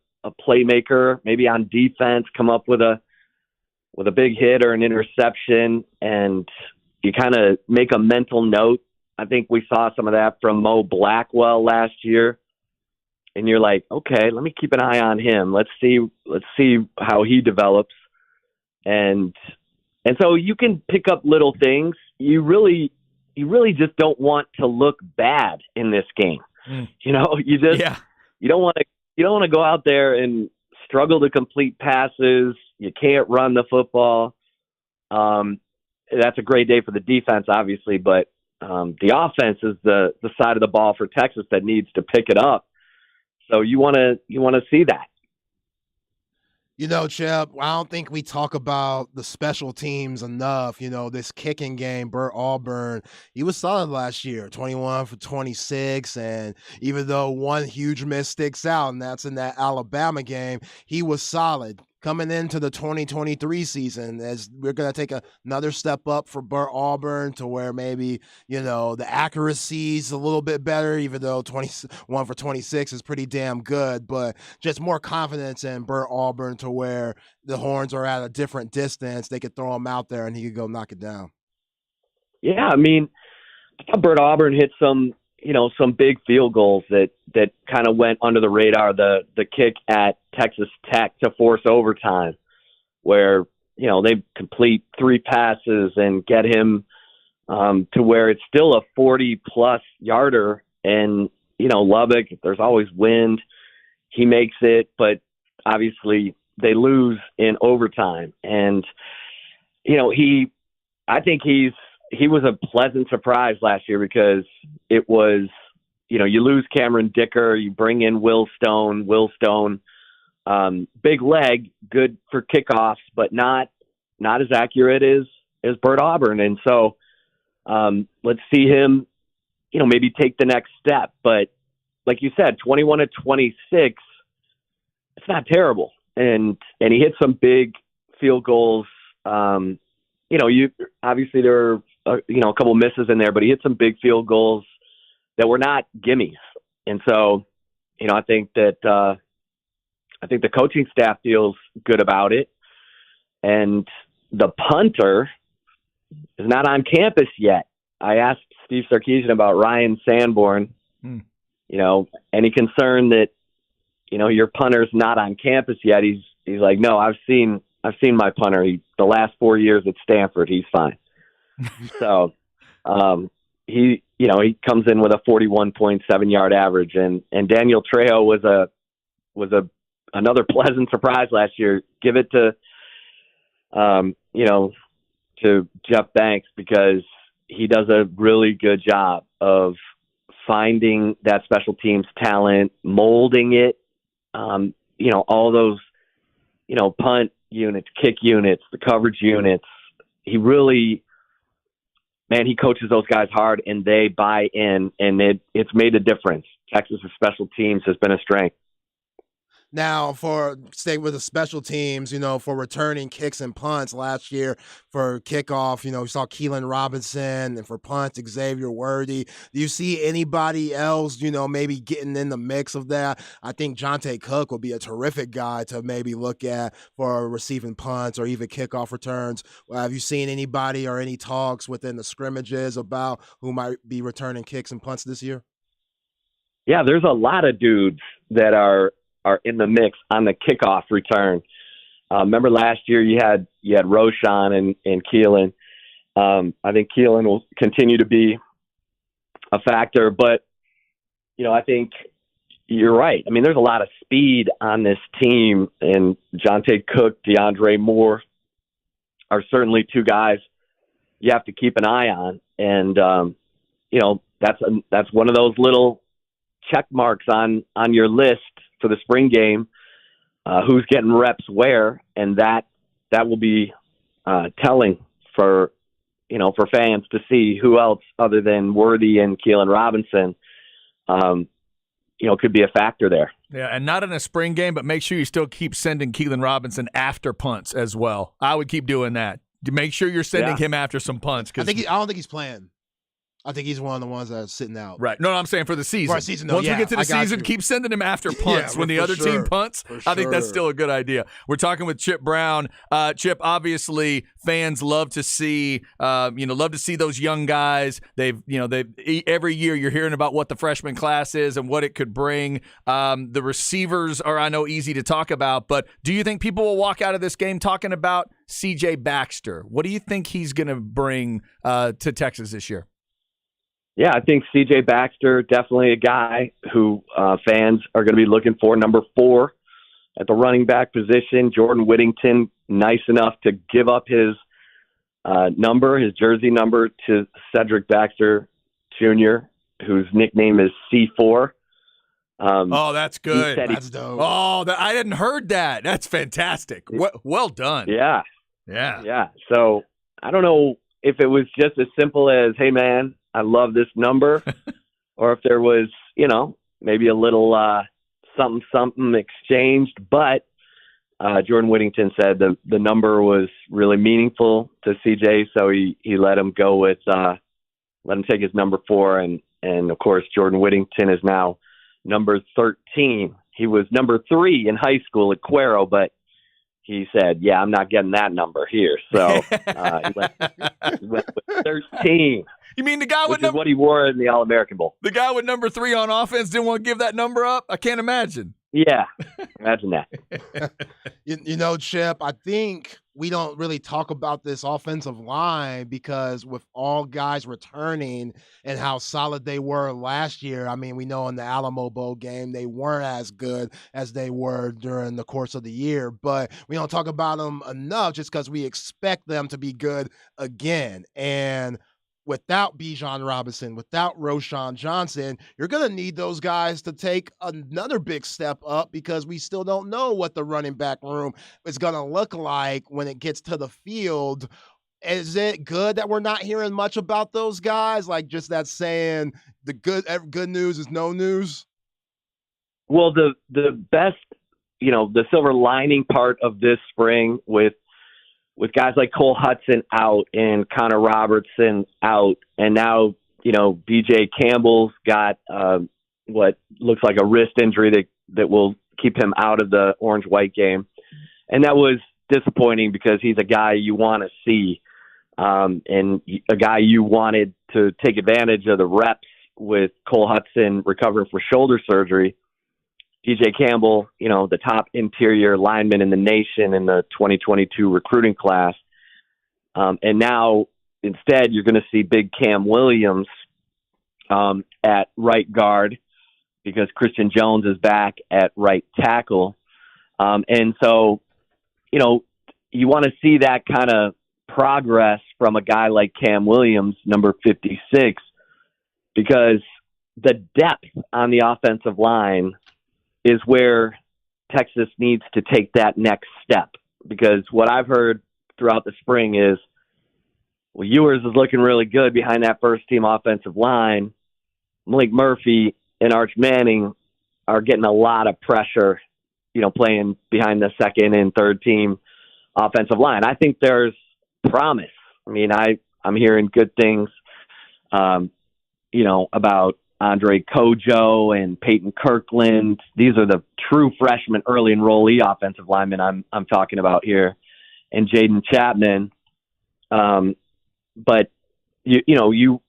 playmaker maybe on defense come up with a big hit or an interception, and you kind of make a mental note. I think we saw some of that from Mo Blackwell last year. And you're like, okay, let me keep an eye on him. Let's see how he develops. And so you can pick up little things. You really just don't want to look bad in this game. You don't want to go out there and struggle to complete passes. You can't run the football. That's a great day for the defense, obviously, but the offense is the side of the ball for Texas that needs to pick it up. So you want to see that. Chip, I don't think we talk about the special teams enough. This kicking game, Bert Auburn, he was solid last year, 21 for 26. And even though one huge miss sticks out, and that's in that Alabama game, he was solid. Coming into the 2023 season, as we're going to take another step up for Bert Auburn to where maybe, the accuracy is a little bit better, even though 21 for 26 is pretty damn good, but just more confidence in Bert Auburn to where the Horns are at a different distance. They could throw him out there and he could go knock it down. Yeah, I mean, I thought Bert Auburn hit some some big field goals that kind of went under the radar. The kick at Texas Tech to force overtime, where they complete 3 passes and get him to where it's still a 40-plus yarder. And Lubbock, there's always wind. He makes it, but obviously they lose in overtime. And I think he was a pleasant surprise last year, because it was, you lose Cameron Dicker, you bring in Will Stone, big leg, good for kickoffs, but not as accurate as Bert Auburn. And so let's see him, maybe take the next step. But like you said, 21-26, it's not terrible. And he hit some big field goals. You obviously there were a couple misses in there, but he hit some big field goals that were not gimmies. And so, I think that the coaching staff feels good about it. And the punter is not on campus yet. I asked Steve Sarkisian about Ryan Sanborn. Any concern that your punter's not on campus yet? He's like, no, I've seen my punter. The last 4 years at Stanford, he's fine. So he comes in with a 41.7 yard average, and Daniel Trejo was another pleasant surprise last year. Give it to to Jeff Banks, because he does a really good job of finding that special teams talent, molding it. All those punt units, kick units, the coverage units. He really, he coaches those guys hard, and they buy in, and it's made a difference. Texas' special teams has been a strength. Now, for stay with the special teams, for returning kicks and punts last year for kickoff, we saw Keelan Robinson, and for punts, Xavier Worthy. Do you see anybody else, maybe getting in the mix of that? I think Jonte Cook would be a terrific guy to maybe look at for receiving punts or even kickoff returns. Have you seen anybody or any talks within the scrimmages about who might be returning kicks and punts this year? Yeah, there's a lot of dudes that are in the mix on the kickoff return. Remember last year you had Roshan and Keelan. I think Keelan will continue to be a factor, but I think you're right. There's a lot of speed on this team, and Jonte Cook, DeAndre Moore are certainly two guys you have to keep an eye on. And that's one of those little check marks on your list for the spring game, who's getting reps where, and that will be telling for fans to see who else other than Worthy and Keelan Robinson, could be a factor there. Yeah, and not in a spring game, but make sure you still keep sending Keelan Robinson after punts as well. I would keep doing that. Make sure you're sending him after some punts. I don't think he's playing. I think he's one of the ones that's sitting out. Right. No, I'm saying for the season. For a season, no, Once we get to the season, keep sending him after punts when the other team punts. I think that's still a good idea. We're talking with Chip Brown. Chip, obviously, fans love to see, those young guys. They've every year you're hearing about what the freshman class is and what it could bring. The receivers are, I know, easy to talk about, but do you think people will walk out of this game talking about C.J. Baxter? What do you think he's going to bring to Texas this year? Yeah, I think C.J. Baxter, definitely a guy who fans are going to be looking for. Number 4 at the running back position. Jordan Whittington, nice enough to give up his jersey number, to Cedric Baxter Jr., whose nickname is C4. That's good. That's dope. I hadn't heard that. That's fantastic. Well done. Yeah. Yeah. So I don't know if it was just as simple as, hey, man, I love this number, or if there was, maybe a little something exchanged. But Jordan Whittington said the number was really meaningful to CJ, so he let him go with let him take his number 4, and of course Jordan Whittington is now number 13. He was number 3 in high school at Cuero, but he said, "Yeah, I'm not getting that number here." So he went with 13. You mean the guy which with is what he wore in the All-American Bowl. the guy with number 3 on offense didn't want to give that number up? I can't imagine. Yeah, imagine that. You know, Chip, I think we don't really talk about this offensive line because with all guys returning and how solid they were last year, I mean, we know in the Alamo Bowl game, they weren't as good as they were during the course of the year, but we don't talk about them enough just because we expect them to be good again. And without Bijan Robinson, without Roschon Johnson, you're going to need those guys to take another big step up because we still don't know what the running back room is going to look like when it gets to the field. Is it good that we're not hearing much about those guys? Like just that saying the good news is no news? Well, the best, the silver lining part of this spring with guys like Cole Hudson out and Connor Robertson out, and now, BJ Campbell's got what looks like a wrist injury that will keep him out of the orange-white game. And that was disappointing because he's a guy you want to see and a guy you wanted to take advantage of the reps with Cole Hudson recovering for shoulder surgery. DJ Campbell, the top interior lineman in the nation in the 2022 recruiting class. And now instead you're going to see big Cam Williams at right guard because Christian Jones is back at right tackle. And so, you want to see that kind of progress from a guy like Cam Williams, number 56, because the depth on the offensive line is where Texas needs to take that next step. Because what I've heard throughout the spring is, well, Ewers is looking really good behind that first-team offensive line. Malik Murphy and Arch Manning are getting a lot of pressure, playing behind the second and third-team offensive line. I think there's promise. I mean, I'm hearing good things, about Andre Kojo and Peyton Kirkland. These are the true freshman early enrollee offensive linemen I'm talking about here, and Jaden Chapman. But you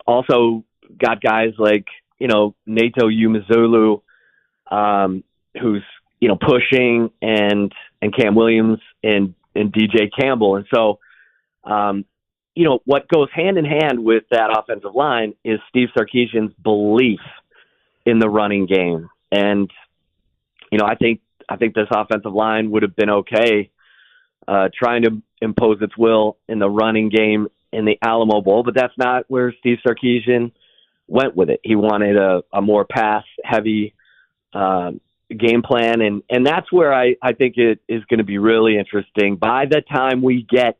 also got guys like Nato Umezulu, who's pushing, and Cam Williams and DJ Campbell, and so what goes hand in hand with that offensive line is Steve Sarkisian's belief in the running game. And, I think this offensive line would have been okay trying to impose its will in the running game in the Alamo Bowl, but that's not where Steve Sarkisian went with it. He wanted a more pass-heavy game plan, and that's where I think it is going to be really interesting. By the time we get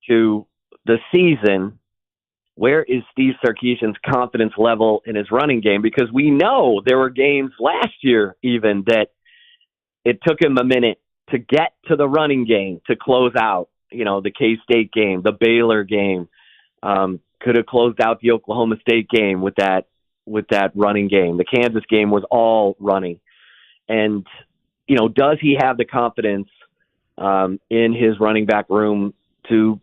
to the season, where is Steve Sarkisian's confidence level in his running game? Because we know there were games last year even that it took him a minute to get to the running game to close out, the K-State game, the Baylor game, could have closed out the Oklahoma State game with that running game. The Kansas game was all running. And, does he have the confidence in his running back room to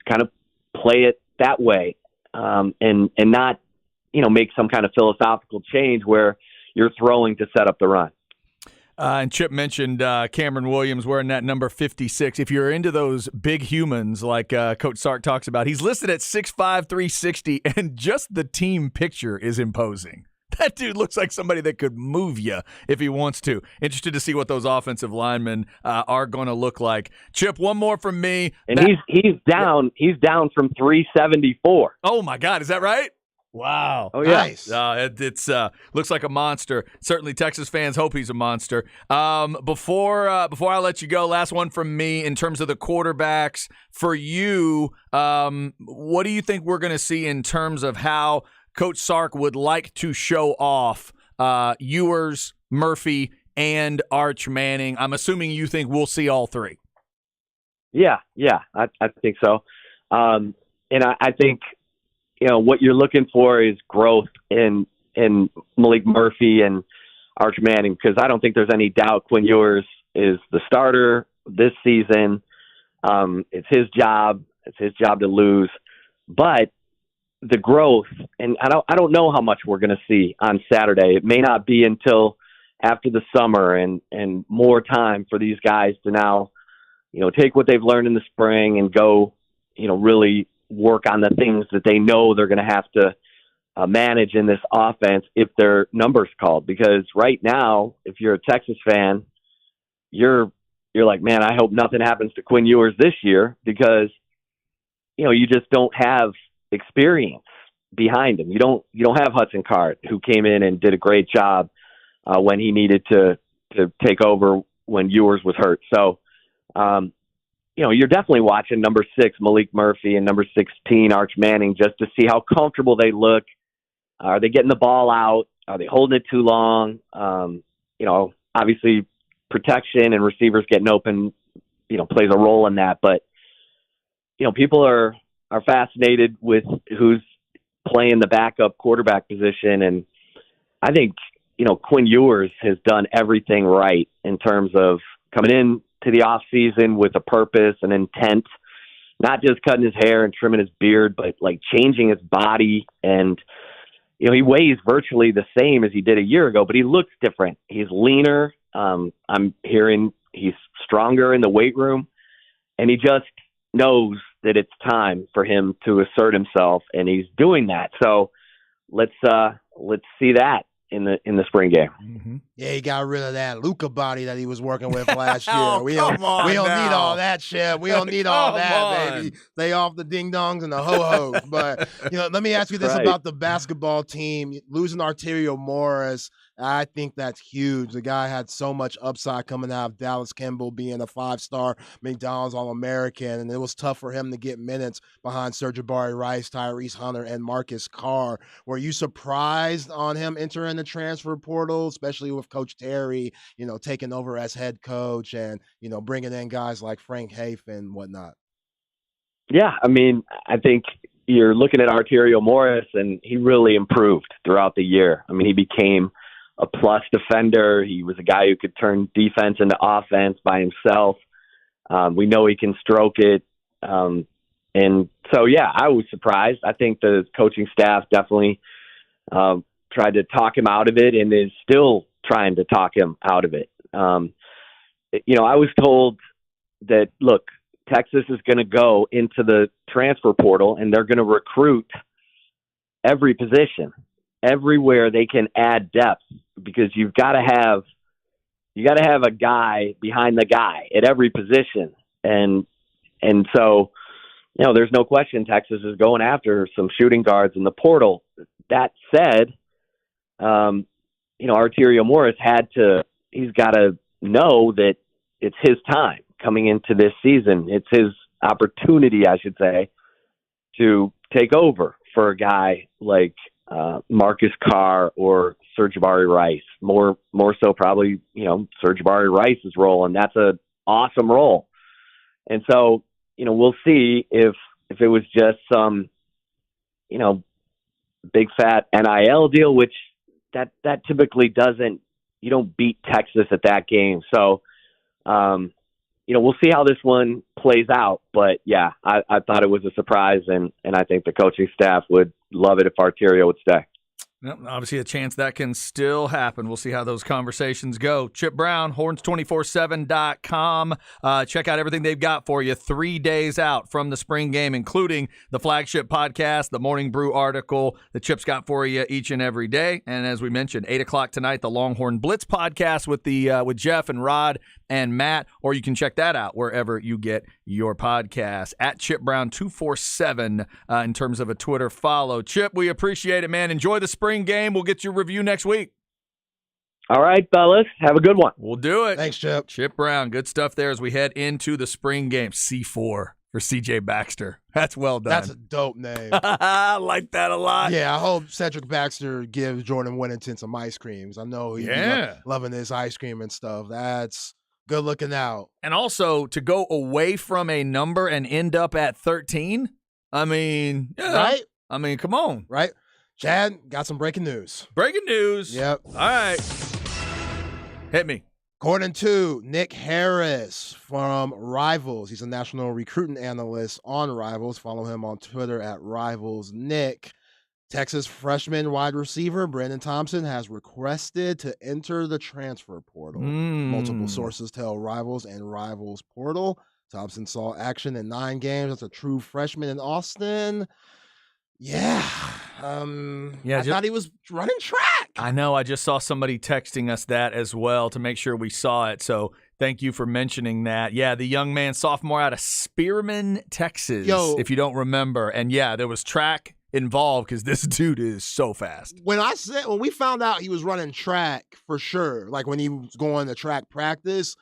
kind of play it that way and not, make some kind of philosophical change where you're throwing to set up the run? And Chip mentioned Cameron Williams wearing that number 56. If you're into those big humans like Coach Sark talks about, he's listed at 6'5", 360, and just the team picture is imposing. That dude looks like somebody that could move you if he wants to. Interested to see what those offensive linemen are going to look like. Chip, one more from me. And he's down. He's down from 374. Oh my God, is that right? Wow. Oh, yeah. Nice. It's looks like a monster. Certainly Texas fans hope he's a monster. Before I let you go, last one from me in terms of the quarterbacks. For you, what do you think we're going to see in terms of how Coach Sark would like to show off Ewers, Murphy, and Arch Manning? I'm assuming you think we'll see all three. Yeah, I think so. And I think, what you're looking for is growth in Malik Murphy and Arch Manning, because I don't think there's any doubt Quinn Ewers is the starter this season. It's his job. It's his job to lose. But the growth, and I don't know how much we're going to see on Saturday. It may not be until after the summer and more time for these guys to now, take what they've learned in the spring and go, really work on the things that they know they're going to have to manage in this offense if their number's called. Because right now, if you're a Texas fan, you're like, man, I hope nothing happens to Quinn Ewers this year, because you just don't have experience behind him. You don't have Hudson Card, who came in and did a great job when he needed to take over when Ewers was hurt. So, you're definitely watching number 6 Malik Murphy and number 16 Arch Manning just to see how comfortable they look. Are they getting the ball out? Are they holding it too long? Obviously protection and receivers getting open, plays a role in that. But, people are fascinated with who's playing the backup quarterback position. And I think, Quinn Ewers has done everything right in terms of coming in to the off season with a purpose and intent, not just cutting his hair and trimming his beard, but like changing his body. And, he weighs virtually the same as he did a year ago, but he looks different. He's leaner. I'm hearing he's stronger in the weight room, and he just knows that it's time for him to assert himself, and he's doing that. So let's see that in the spring game. Mm-hmm. Yeah, he got rid of that Luka body that he was working with last year. Oh, we don't need all that shit. We don't need all Come that, on. baby. Lay off the ding dongs and the ho hos. But let me ask you this Right. about the basketball team losing Arterio Morris. I think that's huge. The guy had so much upside coming out of Dallas Kimball being a 5-star McDonald's All-American, and it was tough for him to get minutes behind Sir'Jabari Rice, Tyrese Hunter, and Marcus Carr. Were you surprised on him entering the transfer portal, especially with Coach Terry, taking over as head coach and, bringing in guys like Frank Haith and whatnot? Yeah, I think you're looking at Arterio Morris, and he really improved throughout the year. He became a plus defender. He was a guy who could turn defense into offense by himself. We know he can stroke it. And so, yeah, I was surprised. I think the coaching staff definitely tried to talk him out of it and is still trying to talk him out of it. I was told that, look, Texas is going to go into the transfer portal and they're going to recruit every position, everywhere they can add depth, because you've got to have a guy behind the guy at every position. And so, there's no question Texas is going after some shooting guards in the portal. That said, Arterio Morris he's got to know that it's his time coming into this season. It's his opportunity, I should say, to take over for a guy like Marcus Carr or Sir'Jabari Rice. More so probably, Sir'Jabari Rice's role, and that's an awesome role. And so, we'll see if it was just some, big fat NIL deal, which that typically you don't beat Texas at that game. So, we'll see how this one plays out. But yeah, I thought it was a surprise, and I think the coaching staff would love it if Arterio would stay. Yep, obviously a chance that can still happen. We'll see how those conversations go. Chip Brown, horns247.com. Check out everything they've got for you 3 days out from the spring game, including the flagship podcast, the Morning Brew article that Chip's got for you each and every day. And as we mentioned, 8 o'clock tonight, the Longhorn Blitz podcast with Jeff and Rod and Matt, or you can check that out wherever you get your podcast. At Chip Brown 247 in terms of a Twitter follow. Chip, we appreciate it, man. Enjoy the spring game. We'll get your review next week. All right, fellas. Have a good one. We'll do it. Thanks, Chip. Chip Brown, good stuff there as we head into the spring game. C4 for CJ Baxter. That's well done. That's a dope name. I like that a lot. Yeah, I hope Cedric Baxter gives Jordan Whittington some ice creams. I know he's loving this ice cream and stuff. That's good looking out. And also to go away from a number and end up at 13. Right? Come on. Right? Chad, got some breaking news. Breaking news. Yep. All right. Hit me. According to Nick Harris from Rivals, he's a national recruiting analyst on Rivals. Follow him on Twitter at Rivals Nick. Texas freshman wide receiver Brandon Thompson has requested to enter the transfer portal. Multiple sources tell Rivals and Rivals Portal. Thompson saw action in 9 games as a true freshman in Austin. Yeah. I thought he was running track. I know. I just saw somebody texting us that as well to make sure we saw it. So thank you for mentioning that. Yeah, the young man, sophomore out of Spearman, Texas, if you don't remember. And yeah, there was track involved because this dude is so fast. When we found out he was running track for sure, like when he was going to track practice,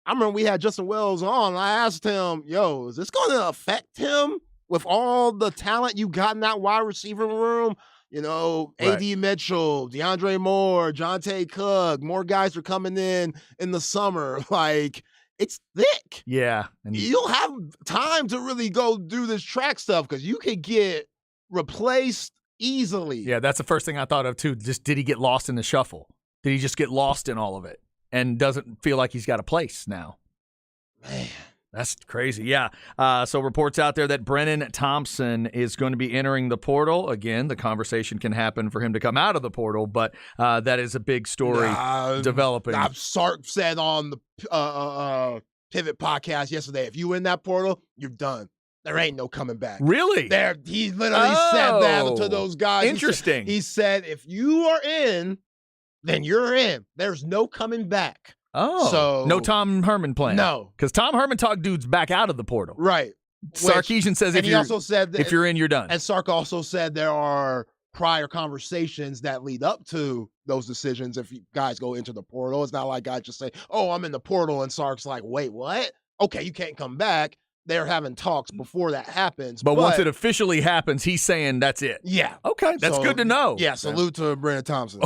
I remember we had Justin Wells on. And I asked him, is this going to affect him with all the talent you got in that wide receiver room? A.D. Mitchell, DeAndre Moore, Jonte Cook, more guys are coming in the summer. Like, it's thick. Yeah. And you'll have time to really go do this track stuff because you could get replaced easily. Yeah, that's the first thing I thought of, too. Just did he get lost in the shuffle? Did he just get lost in all of it and doesn't feel like he's got a place now? Man. That's crazy. Yeah. So reports out there that Brennan Thompson is going to be entering the portal. Again, the conversation can happen for him to come out of the portal, but that is a big story developing. Sark said on the Pivot podcast yesterday, if you in that portal, you're done. There ain't no coming back. Really? He literally said that to those guys. Interesting. He said, if you are in, then you're in. There's no coming back. Oh, so no Tom Herman plan. No, because Tom Herman talked dudes back out of the portal. Right. Sarkisian says if you're in, you're done. And Sark also said there are prior conversations that lead up to those decisions. If you guys go into the portal, it's not like guys just say, "Oh, I'm in the portal," and Sark's like, "Wait, what? Okay, you can't come back." They're having talks before that happens. But once it officially happens, he's saying that's it. Yeah. Okay, that's good to know. Yeah. Salute to Brandon Thompson.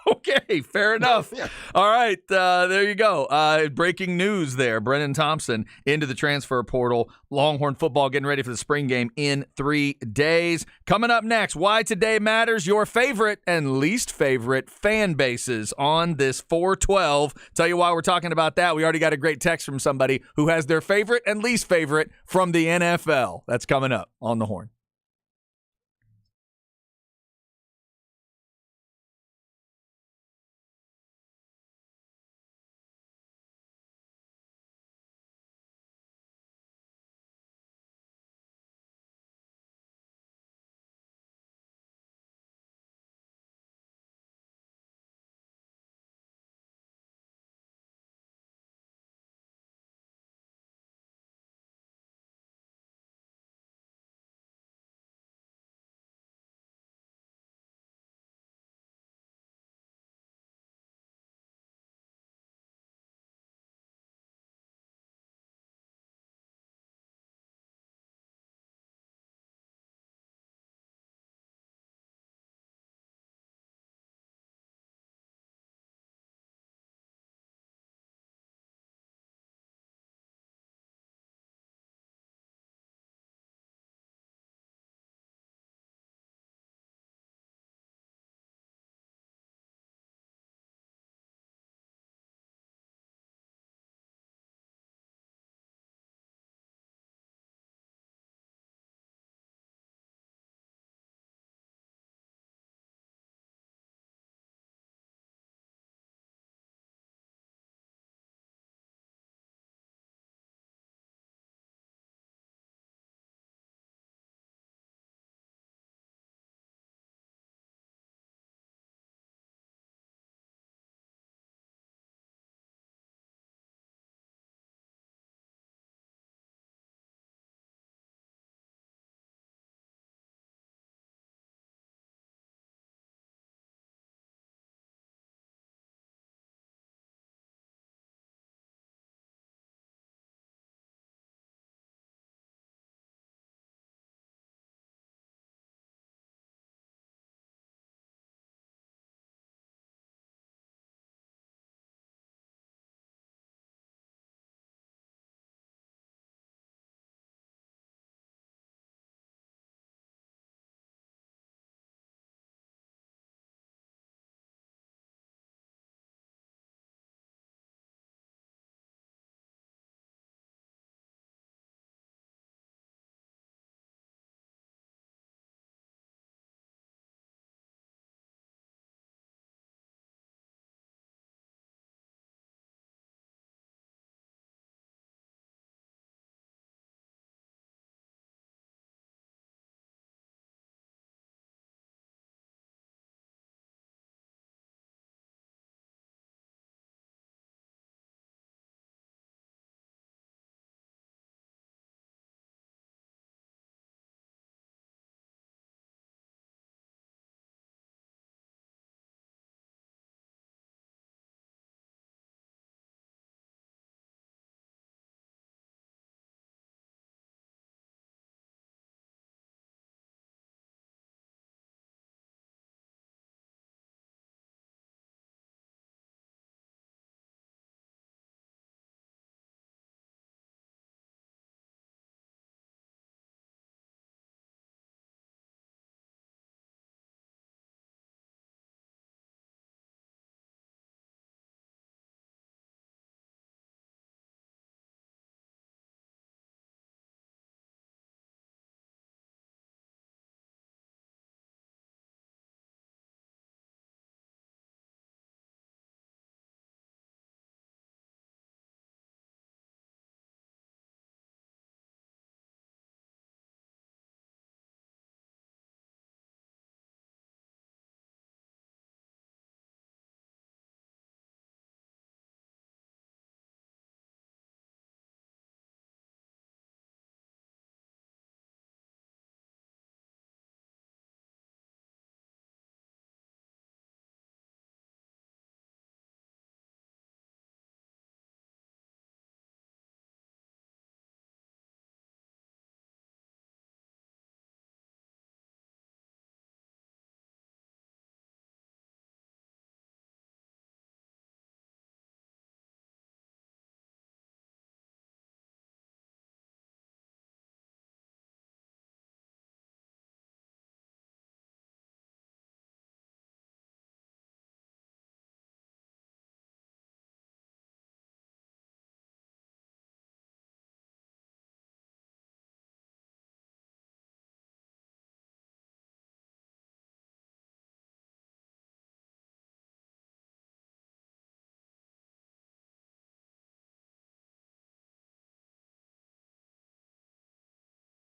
Okay, fair enough. Yeah. All right, there you go. Breaking news there. Brennan Thompson into the transfer portal. Longhorn football getting ready for the spring game in 3 days. Coming up next, Why Today Matters, your favorite and least favorite fan bases on this 412. Tell you why we're talking about that. We already got a great text from somebody who has their favorite and least favorite from the NFL. That's coming up on The Horn.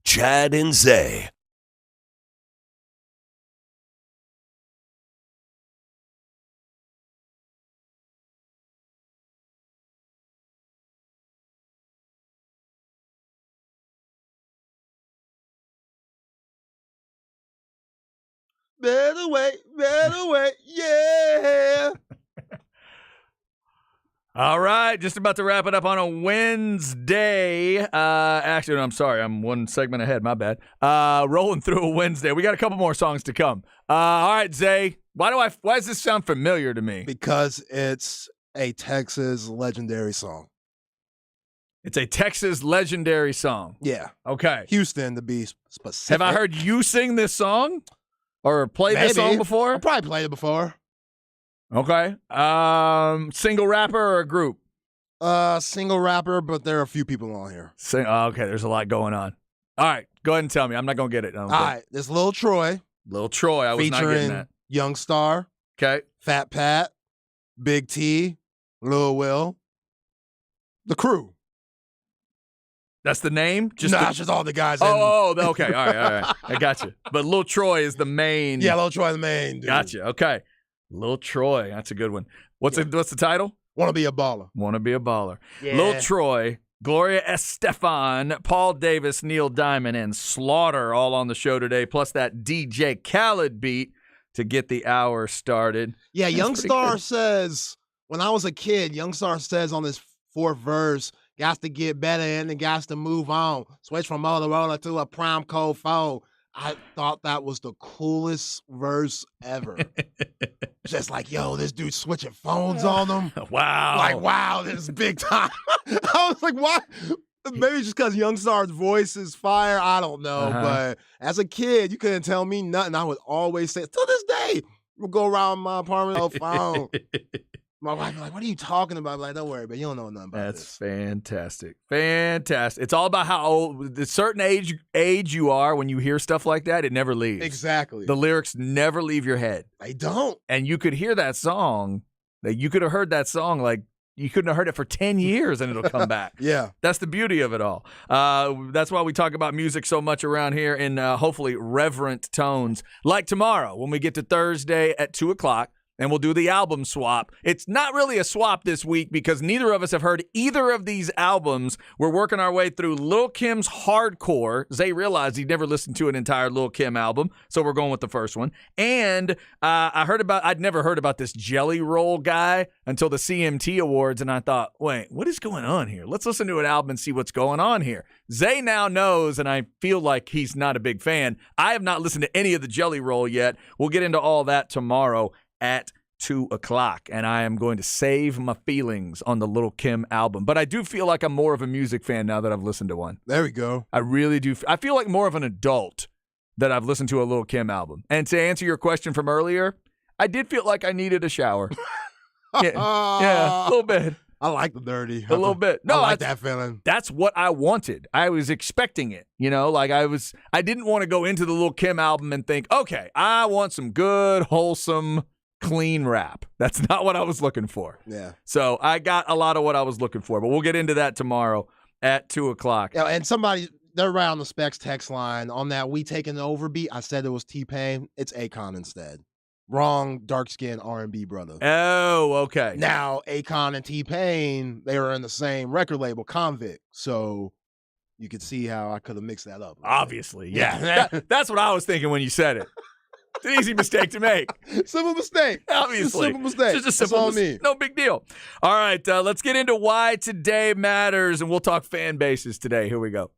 Chad and Zay. Better way, yeah. All right, just about to wrap it up on a Wednesday. Actually, no, I'm sorry. I'm one segment ahead. My bad. Rolling through a Wednesday. We got a couple more songs to come. All right, Zay. Why does this sound familiar to me? Because it's a Texas legendary song. It's a Texas legendary song. Yeah. Okay. Houston, to be specific. Have I heard you sing this song or play this song before? I probably played it before. Okay. Single rapper or a group? Single rapper, but there are a few people on here. Okay, there's a lot going on. All right, go ahead and tell me. I'm not going to get it. All right, there's Lil Troy. Lil Troy, I was not getting featuring that. Young Star, Okay. Fat Pat, Big T, Lil Will, The Crew. That's the name? It's just all the guys. Okay. All right. I got you. But Lil Troy is the main. Yeah, Lil Troy the main, dude. Gotcha. Okay. Lil Troy. That's a good one. What's the title? Wanna Be a Baller. Wanna Be a Baller. Yeah. Lil Troy, Gloria Estefan, Paul Davis, Neil Diamond, and Slaughter all on the show today, plus that DJ Khaled beat to get the hour started. Yeah, That's Young pretty Star good. says, when I was a kid, Young Star says on this fourth verse, got to get better and then got to move on. Switch from Motorola to a Prime Code 4. I thought that was the coolest verse ever. Just like, yo, this dude switching phones on them. Wow. Like, wow, this is big time. I was like, why? Maybe just because Young Star's voice is fire. I don't know. But as a kid, you couldn't tell me nothing. I would always say, to this day, we'll go around my apartment phone. My wife be like, what are you talking about? I'm like, don't worry, but you don't know nothing about That's this. fantastic. Fantastic. It's all about how old, the certain age you are when you hear stuff like that, it never leaves. Exactly. The lyrics never leave your head. They don't. And you could hear that song, you could have heard that song like you couldn't have heard it for 10 years and it'll come back. Yeah. That's the beauty of it all. That's why we talk about music so much around here in hopefully reverent tones. Like tomorrow when we get to Thursday at 2 o'clock. And we'll do the album swap. It's not really a swap this week because neither of us have heard either of these albums. We're working our way through Lil' Kim's Hardcore. Zay realized he'd never listened to an entire Lil' Kim album, so we're going with the first one. And I'd never heard about this Jelly Roll guy until the CMT Awards, and I thought, wait, what is going on here? Let's listen to an album and see what's going on here. Zay now knows, and I feel like he's not a big fan. I have not listened to any of the Jelly Roll yet. We'll get into all that tomorrow at 2 o'clock, and I am going to save my feelings on the Lil' Kim album. But I do feel like I'm more of a music fan now that I've listened to one. There we go. I really do. I feel like more of an adult that I've listened to a Lil' Kim album. And to answer your question from earlier, I did feel like I needed a shower. Yeah, a little bit. I like the dirty. A little bit. No, I like that feeling. That's what I wanted. I was expecting it. Like I didn't want to go into the Lil' Kim album and think, okay, I want some good, wholesome, clean rap. That's not what I was looking for. Yeah. So I got a lot of what I was looking for, but we'll get into that tomorrow at 2 o'clock. Yeah, and they're right on the Specs text line on that We Taking the Over beat. I said it was T-Pain. It's Akon instead. Wrong dark-skinned R&B brother. Oh, okay. Now, Akon and T-Pain, they were in the same record label, Convict. So you could see how I could have mixed that up. Obviously, yeah. That's what I was thinking when you said it. It's an easy mistake to make. Simple mistake. Obviously. Simple mistake. It's just a simple mistake. No big deal. All right, let's get into why today matters, and we'll talk fan bases today. Here we go.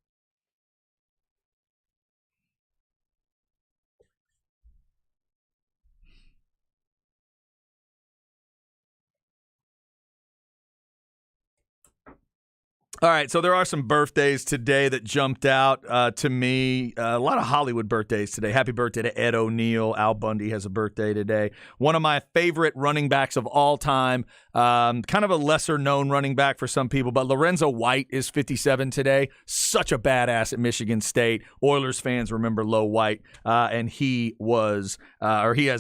All right, so there are some birthdays today that jumped out to me. A lot of Hollywood birthdays today. Happy birthday to Ed O'Neill. Al Bundy has a birthday today. One of my favorite running backs of all time, kind of a lesser-known running back for some people, but Lorenzo White is 57 today. Such a badass at Michigan State. Oilers fans remember Lo White, and he has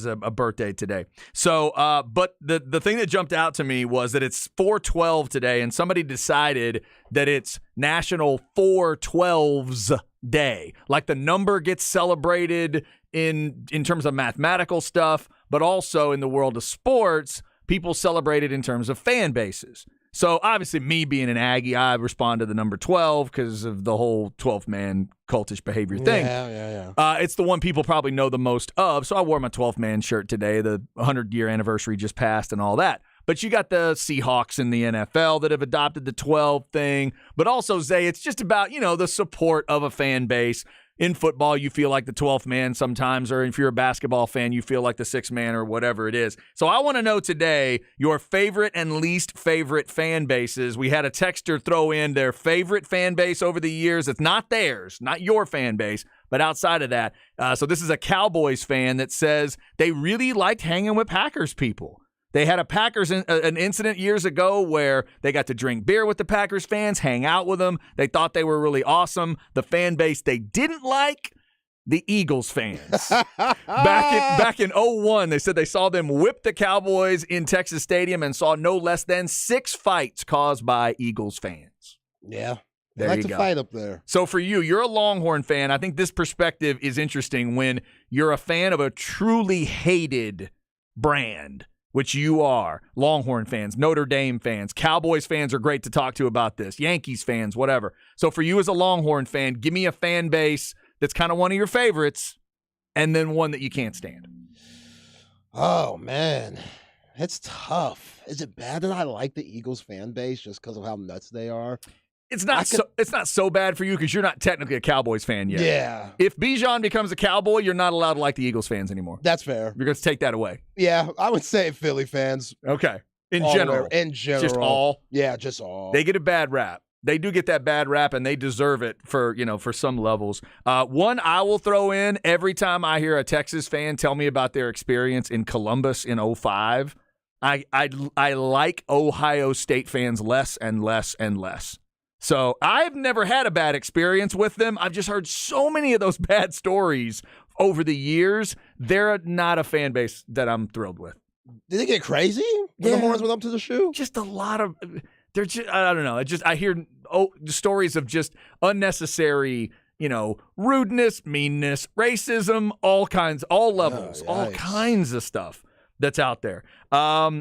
a birthday today. So, but the thing that jumped out to me was that it's 4/12 today, and somebody decided that it's National 412s Day. Like the number gets celebrated in terms of mathematical stuff, but also in the world of sports, people celebrate it in terms of fan bases. So obviously me being an Aggie, I respond to the number 12 because of the whole 12th man cultish behavior thing. Yeah. It's the one people probably know the most of. So I wore my 12th man shirt today. The 100-year anniversary just passed and all that. But you got the Seahawks in the NFL that have adopted the 12 thing. But also, Zay, it's just about, the support of a fan base. In football, you feel like the 12th man sometimes, or if you're a basketball fan, you feel like the 6th man or whatever it is. So I want to know today your favorite and least favorite fan bases. We had a texter throw in their favorite fan base over the years. It's not theirs, not your fan base, but outside of that. So this is a Cowboys fan that says they really liked hanging with Packers people. They had a Packers an incident years ago where they got to drink beer with the Packers fans, hang out with them. They thought they were really awesome. The fan base they didn't like, the Eagles fans. Back in 2001, they said they saw them whip the Cowboys in Texas Stadium and saw no less than 6 fights caused by Eagles fans. Yeah. There I like you to go. fight up there. So for you, you're a Longhorn fan. I think this perspective is interesting when you're a fan of a truly hated brand, which you are. Longhorn fans, Notre Dame fans, Cowboys fans are great to talk to about this, Yankees fans, whatever. So for you as a Longhorn fan, give me a fan base that's kind of one of your favorites and then one that you can't stand. Oh, man. It's tough. Is it bad that I like the Eagles fan base just because of how nuts they are? It's not so bad for you because you're not technically a Cowboys fan yet. Yeah. If Bijan becomes a Cowboy, you're not allowed to like the Eagles fans anymore. That's fair. You're going to take that away. Yeah, I would say Philly fans. Okay. In All general. the way- In general. Just all. Yeah, just all. They get a bad rap. They do get that bad rap, and they deserve it for some levels. One I will throw in every time I hear a Texas fan tell me about their experience in Columbus in 2005. I like Ohio State fans less and less and less. So I've never had a bad experience with them. I've just heard so many of those bad stories over the years. They're not a fan base that I'm thrilled with. Did they get crazy when the Horns went up to the shoe? Just a lot of they're just I don't know. I hear stories of just unnecessary, rudeness, meanness, racism, all levels, all kinds of stuff that's out there.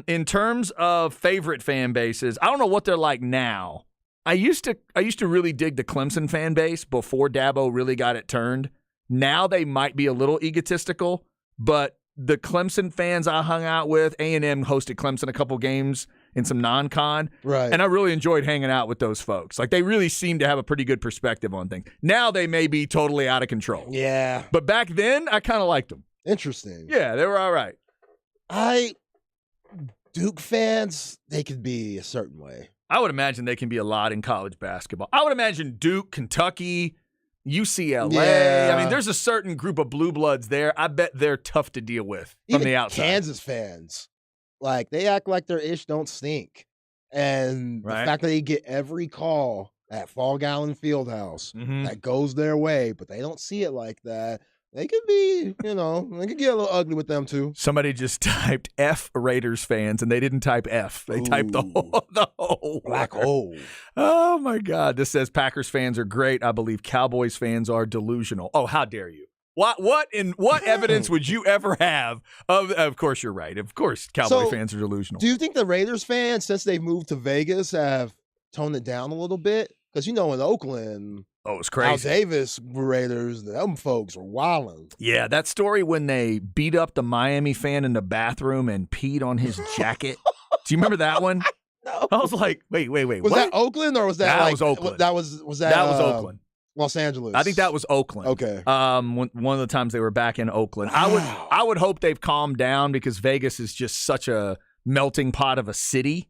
In terms of favorite fan bases, I don't know what they're like now. I used to really dig the Clemson fan base before Dabo really got it turned. Now they might be a little egotistical, but the Clemson fans I hung out with, A&M hosted Clemson a couple games in some non-con, Right. and I really enjoyed hanging out with those folks. Like they really seem to have a pretty good perspective on things. Now they may be totally out of control. Yeah. But back then, I kind of liked them. Interesting. Yeah, they were all right. Duke fans, they could be a certain way. I would imagine they can be a lot in college basketball. I would imagine Duke, Kentucky, UCLA. Yeah. I mean, there's a certain group of blue bloods there. I bet they're tough to deal with from Even the outside. Kansas fans, like they act like their ish don't stink. And Right. the fact that they get every call at Fall Gallon Fieldhouse Mhm. that goes their way, but they don't see it like that. They could be, they could get a little ugly with them too. Somebody just typed F Raiders fans, and they didn't type F. They typed the whole Black word. hole. Oh, my God. This says Packers fans are great. I believe Cowboys fans are delusional. Oh, how dare you? What evidence would you ever have of course you're right. Of course Cowboy fans are delusional. Do you think the Raiders fans, since they've moved to Vegas, have toned it down a little bit? Because in Oakland, Oh, it's Al crazy. Davis Raiders, them folks were wilding. Yeah, that story when they beat up the Miami fan in the bathroom and peed on his jacket. Do you remember that one? No. I was like, wait, Was what? that Oakland or was that That like, was Oakland. That was that That was Oakland. Los Angeles. I think that was Oakland. Okay. One of the times they were back in Oakland. Wow. I would hope they've calmed down because Vegas is just such a melting pot of a city.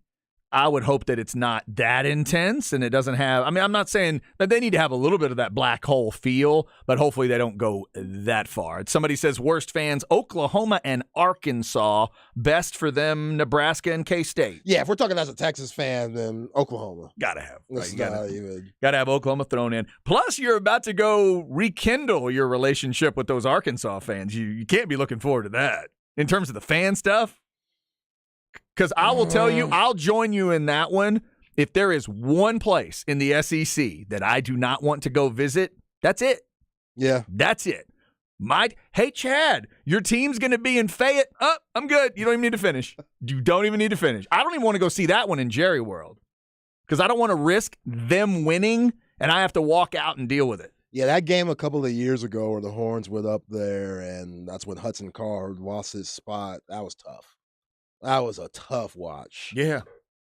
I would hope that it's not that intense and it doesn't have. I mean, I'm not saying that they need to have a little bit of that black hole feel, but hopefully they don't go that far. Somebody says worst fans, Oklahoma and Arkansas. Best for them, Nebraska and K-State. Yeah, if we're talking as a Texas fan, then Oklahoma. Gotta have. Right, It's you not gotta, even. gotta have Oklahoma thrown in. Plus, you're about to go rekindle your relationship with those Arkansas fans. You can't be looking forward to that. In terms of the fan stuff, because I will tell you, I'll join you in that one if there is one place in the SEC that I do not want to go visit, that's it. Yeah. That's it. Hey, Chad, your team's going to be in Fayette. Oh, I'm good. You don't even need to finish. You don't even need to finish. I don't even want to go see that one in Jerry World because I don't want to risk them winning and I have to walk out and deal with it. Yeah, that game a couple of years ago where the Horns went up there, and that's when Hudson Card lost his spot. That was tough. That was a tough watch. Yeah.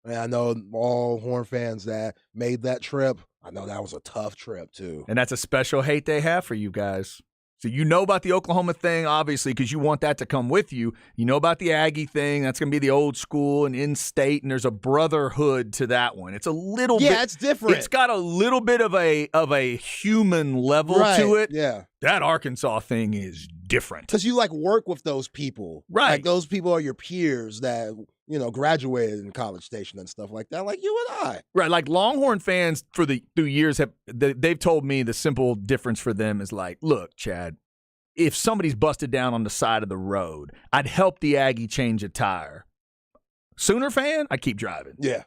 And I know all Horn fans that made that trip, I know that was a tough trip, too. And that's a special hate they have for you guys. So you know about the Oklahoma thing, obviously, because you want that to come with you. You know about the Aggie thing. That's going to be the old school and in-state, and there's a brotherhood to that one. It's a little bit. Yeah, it's different. It's got a little bit of a human level to it. Yeah. That Arkansas thing is different. Because you, work with those people. Right. Like, those people are your peers that, graduated in College Station and stuff like that, like you and I. Right, like Longhorn fans through years they've told me the simple difference for them is like, look, Chad, if somebody's busted down on the side of the road, I'd help the Aggie change a tire. Sooner fan, I keep driving. Yeah.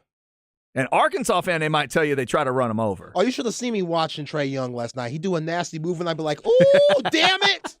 And Arkansas fan, they might tell you they try to run them over. Oh, you should have seen me watching Trey Young last night. He'd do a nasty move, and I'd be like, "Ooh, damn it!"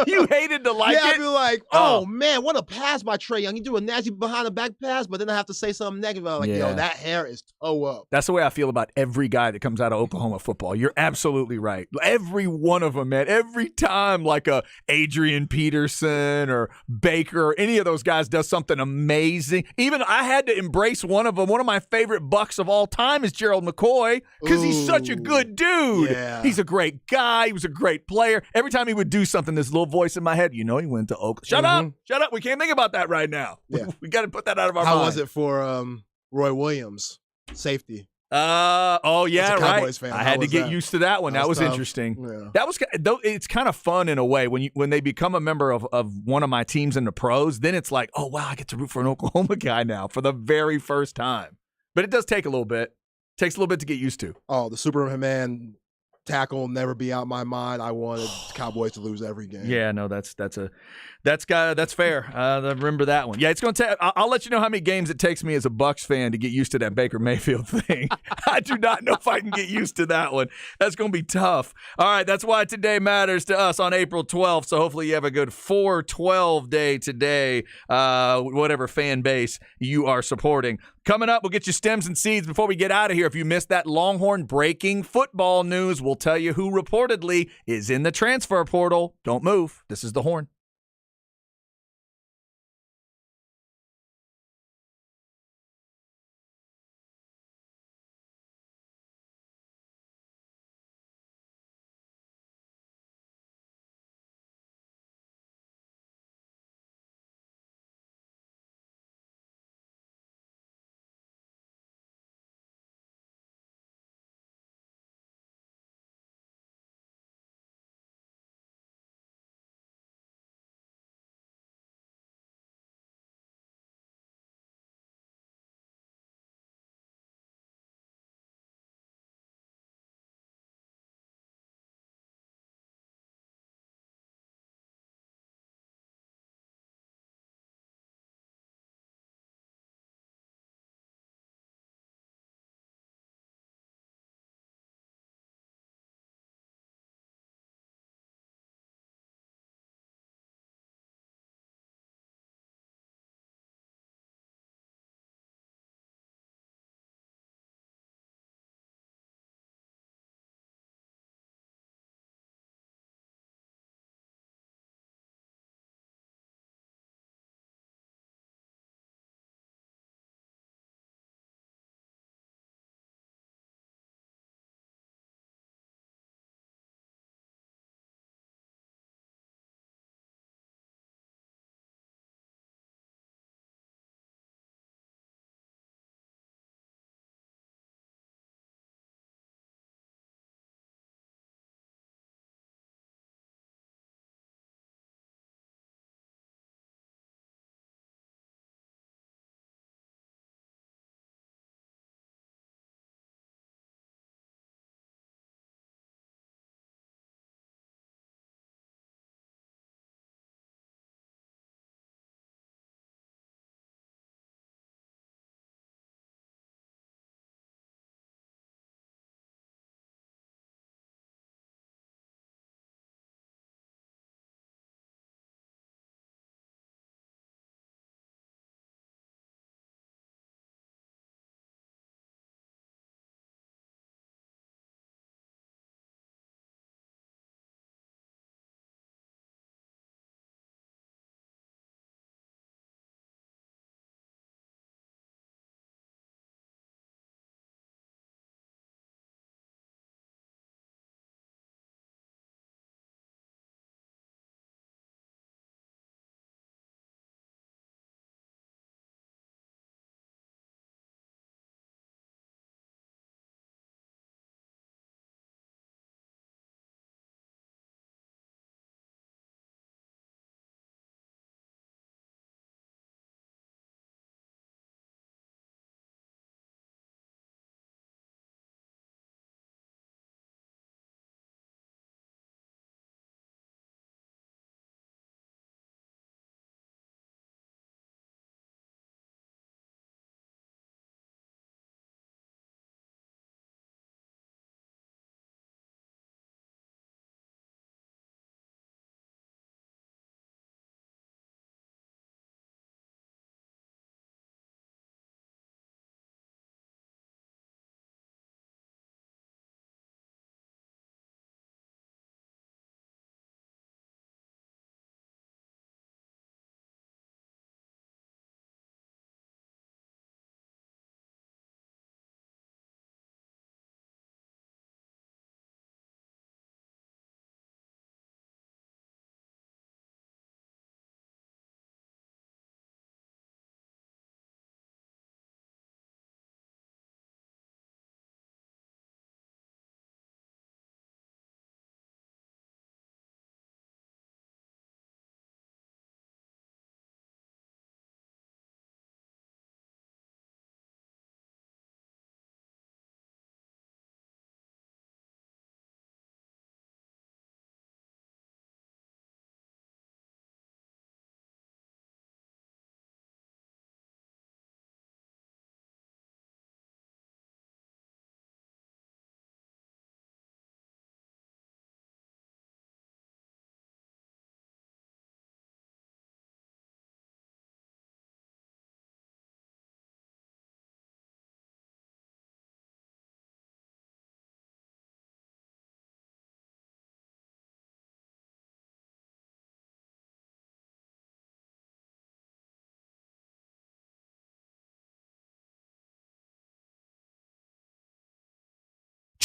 You hated to like it? I'd be like, oh, man, what a pass by Trey Young. He do a nasty behind the back pass, but then I have to say something negative. I'm like, yo, that hair is toe up. That's the way I feel about every guy that comes out of Oklahoma football. You're absolutely right. Every one of them, man. Every time like a Adrian Peterson or Baker or any of those guys does something amazing. Even I had to embrace one of them. One of my favorite Bucks of all time is Gerald McCoy because he's such a good dude. Yeah. He's a great guy. He was a great player. Every time he would do something, this little voice in my head, he went to Oakland. Shut up. We can't think about that right now. Yeah. We got to put that out of our mind. How was it for Roy Williams, safety? Oh yeah, As a right. Cowboys fan, I how had to was get that? used to that one. That was tough. interesting. Yeah. That was it's kind of fun in a way when they become a member of one of my teams in the pros. Then it's like, oh wow, I get to root for an Oklahoma guy now for the very first time. But it does take a little bit. It takes a little bit to get used to. Oh, the Superman tackle will never be out my mind. I wanted Cowboys to lose every game. Yeah, no, that's fair. I remember that one. Yeah, it's going to take. I'll let you know how many games it takes me as a Bucks fan to get used to that Baker Mayfield thing. I do not know if I can get used to that one. That's going to be tough. All right, that's why today matters to us on April 12th. So hopefully you have a good 4/12 day today, whatever fan base you are supporting. Coming up, we'll get you stems and seeds before we get out of here. If you missed that Longhorn breaking football news, we'll tell you who reportedly is in the transfer portal. Don't move. This is The Horn.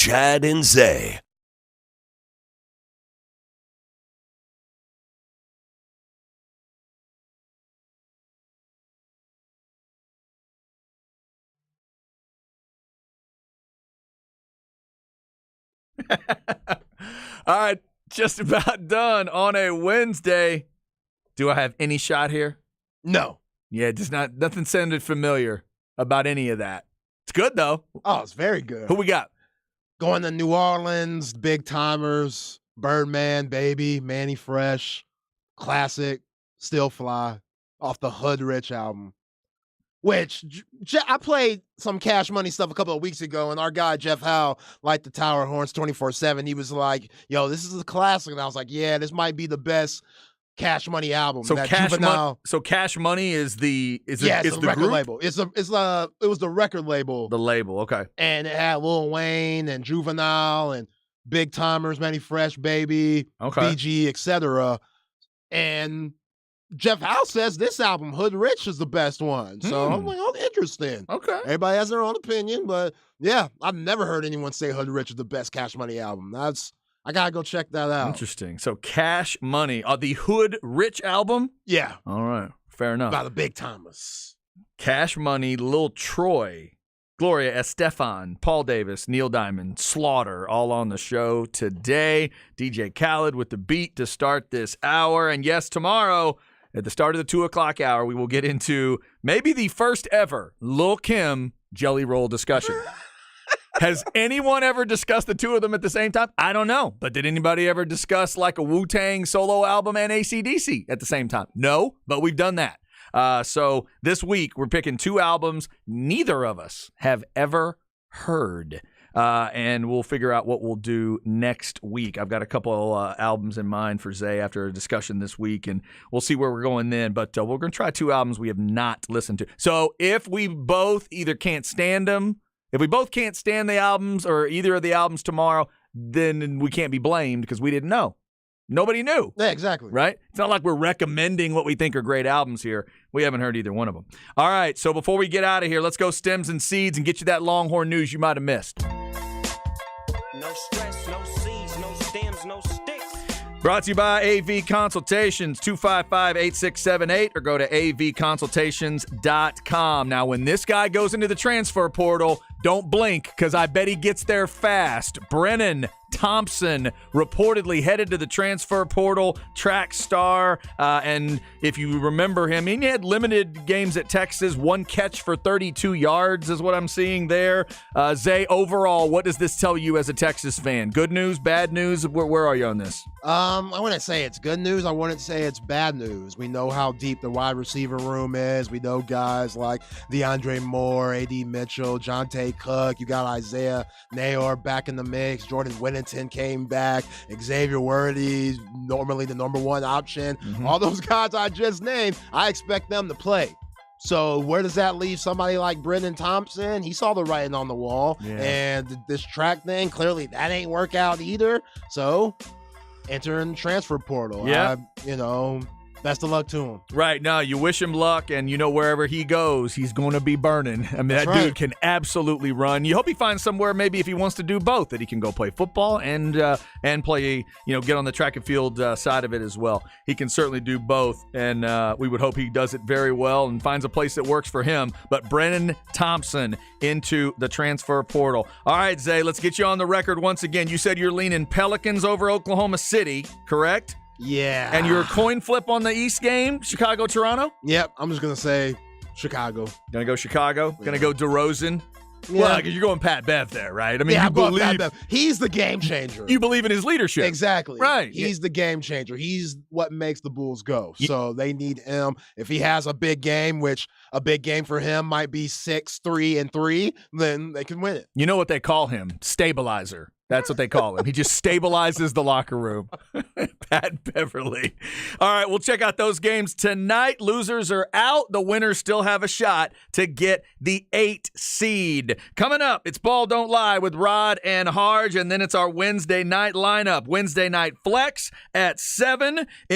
Chad and Zay. All right, just about done on a Wednesday. Do I have any shot here? No. Yeah, just nothing sounded familiar about any of that. It's good though. Oh, it's very good. Who we got? Going to New Orleans, big timers, Birdman, Baby, Manny Fresh, classic, Still Fly, off the Hood Rich album. Which I played some Cash Money stuff a couple of weeks ago, and our guy Jeff Howe, like the Tower Horns 24/7, he was like, "Yo, this is a classic," and I was like, "Yeah, this might be the best Cash Money album." So that Cash Money is the it's the record group? label. It was the record label. The label, okay. And it had Lil Wayne and Juvenile and Big Timers, Manny Fresh, Baby, Okay. BG, etc. And Jeff Howe says this album, Hood Rich, is the best one. So I'm like, oh, interesting. Okay. Everybody has their own opinion, but yeah, I've never heard anyone say Hood Rich is the best Cash Money album. I gotta go check that out. Interesting. So Cash Money, the Hood Rich album? Yeah, All right. Fair enough. by the Big Timers. Cash Money, Lil Troy, Gloria Estefan, Paul Davis, Neil Diamond, Slaughter, all on the show today. DJ Khaled with the beat to start this hour. And yes, tomorrow at the start of the 2 o'clock hour, we will get into maybe the first ever Lil Kim Jelly Roll discussion. Has anyone ever discussed the two of them at the same time? I don't know. But did anybody ever discuss like a Wu-Tang solo album and AC/DC at the same time? No, but we've done that. So this week, we're picking two albums neither of us have ever heard. And we'll figure out what we'll do next week. I've got a couple albums in mind for Zay after a discussion this week, and we'll see where we're going then. But we're going to try two albums we have not listened to. So if we both either can't stand them, if we both can't stand the albums or either of the albums tomorrow, then we can't be blamed because we didn't know. Nobody knew. Yeah, exactly. Right? It's not like we're recommending what we think are great albums here. We haven't heard either one of them. All right, so before we get out of here, let's go stems and seeds and get you that Longhorn news you might have missed. No stress, no seeds, no stems, no sticks. Brought to you by AV Consultations, 255-8678, or go to avconsultations.com. Now, when this guy goes into the transfer portal, don't blink, because I bet he gets there fast. Brennan Thompson reportedly headed to the transfer portal, track star, and if you remember him, he had limited games at Texas, one catch for 32 yards is what I'm seeing there. Zay, overall, what does this tell you as a Texas fan? Good news, bad news? Where are you on this? I wouldn't say it's good news. I wouldn't say it's bad news. We know how deep the wide receiver room is. We know guys like DeAndre Moore, A.D. Mitchell, Jonte Cook. You got Isaiah Nayor back in the mix. Jordan Whittington came back. Xavier Worthy, normally the number one option. All those guys I just named, I expect them to play. So where does that leave somebody like Brennan Thompson? He saw the writing on the wall. Yeah. And this track thing, clearly that ain't work out either. So enter in the transfer portal. Yeah. Best of luck to him. Right. No, you wish him luck, and wherever he goes, he's going to be burning. I mean, That's that right. dude can absolutely run. You hope he finds somewhere, maybe if he wants to do both, that he can go play football and play, get on the track and field side of it as well. He can certainly do both, and we would hope he does it very well and finds a place that works for him. But Brennan Thompson into the transfer portal. All right, Zay, let's get you on the record once again. You said you're leaning Pelicans over Oklahoma City, correct? Yeah. And your coin flip on the East game, Chicago-Toronto? Yep. I'm just going to say Chicago. Gonna go Chicago? Gonna go DeRozan? Yeah. Well, you're going Pat Bev there, right? I mean, Yeah, you I'm going believe Pat Bev. He's the game changer. you believe in his leadership. Exactly. Right. He's the game changer. He's what makes the Bulls go. So they need him. If he has a big game, which a big game for him might be 6-3-3, then they can win it. You know what they call him? Stabilizer. That's what they call him. He just stabilizes the locker room. Pat Beverly. All right, we'll check out those games tonight. Losers are out. The winners still have a shot to get the 8 seed. Coming up, it's Ball Don't Lie with Rod and Harge, and then it's our Wednesday night lineup. Wednesday night flex at 7.